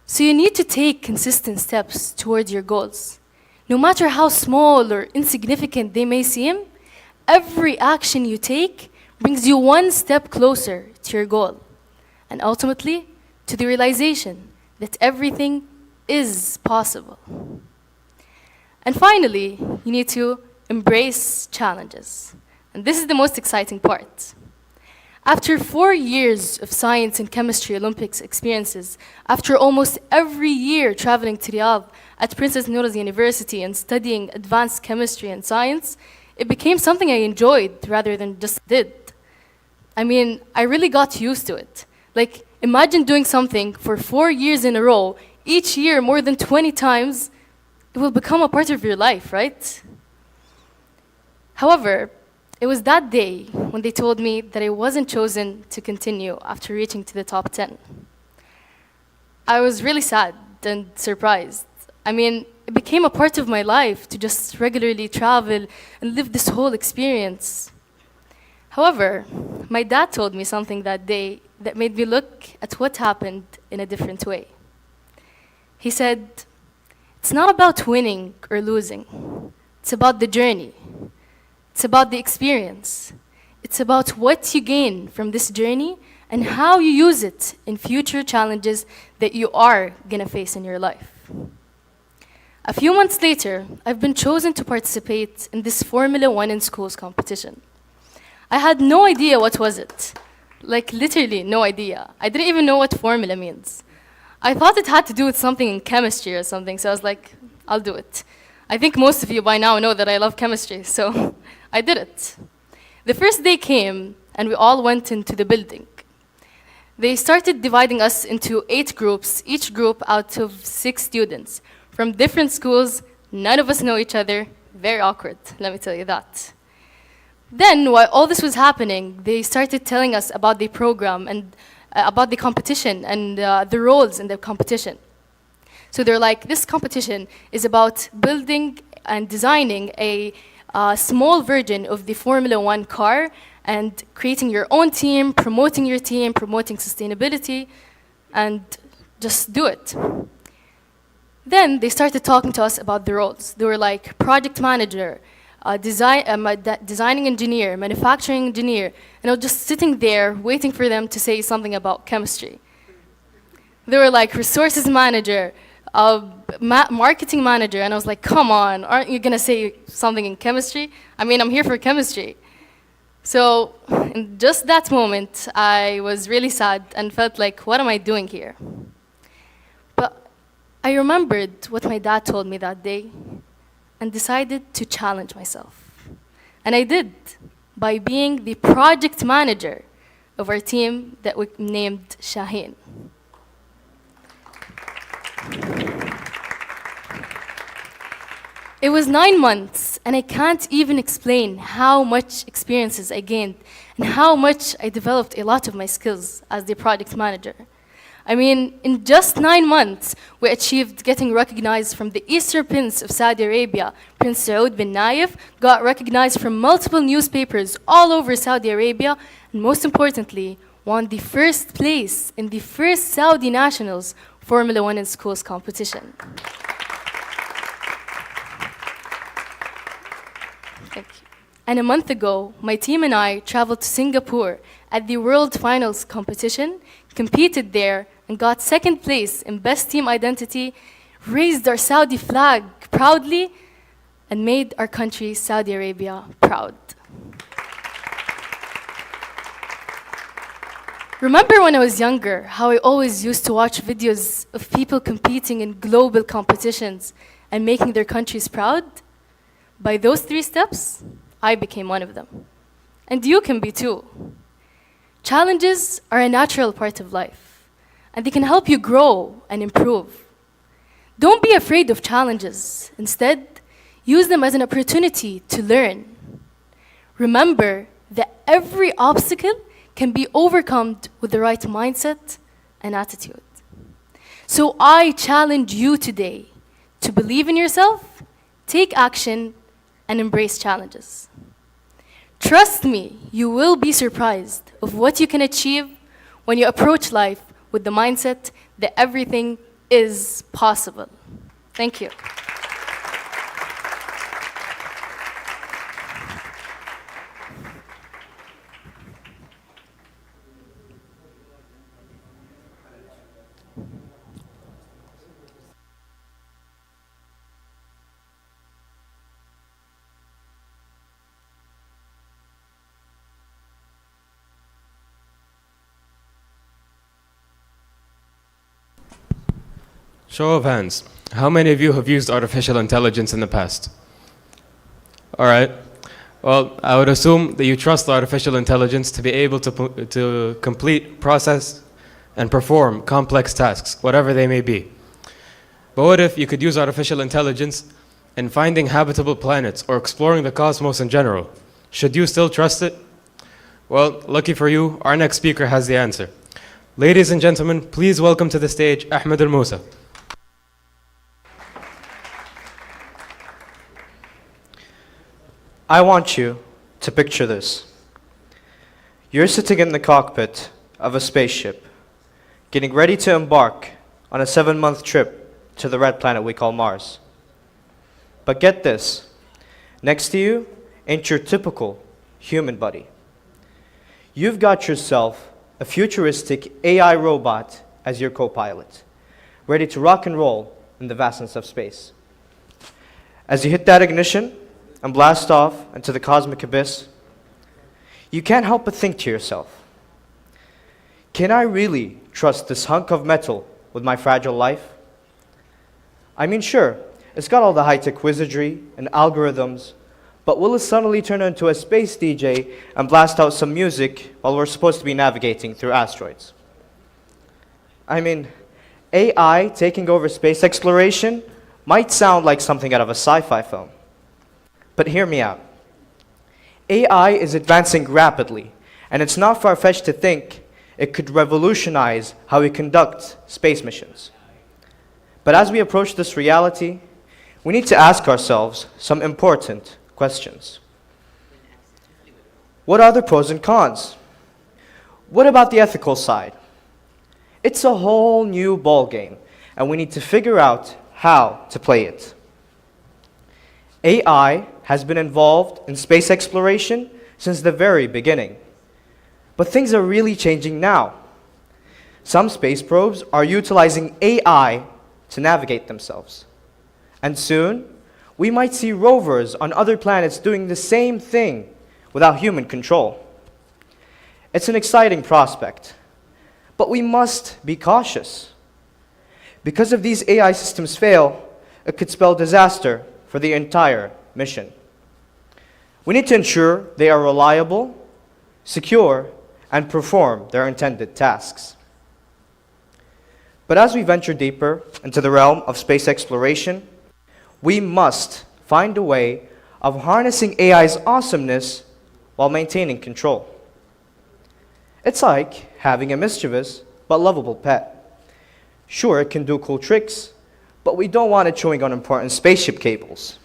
So you need to take consistent steps towards your goals. No matter how small or insignificant they may seem, every action you take brings you one step closer to your goal and ultimately to the realization that everything is possible. And finally, you need to embrace challenges. And this is the most exciting part. After 4 years of science and chemistry Olympics experiences, after almost every year traveling to Riyadh at Princess Noura's University and studying advanced chemistry and science, it became something I enjoyed rather than just did. I mean, I really got used to it. Like, imagine doing something for 4 years in a row, each year more than 20 times, it will become a part of your life, right? However, it was that day when they told me that I wasn't chosen to continue after reaching to the top 10. I was really sad and surprised. I mean, it became a part of my life to just regularly travel and live this whole experience. However, my dad told me something that day that made me look at what happened in a different way. He said, "It's not about winning or losing. It's about the journey. It's about the experience. It's about what you gain from this journey and how you use it in future challenges that you are gonna face in your life." A few months later, I've been chosen to participate in this Formula One in schools competition. I had no idea what was it. Like, literally no idea. I didn't even know what formula means. I thought it had to do with something in chemistry or something, so I was like, I'll do it. I think most of you by now know that I love chemistry, so I did it. The first day came, and we all went into the building. They started dividing us into 8 groups, each group out of 6 students from different schools. None of us know each other. Very awkward, let me tell you that. Then, while all this was happening, they started telling us about the program and about the competition and the roles in the competition. So they're like, this competition is about building and designing a small version of the Formula One car and creating your own team, promoting your team, promoting sustainability, and just do it. Then they started talking to us about the roles. They were like project manager, designing engineer, manufacturing engineer, and I was just sitting there waiting for them to say something about chemistry. They were like resources manager, marketing manager, and I was like, come on, aren't you gonna say something in chemistry? I mean, I'm here for chemistry. So in just that moment, I was really sad and felt like, what am I doing here? But I remembered what my dad told me that day and decided to challenge myself. And I did, by being the project manager of our team that we named Shaheen. It was 9 months, and I can't even explain how much experiences I gained and how much I developed a lot of my skills as the project manager. I mean, in just 9 months, we achieved getting recognized from the Eastern Prince of Saudi Arabia. Prince Saud bin Nayef got recognized from multiple newspapers all over Saudi Arabia, and most importantly, won the first place in the first Saudi Nationals Formula One in Schools competition. Thank you. And a month ago, my team and I traveled to Singapore at the World Finals competition, competed there, and got second place in Best Team Identity, raised our Saudi flag proudly, and made our country, Saudi Arabia, proud. Remember when I was younger, how I always used to watch videos of people competing in global competitions and making their countries proud? By those 3 steps, I became one of them. And you can be too. Challenges are a natural part of life, and they can help you grow and improve. Don't be afraid of challenges. Instead, use them as an opportunity to learn. Remember that every obstacle can be overcome with the right mindset and attitude. So I challenge you today to believe in yourself, take action, and embrace challenges. Trust me, you will be surprised of what you can achieve when you approach life with the mindset that everything is possible. Thank you. Show of hands. How many of you have used artificial intelligence in the past? All right. Well, I would assume that you trust artificial intelligence to be able to complete, process, and perform complex tasks, whatever they may be. But what if you could use artificial intelligence in finding habitable planets or exploring the cosmos in general? Should you still trust it? Well, lucky for you, our next speaker has the answer. Ladies and gentlemen, please welcome to the stage Ahmed Al-Musa. I want you to picture this. You're sitting in the cockpit of a spaceship, getting ready to embark on a 7-month trip to the red planet we call Mars. But get this, next to you ain't your typical human buddy. You've got yourself a futuristic AI robot as your co-pilot, ready to rock and roll in the vastness of space. As you hit that ignition and blast off into the cosmic abyss, you can't help but think to yourself, can I really trust this hunk of metal with my fragile life? I mean, sure, it's got all the high-tech wizardry and algorithms, but will it suddenly turn into a space DJ and blast out some music while we're supposed to be navigating through asteroids? I mean, AI taking over space exploration might sound like something out of a sci-fi film. But hear me out. AI is advancing rapidly, and it's not far-fetched to think it could revolutionize how we conduct space missions. But as we approach this reality, we need to ask ourselves some important questions. What are the pros and cons? What about the ethical side? It's a whole new ballgame, and we need to figure out how to play it. AI has been involved in space exploration since the very beginning. But things are really changing now. Some space probes are utilizing AI to navigate themselves. And soon, we might see rovers on other planets doing the same thing without human control. It's an exciting prospect, but we must be cautious. Because if these AI systems fail, it could spell disaster for the entire mission. We need to ensure they are reliable, secure, and perform their intended tasks. But as we venture deeper into the realm of space exploration, we must find a way of harnessing AI's awesomeness while maintaining control. It's like having a mischievous but lovable pet. Sure, it can do cool tricks, but we don't want it chewing on important spaceship cables.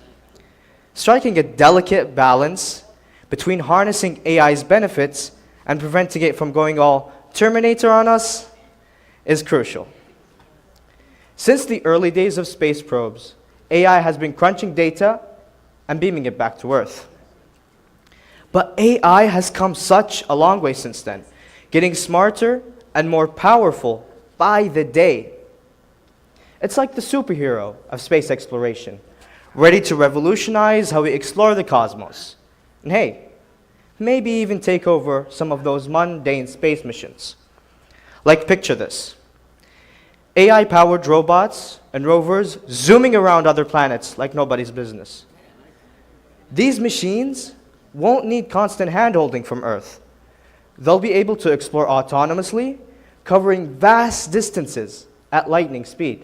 Striking a delicate balance between harnessing AI's benefits and preventing it from going all Terminator on us is crucial. Since the early days of space probes, AI has been crunching data and beaming it back to Earth. But AI has come such a long way since then, getting smarter and more powerful by the day. It's like the superhero of space exploration, ready to revolutionize how we explore the cosmos. And hey, maybe even take over some of those mundane space missions. Like, picture this. AI-powered robots and rovers zooming around other planets like nobody's business. These machines won't need constant hand-holding from Earth. They'll be able to explore autonomously, covering vast distances at lightning speed.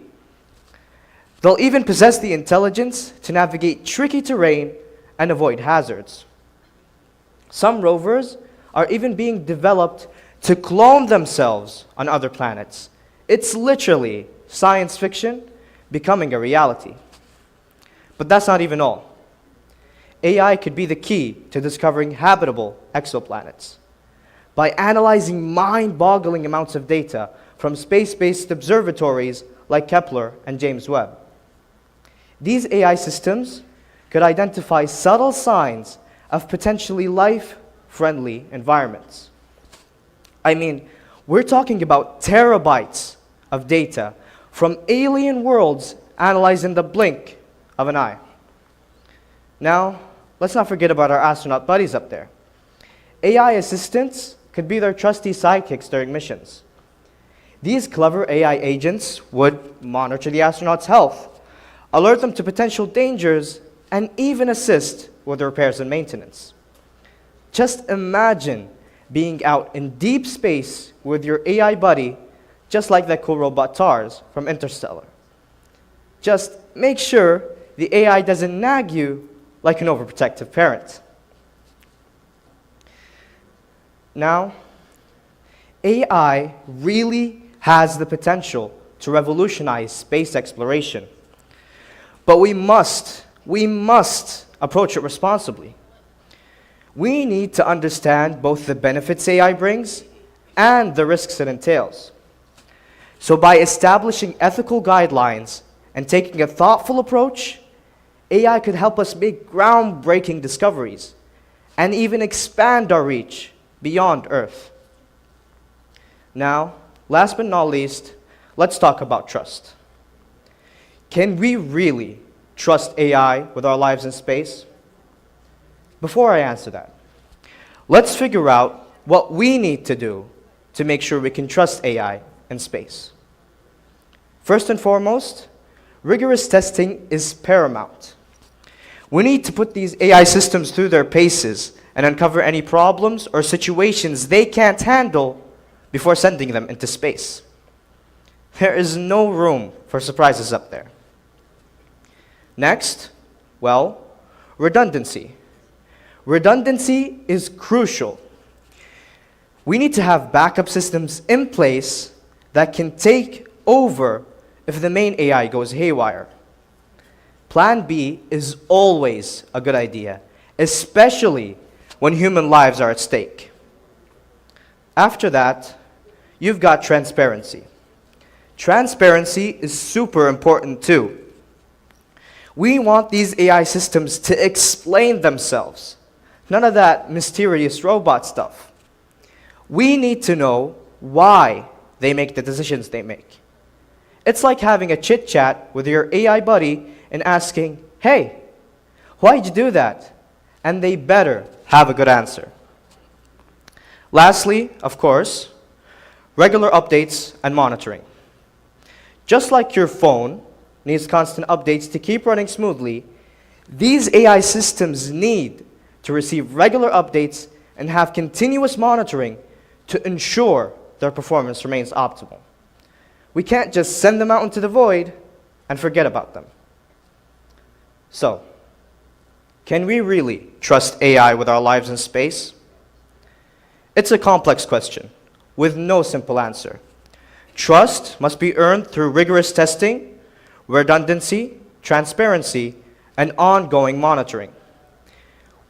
They'll even possess the intelligence to navigate tricky terrain and avoid hazards. Some rovers are even being developed to clone themselves on other planets. It's literally science fiction becoming a reality. But that's not even all. AI could be the key to discovering habitable exoplanets. By analyzing mind-boggling amounts of data from space-based observatories like Kepler and James Webb. These AI systems could identify subtle signs of potentially life-friendly environments. I mean, we're talking about terabytes of data from alien worlds analyzed in the blink of an eye. Now, let's not forget about our astronaut buddies up there. AI assistants could be their trusty sidekicks during missions. These clever AI agents would monitor the astronauts' health, alert them to potential dangers, and even assist with repairs and maintenance. Just imagine being out in deep space with your AI buddy, just like that cool robot TARS from Interstellar. Just make sure the AI doesn't nag you like an overprotective parent. Now, AI really has the potential to revolutionize space exploration. But we must approach it responsibly. We need to understand both the benefits AI brings and the risks it entails. So by establishing ethical guidelines and taking a thoughtful approach, AI could help us make groundbreaking discoveries and even expand our reach beyond Earth. Now, last but not least, let's talk about trust. Can we really trust AI with our lives in space? Before I answer that, let's figure out what we need to do to make sure we can trust AI in space. First and foremost, rigorous testing is paramount. We need to put these AI systems through their paces and uncover any problems or situations they can't handle before sending them into space. There is no room for surprises up there. Next, well, redundancy. Redundancy is crucial. We need to have backup systems in place that can take over if the main AI goes haywire. Plan B is always a good idea, especially when human lives are at stake. After that, you've got transparency. Transparency is super important too. We want these AI systems to explain themselves. None of that mysterious robot stuff. We need to know why they make the decisions they make. It's like having a chit-chat with your AI buddy and asking, hey, why'd you do that? And they better have a good answer. Lastly, of course, regular updates and monitoring. Just like your phone needs constant updates to keep running smoothly, these AI systems need to receive regular updates and have continuous monitoring to ensure their performance remains optimal. We can't just send them out into the void and forget about them. So, can we really trust AI with our lives in space? It's a complex question with no simple answer. Trust must be earned through rigorous testing, redundancy, transparency, and ongoing monitoring.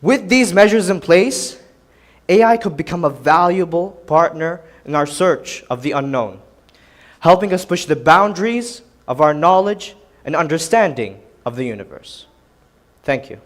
With these measures in place, AI could become a valuable partner in our search of the unknown, helping us push the boundaries of our knowledge and understanding of the universe. Thank you.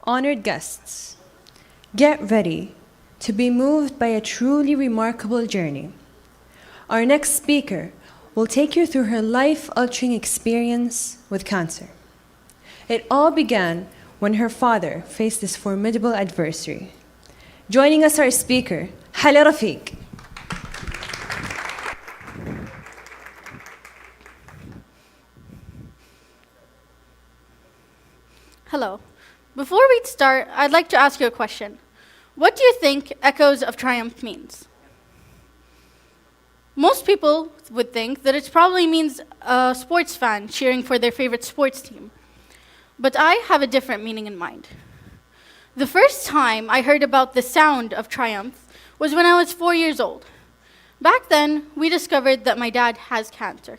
Honored guests, get ready to be moved by a truly remarkable journey. Our next speaker will take you through her life-altering experience with cancer. It all began when her father faced this formidable adversary. Joining us our speaker, Hala Rafiq. Hello. Before we start, I'd like to ask you a question. What do you think Echoes of Triumph means? Most people would think that it probably means a sports fan cheering for their favorite sports team. But I have a different meaning in mind. The first time I heard about the sound of triumph was when I was 4 years old. Back then, we discovered that my dad has cancer.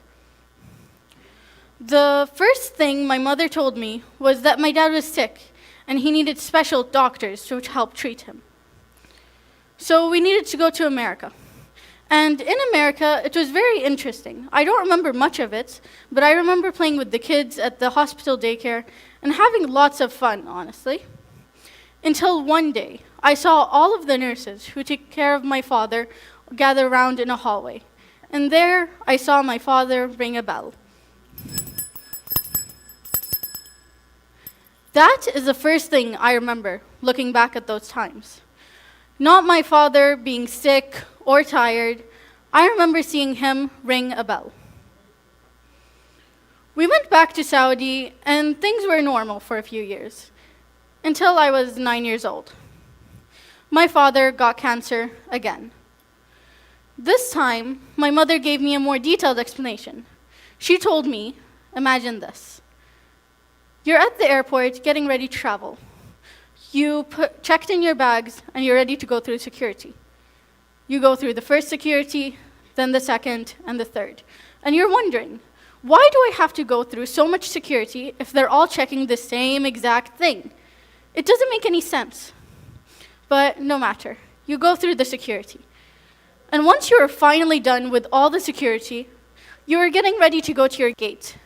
The first thing my mother told me was that my dad was sick and he needed special doctors to help treat him. So we needed to go to America. And in America, it was very interesting. I don't remember much of it, but I remember playing with the kids at the hospital daycare and having lots of fun, honestly. Until one day, I saw all of the nurses who take care of my father gather around in a hallway. And there, I saw my father ring a bell. That is the first thing I remember, looking back at those times. Not my father being sick or tired. I remember seeing him ring a bell. We went back to Saudi, and things were normal for a few years, until I was 9 years old. My father got cancer again. This time, my mother gave me a more detailed explanation. She told me, imagine this. You're at the airport getting ready to travel. You checked in your bags and you're ready to go through security. You go through the first security, then the second, and the third. And you're wondering, why do I have to go through so much security if they're all checking the same exact thing? It doesn't make any sense. But no matter, you go through the security. And once you are finally done with all the security, you are getting ready to go to your gate,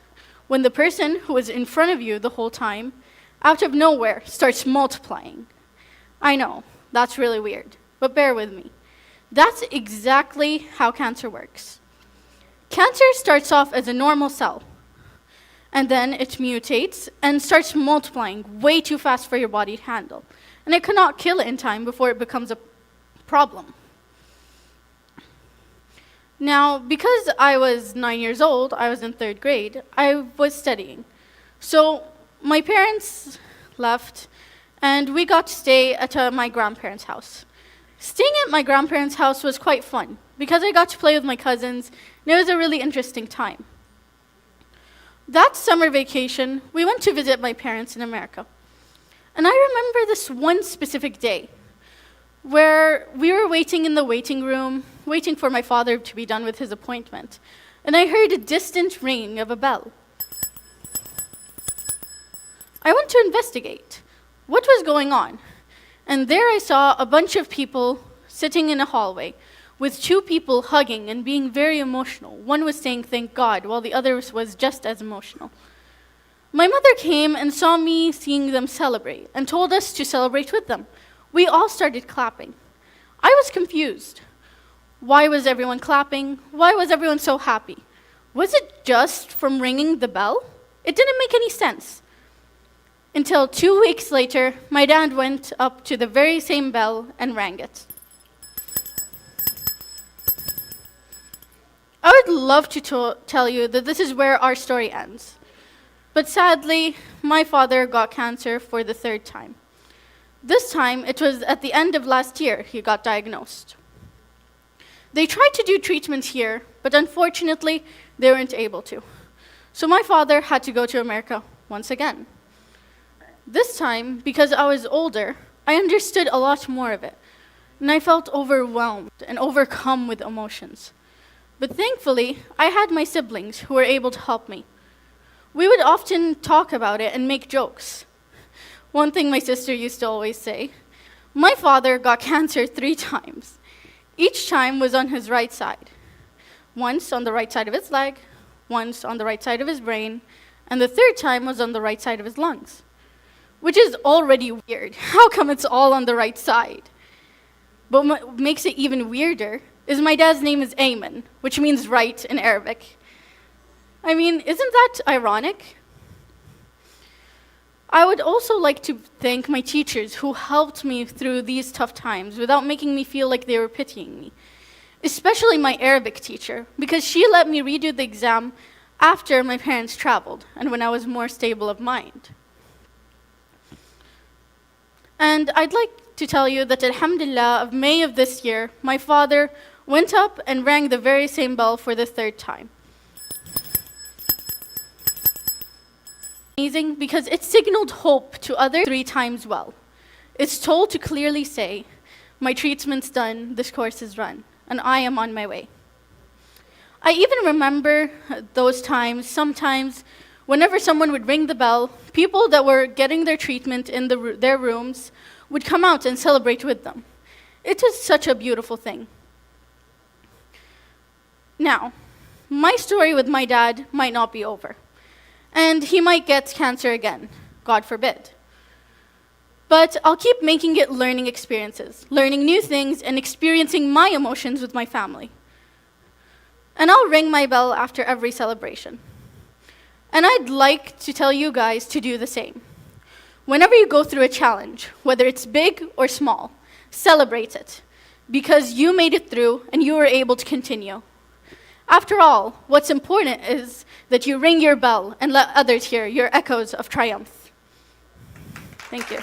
when the person who was in front of you the whole time, out of nowhere, starts multiplying. I know, that's really weird, but bear with me. That's exactly how cancer works. Cancer starts off as a normal cell, and then it mutates and starts multiplying way too fast for your body to handle. And it cannot kill it in time before it becomes a problem. Now, because I was 9 years old, I was in 3rd grade, I was studying. So my parents left, and we got to stay at my grandparents' house. Staying at my grandparents' house was quite fun, because I got to play with my cousins, and it was a really interesting time. That summer vacation, we went to visit my parents in America. And I remember this one specific day, where we were waiting in the waiting room, waiting for my father to be done with his appointment, and I heard a distant ring of a bell. I went to investigate what was going on, and there I saw a bunch of people sitting in a hallway with 2 people hugging and being very emotional. One was saying thank God, while the other was just as emotional. My mother came and saw me seeing them celebrate and told us to celebrate with them. We all started clapping. I was confused. Why was everyone clapping? Why was everyone so happy? Was it just from ringing the bell? It didn't make any sense. Until 2 weeks later, my dad went up to the very same bell and rang it. love to tell you that this is where our story ends. But sadly, my father got cancer for the third time. This time, it was at the end of last year he got diagnosed. They tried to do treatment here, but unfortunately, they weren't able to. So my father had to go to America once again. This time, because I was older, I understood a lot more of it, and I felt overwhelmed and overcome with emotions. But thankfully, I had my siblings who were able to help me. We would often talk about it and make jokes. One thing my sister used to always say, my father got cancer 3 times. Each time was on his right side. Once on the right side of his leg, once on the right side of his brain, and the third time was on the right side of his lungs. Which is already weird. How come it's all on the right side? But what makes it even weirder is my dad's name is Ayman, which means right in Arabic. I mean, isn't that ironic? I would also like to thank my teachers who helped me through these tough times without making me feel like they were pitying me. Especially my Arabic teacher, because she let me redo the exam after my parents traveled and when I was more stable of mind. And I'd like to tell you that Alhamdulillah, of May of this year, my father went up and rang the very same bell for the 3rd time. Amazing because it signaled hope to others 3 times well. It's told to clearly say, my treatment's done, this course is run, and I am on my way. I even remember those times, sometimes, whenever someone would ring the bell, people that were getting their treatment in their rooms would come out and celebrate with them. It is such a beautiful thing. Now, my story with my dad might not be over. And he might get cancer again, God forbid. But I'll keep making it learning experiences, learning new things and experiencing my emotions with my family. And I'll ring my bell after every celebration. And I'd like to tell you guys to do the same. Whenever you go through a challenge, whether it's big or small, celebrate it, because you made it through and you were able to continue. After all, what's important is that you ring your bell and let others hear your echoes of triumph. Thank you.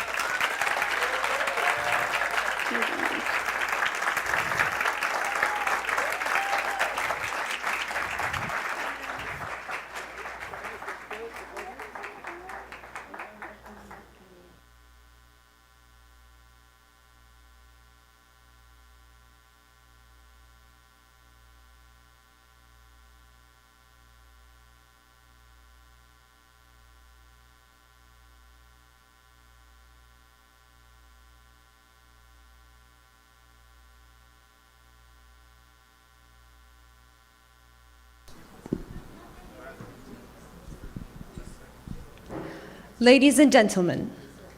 Ladies and gentlemen,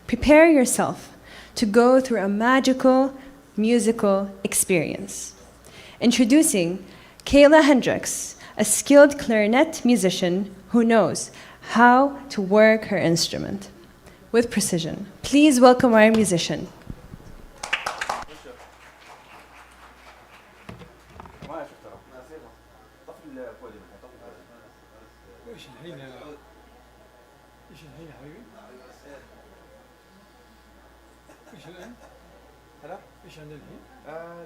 prepare yourself to go through a magical musical experience. Introducing Kayla Hendricks, a skilled clarinet musician who knows how to work her instrument with precision. Please welcome our musician.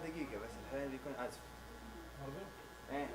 دقيقة بس الحين بيكون عزف. ايه.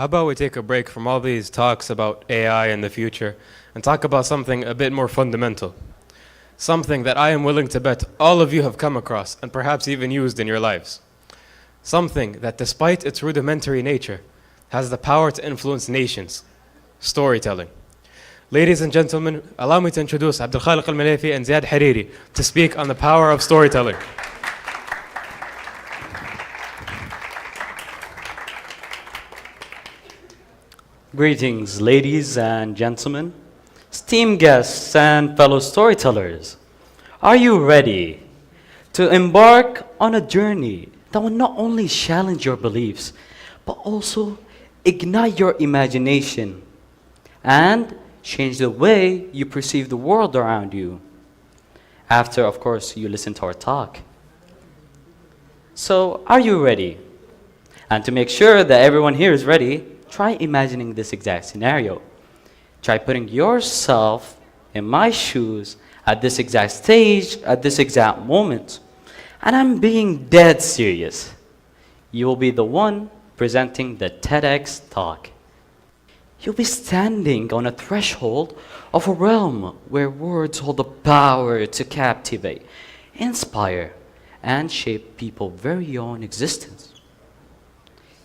How about we take a break from all these talks about AI and the future and talk about something a bit more fundamental? Something that I am willing to bet all of you have come across and perhaps even used in your lives. Something that, despite its rudimentary nature, has the power to influence nations: storytelling. Ladies and gentlemen, allow me to introduce Abdul Khaliq al-Malefi and Ziad Hariri to speak on the power of storytelling. Greetings, ladies and gentlemen, esteemed guests and fellow storytellers. Are you ready to embark on a journey that will not only challenge your beliefs, but also ignite your imagination and change the way you perceive the world around you? After, of course, you listen to our talk. So, are you ready? And to make sure that everyone here is ready, try imagining this exact scenario. Try putting yourself in my shoes at this exact stage, at this exact moment. And I'm being dead serious. You will be the one presenting the TEDx talk. You'll be standing on a threshold of a realm where words hold the power to captivate, inspire, and shape people's very own existence.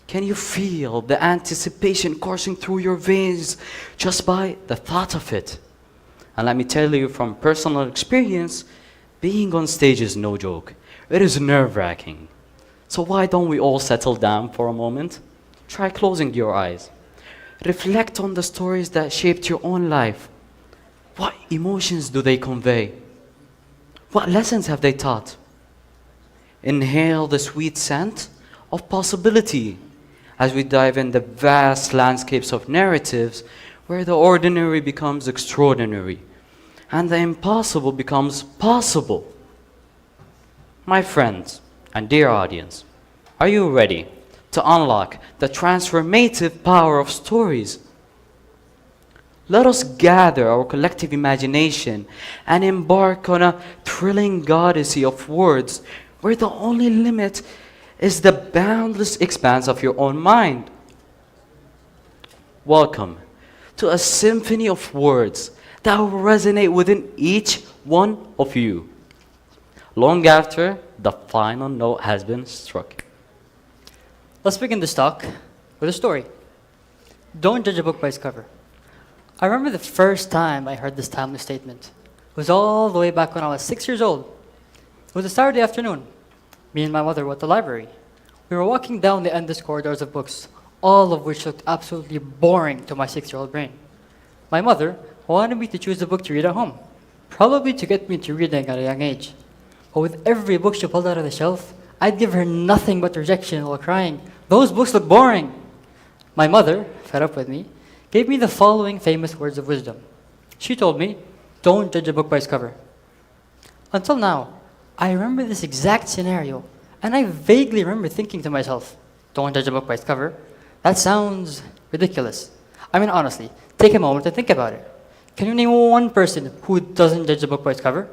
Can you feel the anticipation coursing through your veins just by the thought of it? And let me tell you from personal experience, being on stage is no joke. It is nerve-wracking. So why don't we all settle down for a moment? Try closing your eyes. Reflect on the stories that shaped your own life. What emotions do they convey? What lessons have they taught? Inhale the sweet scent of possibility as we dive in the vast landscapes of narratives where the ordinary becomes extraordinary and the impossible becomes possible. My friends and dear audience, are you ready to unlock the transformative power of stories? Let us gather our collective imagination and embark on a thrilling odyssey of words where the only limit is the boundless expanse of your own mind. Welcome to a symphony of words that will resonate within each one of you, long after the final note has been struck. Let's begin this talk with a story. Don't judge a book by its cover. I remember the first time I heard this timely statement. It was all the way back when I was 6 years old. It was a Saturday afternoon. Me and my mother were at the library. We were walking down the endless corridors of books, all of which looked absolutely boring to my 6-year-old brain. My mother wanted me to choose a book to read at home, probably to get me into reading at a young age. But with every book she pulled out of the shelf, I'd give her nothing but rejection while crying, "Those books look boring." My mother, fed up with me, gave me the following famous words of wisdom. She told me, "Don't judge a book by its cover." Until now, I remember this exact scenario, and I vaguely remember thinking to myself, "Don't judge a book by its cover? That sounds ridiculous." I mean, honestly, take a moment and think about it. Can you name one person who doesn't judge a book by its cover?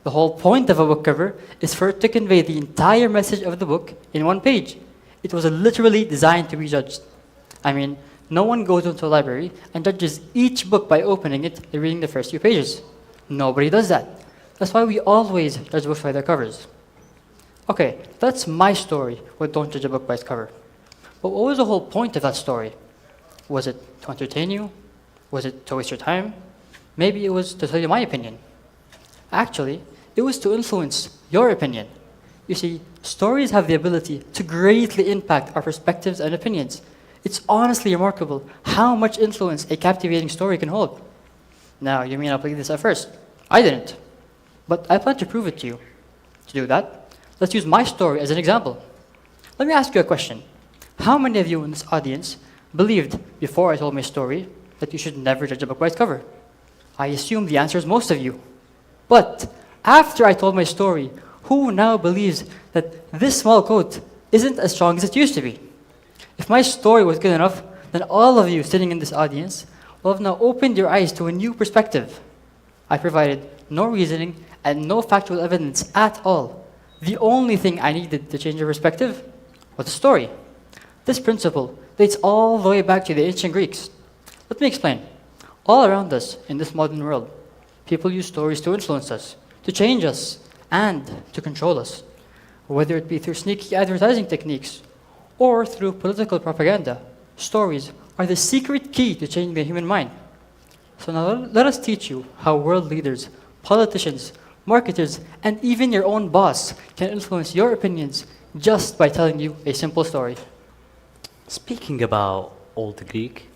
The whole point of a book cover is for it to convey the entire message of the book in one page. It was literally designed to be judged. I mean, no one goes into a library and judges each book by opening it and reading the first few pages. Nobody does that. That's why we always judge books by their covers. Okay, that's my story with Don't Judge a Book by its cover. But what was the whole point of that story? Was it to entertain you? Was it to waste your time? Maybe it was to tell you my opinion. Actually, it was to influence your opinion. You see, stories have the ability to greatly impact our perspectives and opinions. It's honestly remarkable how much influence a captivating story can hold. Now, you may not believe this at first. I didn't. But I plan to prove it to you. To do that, let's use my story as an example. Let me ask you a question. How many of you in this audience believed, before I told my story, that you should never judge a book by its cover? I assume the answer is most of you. But after I told my story, who now believes that this small quote isn't as strong as it used to be? If my story was good enough, then all of you sitting in this audience will have now opened your eyes to a new perspective. I provided no reasoning and no factual evidence at all. The only thing I needed to change your perspective was a story. This principle dates all the way back to the ancient Greeks. Let me explain. All around us in this modern world, people use stories to influence us, to change us, and to control us. Whether it be through sneaky advertising techniques or through political propaganda, stories are the secret key to changing the human mind. So now let us teach you how world leaders, politicians, marketers, and even your own boss can influence your opinions just by telling you a simple story. Speaking about Old Greek,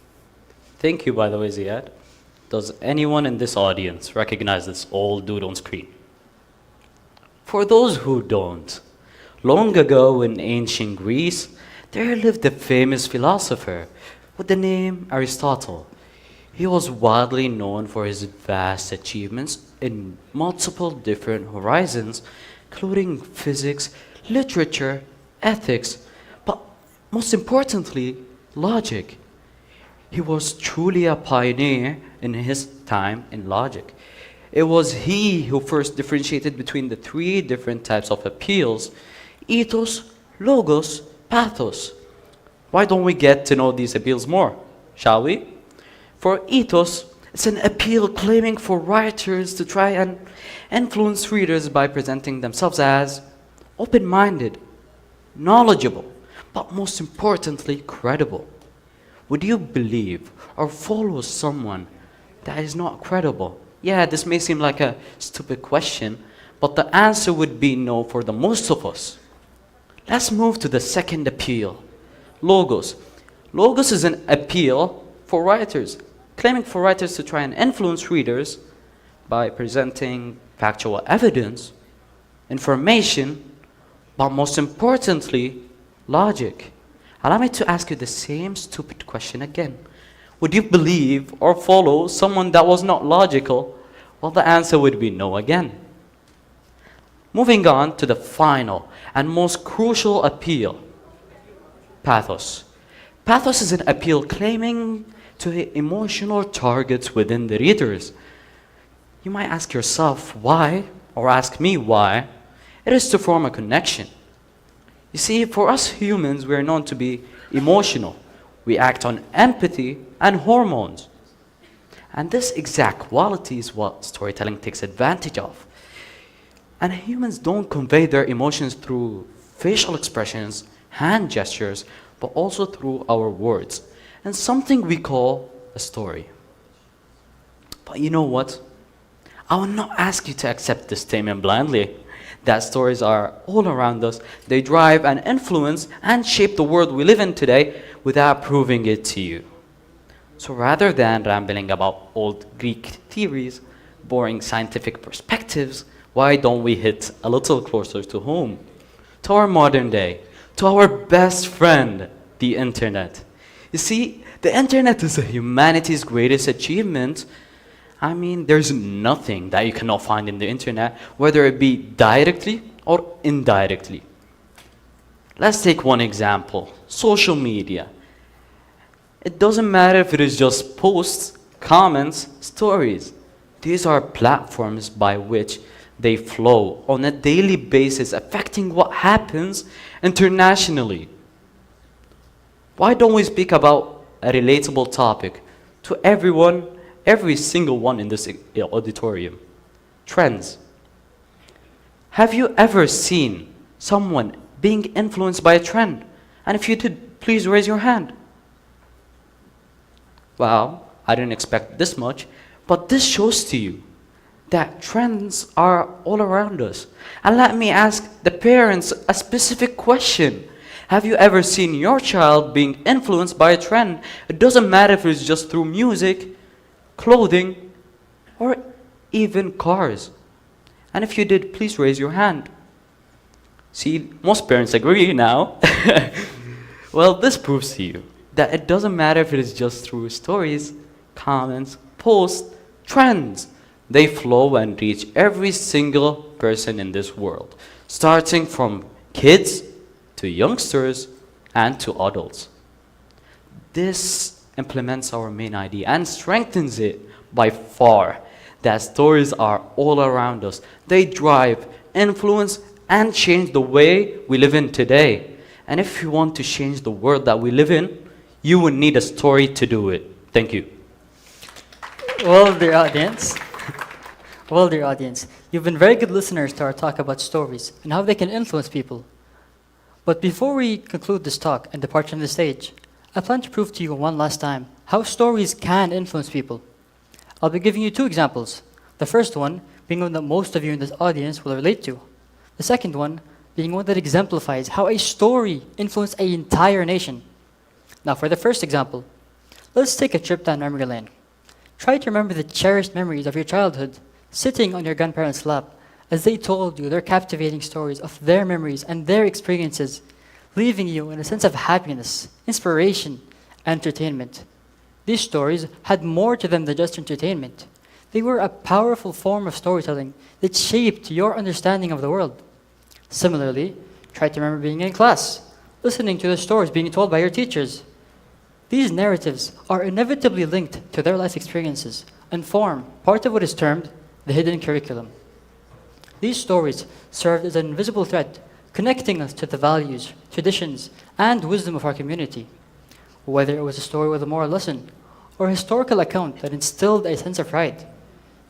thank you, by the way, Ziad. Does anyone in this audience recognize this old dude on screen? For those who don't, long ago in ancient Greece, there lived a famous philosopher with the name Aristotle. He was widely known for his vast achievements in multiple different horizons, including physics, literature, ethics, but most importantly, logic. He was truly a pioneer in his time in logic. It was he who first differentiated between the three different types of appeals: ethos, logos, pathos. Why don't we get to know these appeals more, shall we? For ethos, it's an appeal claiming for writers to try and influence readers by presenting themselves as open-minded, knowledgeable, but most importantly, credible. Would you believe or follow someone that is not credible? Yeah, this may seem like a stupid question, but the answer would be no for the most of us. Let's move to the second appeal, logos. Logos is an appeal for writers, claiming for writers to try and influence readers by presenting factual evidence, information, but most importantly, logic. Allow me to ask you the same stupid question again. Would you believe or follow someone that was not logical? Well, the answer would be no again. Moving on to the final and most crucial appeal, pathos. Pathos is an appeal claiming to hit emotional targets within the readers. You might ask yourself why, or ask me why. It is to form a connection. You see, for us humans, we are known to be emotional. We act on empathy and hormones. And this exact quality is what storytelling takes advantage of. And humans don't convey their emotions through facial expressions, hand gestures, but also through our words, and something we call a story. But you know what? I will not ask you to accept this statement blindly, that stories are all around us. They drive and influence and shape the world we live in today without proving it to you. So rather than rambling about old Greek theories, boring scientific perspectives, why don't we hit a little closer to home, to our modern day, to our best friend, the internet. You see, the internet is humanity's greatest achievement. I mean, there's nothing that you cannot find in the internet, whether it be directly or indirectly. Let's take one example, social media. It doesn't matter if it is just posts, comments, stories. These are platforms by which they flow on a daily basis, affecting what happens internationally. Why don't we speak about a relatable topic to everyone, every single one in this auditorium? Trends. Have you ever seen someone being influenced by a trend? And if you did, please raise your hand. Well, I didn't expect this much, but this shows to you that trends are all around us. And let me ask the parents a specific question. Have you ever seen your child being influenced by a trend? It doesn't matter if it's just through music, clothing, or even cars. And if you did, please raise your hand. See, most parents agree now. Well, this proves to you that it doesn't matter if it is just through stories, comments, posts, trends. They flow and reach every single person in this world, starting from kids to youngsters and to adults. This implements our main idea and strengthens it by far, that stories are all around us. They drive, influence, and change the way we live in today. And if you want to change the world that we live in, You would need a story to do it. Thank you. Well, dear audience, you've been very good listeners to our talk about stories and how they can influence people. But before we conclude this talk and depart from the stage, I plan to prove to you one last time how stories can influence people. I'll be giving you two examples. The first one being one that most of you in this audience will relate to. The second one being one that exemplifies how a story influenced an entire nation. Now, for the first example, let's take a trip down memory lane. Try to remember the cherished memories of your childhood, sitting on your grandparents' lap as they told you their captivating stories of their memories and their experiences, leaving you in a sense of happiness, inspiration, and entertainment. These stories had more to them than just entertainment. They were a powerful form of storytelling that shaped your understanding of the world. Similarly, try to remember being in class, listening to the stories being told by your teachers. These narratives are inevitably linked to their life experiences and form part of what is termed the hidden curriculum. These stories served as an invisible thread, connecting us to the values, traditions, and wisdom of our community. Whether it was a story with a moral lesson or a historical account that instilled a sense of pride,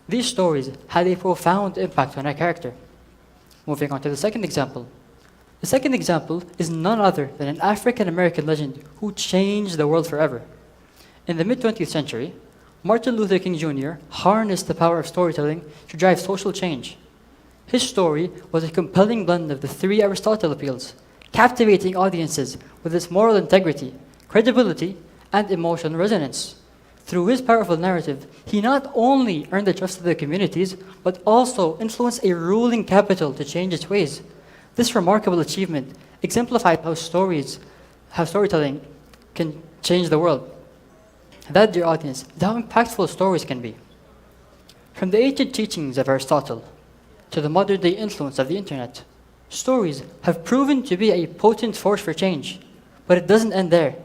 these stories had a profound impact on our character. Moving on to the second example. The second example is none other than an African-American legend who changed the world forever. In the mid-20th century, Martin Luther King Jr. harnessed the power of storytelling to drive social change. His story was a compelling blend of the three Aristotle appeals, captivating audiences with its moral integrity, credibility, and emotional resonance. Through his powerful narrative, he not only earned the trust of the communities, but also influenced a ruling capital to change its ways. This remarkable achievement exemplified how storytelling can change the world. That, dear audience, is how impactful stories can be. From the ancient teachings of Aristotle to the modern-day influence of the internet, stories have proven to be a potent force for change. But it doesn't end there.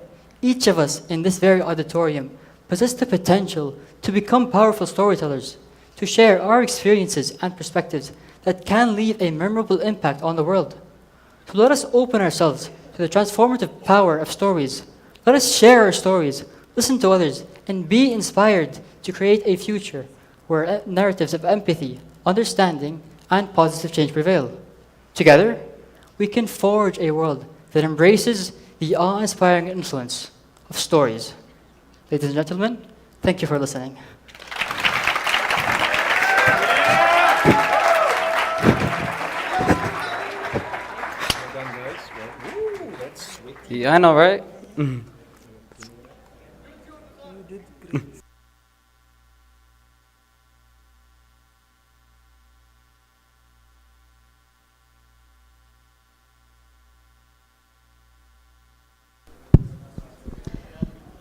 Each of us in this very auditorium possess the potential to become powerful storytellers, to share our experiences and perspectives that can leave a memorable impact on the world. So let us open ourselves to the transformative power of stories. Let us share our stories, listen to others, and be inspired to create a future where narratives of empathy, understanding, and positive change prevail. Together, we can forge a world that embraces the awe-inspiring influence of stories. Ladies and gentlemen, thank you for listening. Yeah, I know, right?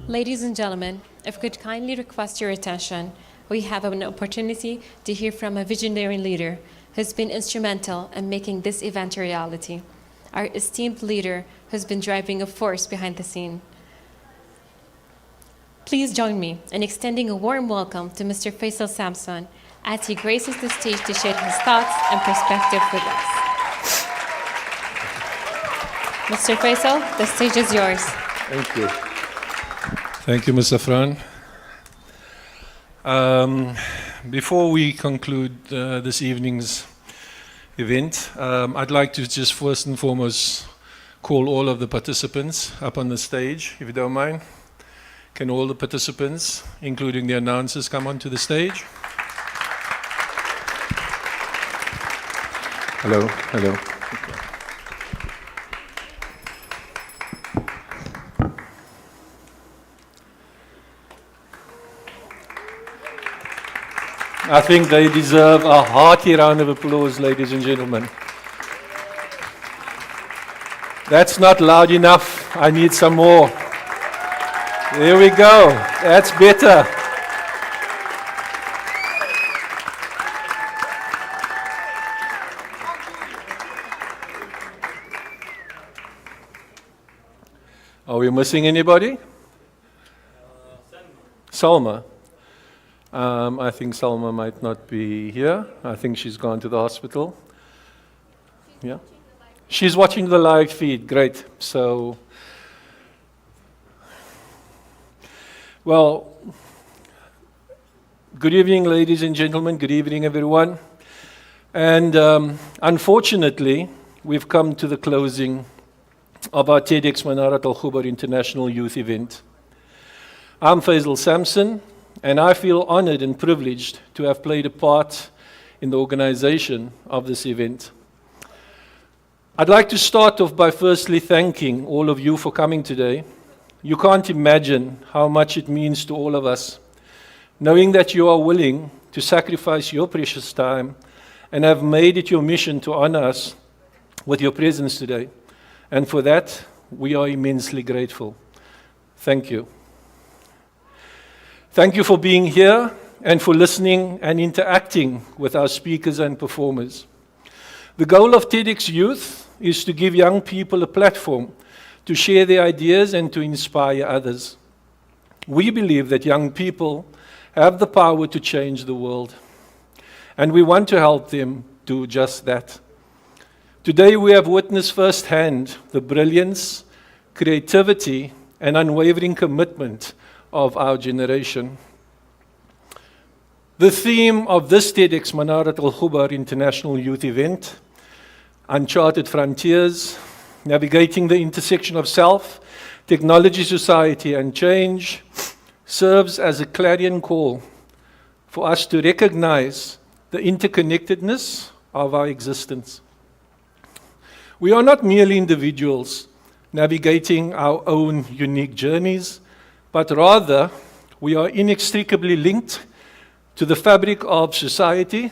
Ladies and gentlemen, if we could kindly request your attention, we have an opportunity to hear from a visionary leader who's been instrumental in making this event a reality. Our esteemed leader who's been driving a force behind the scene. Please join me in extending a warm welcome to Mr. Faisal Samson as he graces the stage to share his thoughts and perspective with us. Mr. Faisal, the stage is yours. Thank you. Thank you, Ms. Safran. Before we conclude this evening's event, I'd like to just first and foremost call all of the participants up on the stage, if you don't mind. Can all the participants, including the announcers, come onto the stage? Hello, hello. I think they deserve a hearty round of applause, ladies and gentlemen. That's not loud enough. I need some more. There we go. That's better. Are we missing anybody? Salma. I think Salma might not be here. I think she's gone to the hospital. Yeah. She's watching the live feed. Great. So Well, good evening, ladies and gentlemen. Good evening, everyone. And unfortunately, we've come to the closing of our TEDx Manarat Alkhobar International Youth Event. I'm Faisal Samson, and I feel honored and privileged to have played a part in the organization of this event. I'd like to start off by firstly thanking all of you for coming today. You can't imagine how much it means to all of us, knowing that you are willing to sacrifice your precious time and have made it your mission to honor us with your presence today. And for that, we are immensely grateful. Thank you. Thank you for being here and for listening and interacting with our speakers and performers. The goal of TEDx Youth is to give young people a platform to share their ideas and to inspire others. We believe that young people have the power to change the world, and we want to help them do just that. Today we have witnessed firsthand the brilliance, creativity, and unwavering commitment of our generation. The theme of this TEDx Manarat Alkhobar International Youth Event, Uncharted Frontiers, Navigating the Intersection of Self, Technology, Society, and Change, serves as a clarion call for us to recognize the interconnectedness of our existence. We are not merely individuals navigating our own unique journeys, but rather we are inextricably linked to the fabric of society,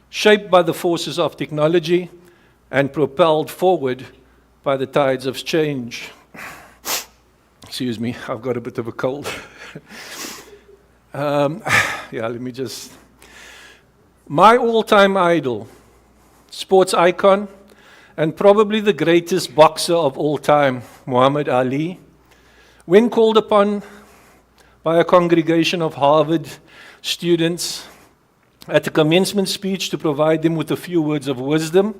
shaped by the forces of technology and propelled forward by the tides of change. Excuse me, I've got a bit of a cold. Let me just... My all-time idol, sports icon, and probably the greatest boxer of all time, Muhammad Ali, when called upon by a congregation of Harvard students at a commencement speech to provide them with a few words of wisdom,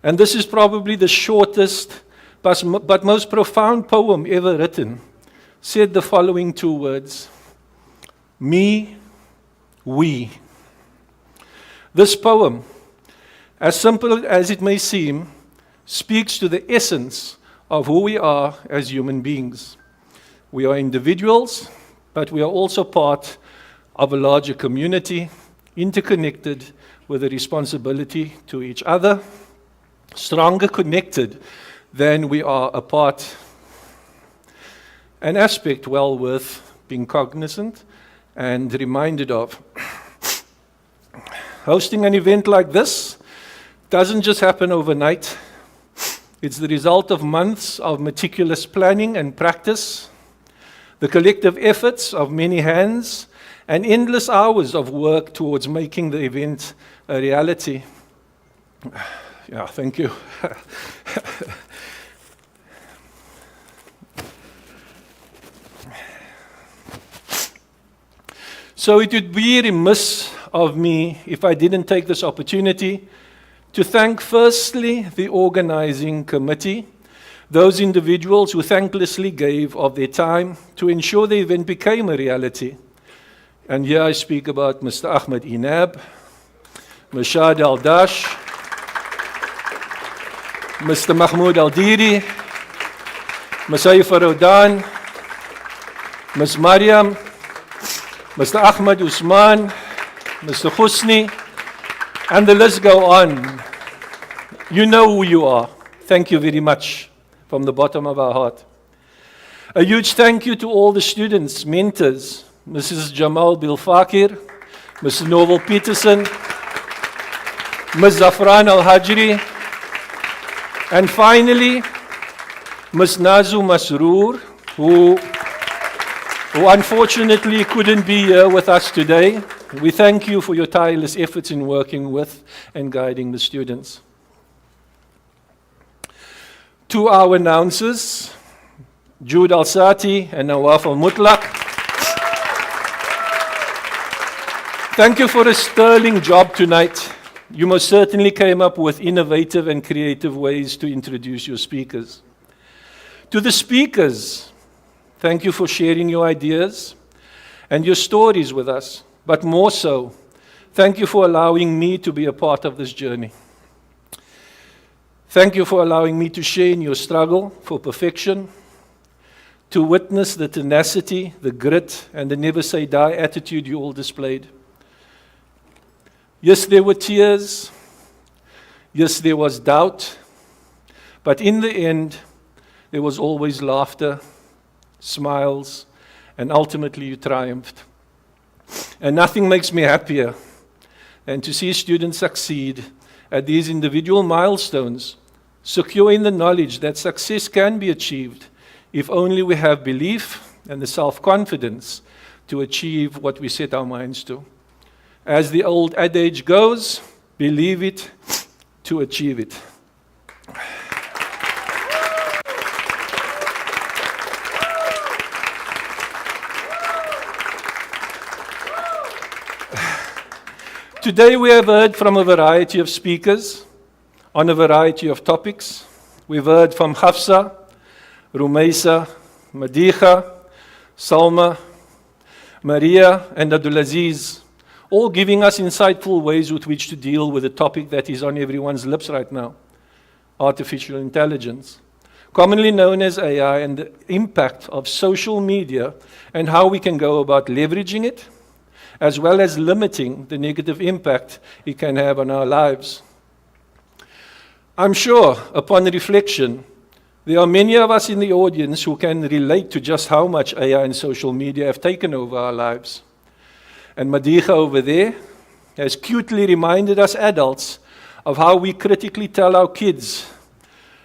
and this is probably the shortest but most profound poem ever written, said the following two words: me, we. This poem, as simple as it may seem, speaks to the essence of who we are as human beings. We are individuals, but we are also part of a larger community, interconnected with a responsibility to each other, stronger connected than we are apart. An aspect well worth being cognizant and reminded of. Hosting an event like this doesn't just happen overnight. It's the result of months of meticulous planning and practice, the collective efforts of many hands, and endless hours of work towards making the event a reality. Yeah, thank you. So it would be remiss of me if I didn't take this opportunity to thank firstly the organizing committee, those individuals who thanklessly gave of their time to ensure the event became a reality. And here I speak about Mr. Ahmed Inab, Mashad Al-Dash, Mr. Mahmoud Al-Diri, Ms. Saifa Rodan, Ms. Mariam, Mr. Ahmed Usman, Mr. Husni, and the list go on. You know who you are. Thank you very much from the bottom of our heart. A huge thank you to all the students, mentors, Mrs. Jamal Bilfakir, Mr. Novel Peterson, Ms. Zafran Al-Hajri, and finally, Ms. Nazu Masroor, who unfortunately couldn't be here with us today. We thank you for your tireless efforts in working with and guiding the students. To our announcers, Jude Al-Sati and Nawaf Al-Mutlaq, thank you for a sterling job tonight. You most certainly came up with innovative and creative ways to introduce your speakers. To the speakers, Thank you for sharing your ideas and your stories with us. But more so, thank you for allowing me to be a part of this journey. Thank you for allowing me to share in your struggle for perfection, to witness the tenacity, the grit, and the never say die attitude you all displayed. Yes, there were tears. Yes, there was doubt. But in the end, there was always laughter, smiles, and ultimately you triumphed. And nothing makes me happier than to see students succeed at these individual milestones, secure in the knowledge that success can be achieved if only we have belief and the self-confidence to achieve what we set our minds to. As the old adage goes, believe it to achieve it. Today we have heard from a variety of speakers on a variety of topics. We've heard from Hafsa, Rumeisa, Madiha, Salma, Maria, and Abdulaziz, all giving us insightful ways with which to deal with a topic that is on everyone's lips right now, artificial intelligence, commonly known as AI, and the impact of social media and how we can go about leveraging it, as well as limiting the negative impact it can have on our lives. I'm sure, upon reflection, there are many of us in the audience who can relate to just how much AI and social media have taken over our lives. And Madiha over there has cutely reminded us adults of how we critically tell our kids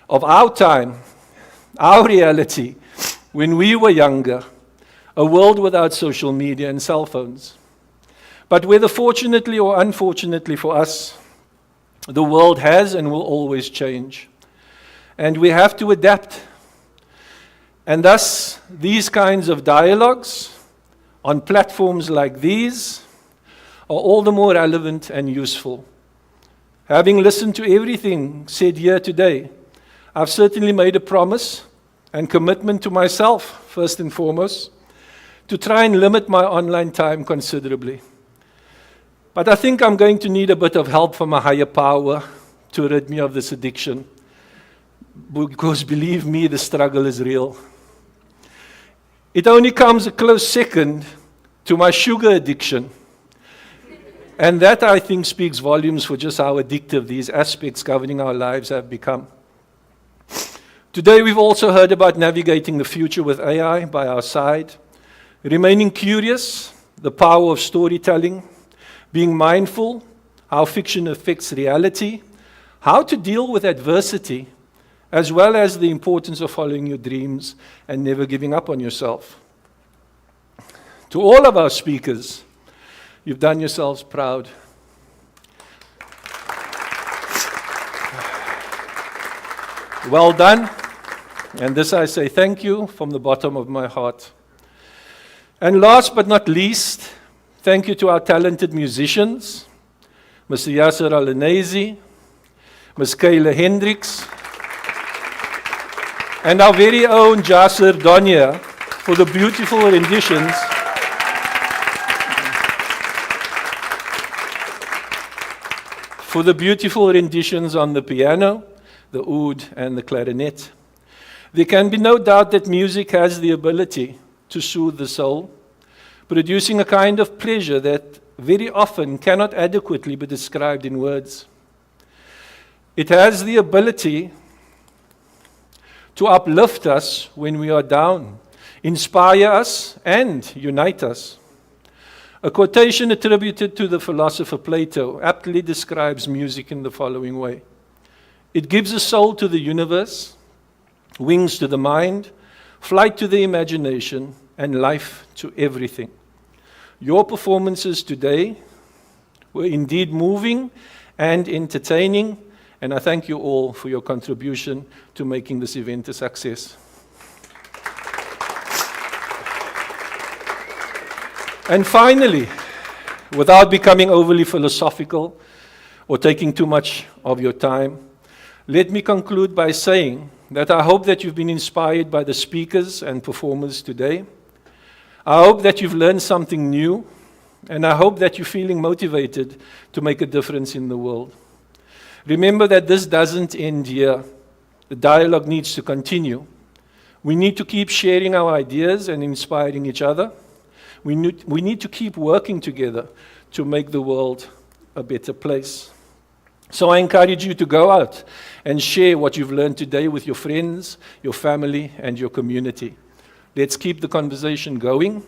of our time, our reality, when we were younger, a world without social media and cell phones. But whether fortunately or unfortunately for us, the world has and will always change. And we have to adapt. And thus, these kinds of dialogues on platforms like these are all the more relevant and useful. Having listened to everything said here today, I've certainly made a promise and commitment to myself, first and foremost, to try and limit my online time considerably. But I think I'm going to need a bit of help from a higher power to rid me of this addiction. Because believe me, the struggle is real. It only comes a close second to my sugar addiction. And that, I think, speaks volumes for just how addictive these aspects governing our lives have become. Today, we've also heard about navigating the future with AI by our side, remaining curious, the power of storytelling, being mindful, how fiction affects reality, how to deal with adversity, as well as the importance of following your dreams and never giving up on yourself. To all of our speakers, you've done yourselves proud. Well done, and this I say thank you from the bottom of my heart. And last but not least, thank you to our talented musicians, Mr. Yasser Al-Anezi, Ms. Kayla Hendricks, and our very own Jasser Donia for the beautiful renditions on the piano, the oud, and the clarinet. There can be no doubt that music has the ability to soothe the soul, producing a kind of pleasure that very often cannot adequately be described in words. It has the ability to uplift us when we are down, inspire us, and unite us. A quotation attributed to the philosopher Plato aptly describes music in the following way: it gives a soul to the universe, wings to the mind, flight to the imagination, and life to everything. Your performances today were indeed moving and entertaining, and I thank you all for your contribution to making this event a success. And finally, without becoming overly philosophical or taking too much of your time, let me conclude by saying that I hope that you've been inspired by the speakers and performers today. I hope that you've learned something new, and I hope that you're feeling motivated to make a difference in the world. Remember that this doesn't end here. The dialogue needs to continue. We need to keep sharing our ideas and inspiring each other. We need to keep working together to make the world a better place. So I encourage you to go out and share what you've learned today with your friends, your family, and your community. Let's keep the conversation going.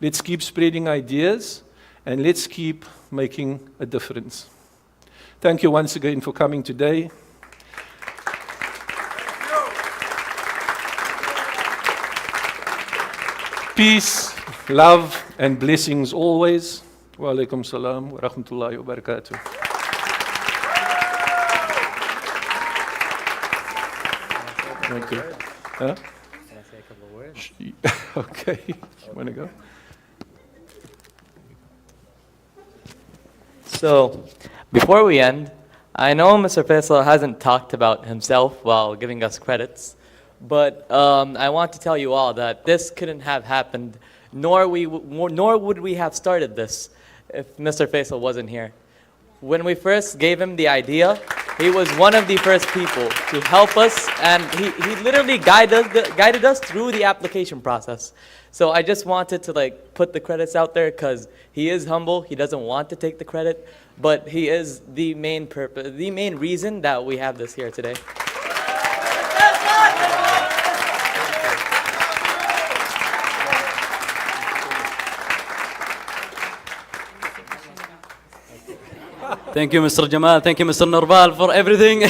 Let's keep spreading ideas, and let's keep making a difference. Thank you once again for coming today. Peace, love, and blessings always. Wa alaikum salam wa rahmatullahi wa barakatuh. Thank you. Huh? Can I say a couple of words? Okay. You want to go? So, before we end, I know Mr. Faisal hasn't talked about himself while giving us credits, but I want to tell you all that this couldn't have happened, nor would we have started this if Mr. Faisal wasn't here. When we first gave him the idea, he was one of the first people to help us, and he literally guided us through the application process. So I just wanted to put the credits out there because he is humble. He doesn't want to take the credit, but he is the main purpose, the main reason that we have this here today. Thank you, Mr. Jamal. Thank you, Mr. Norval, for everything.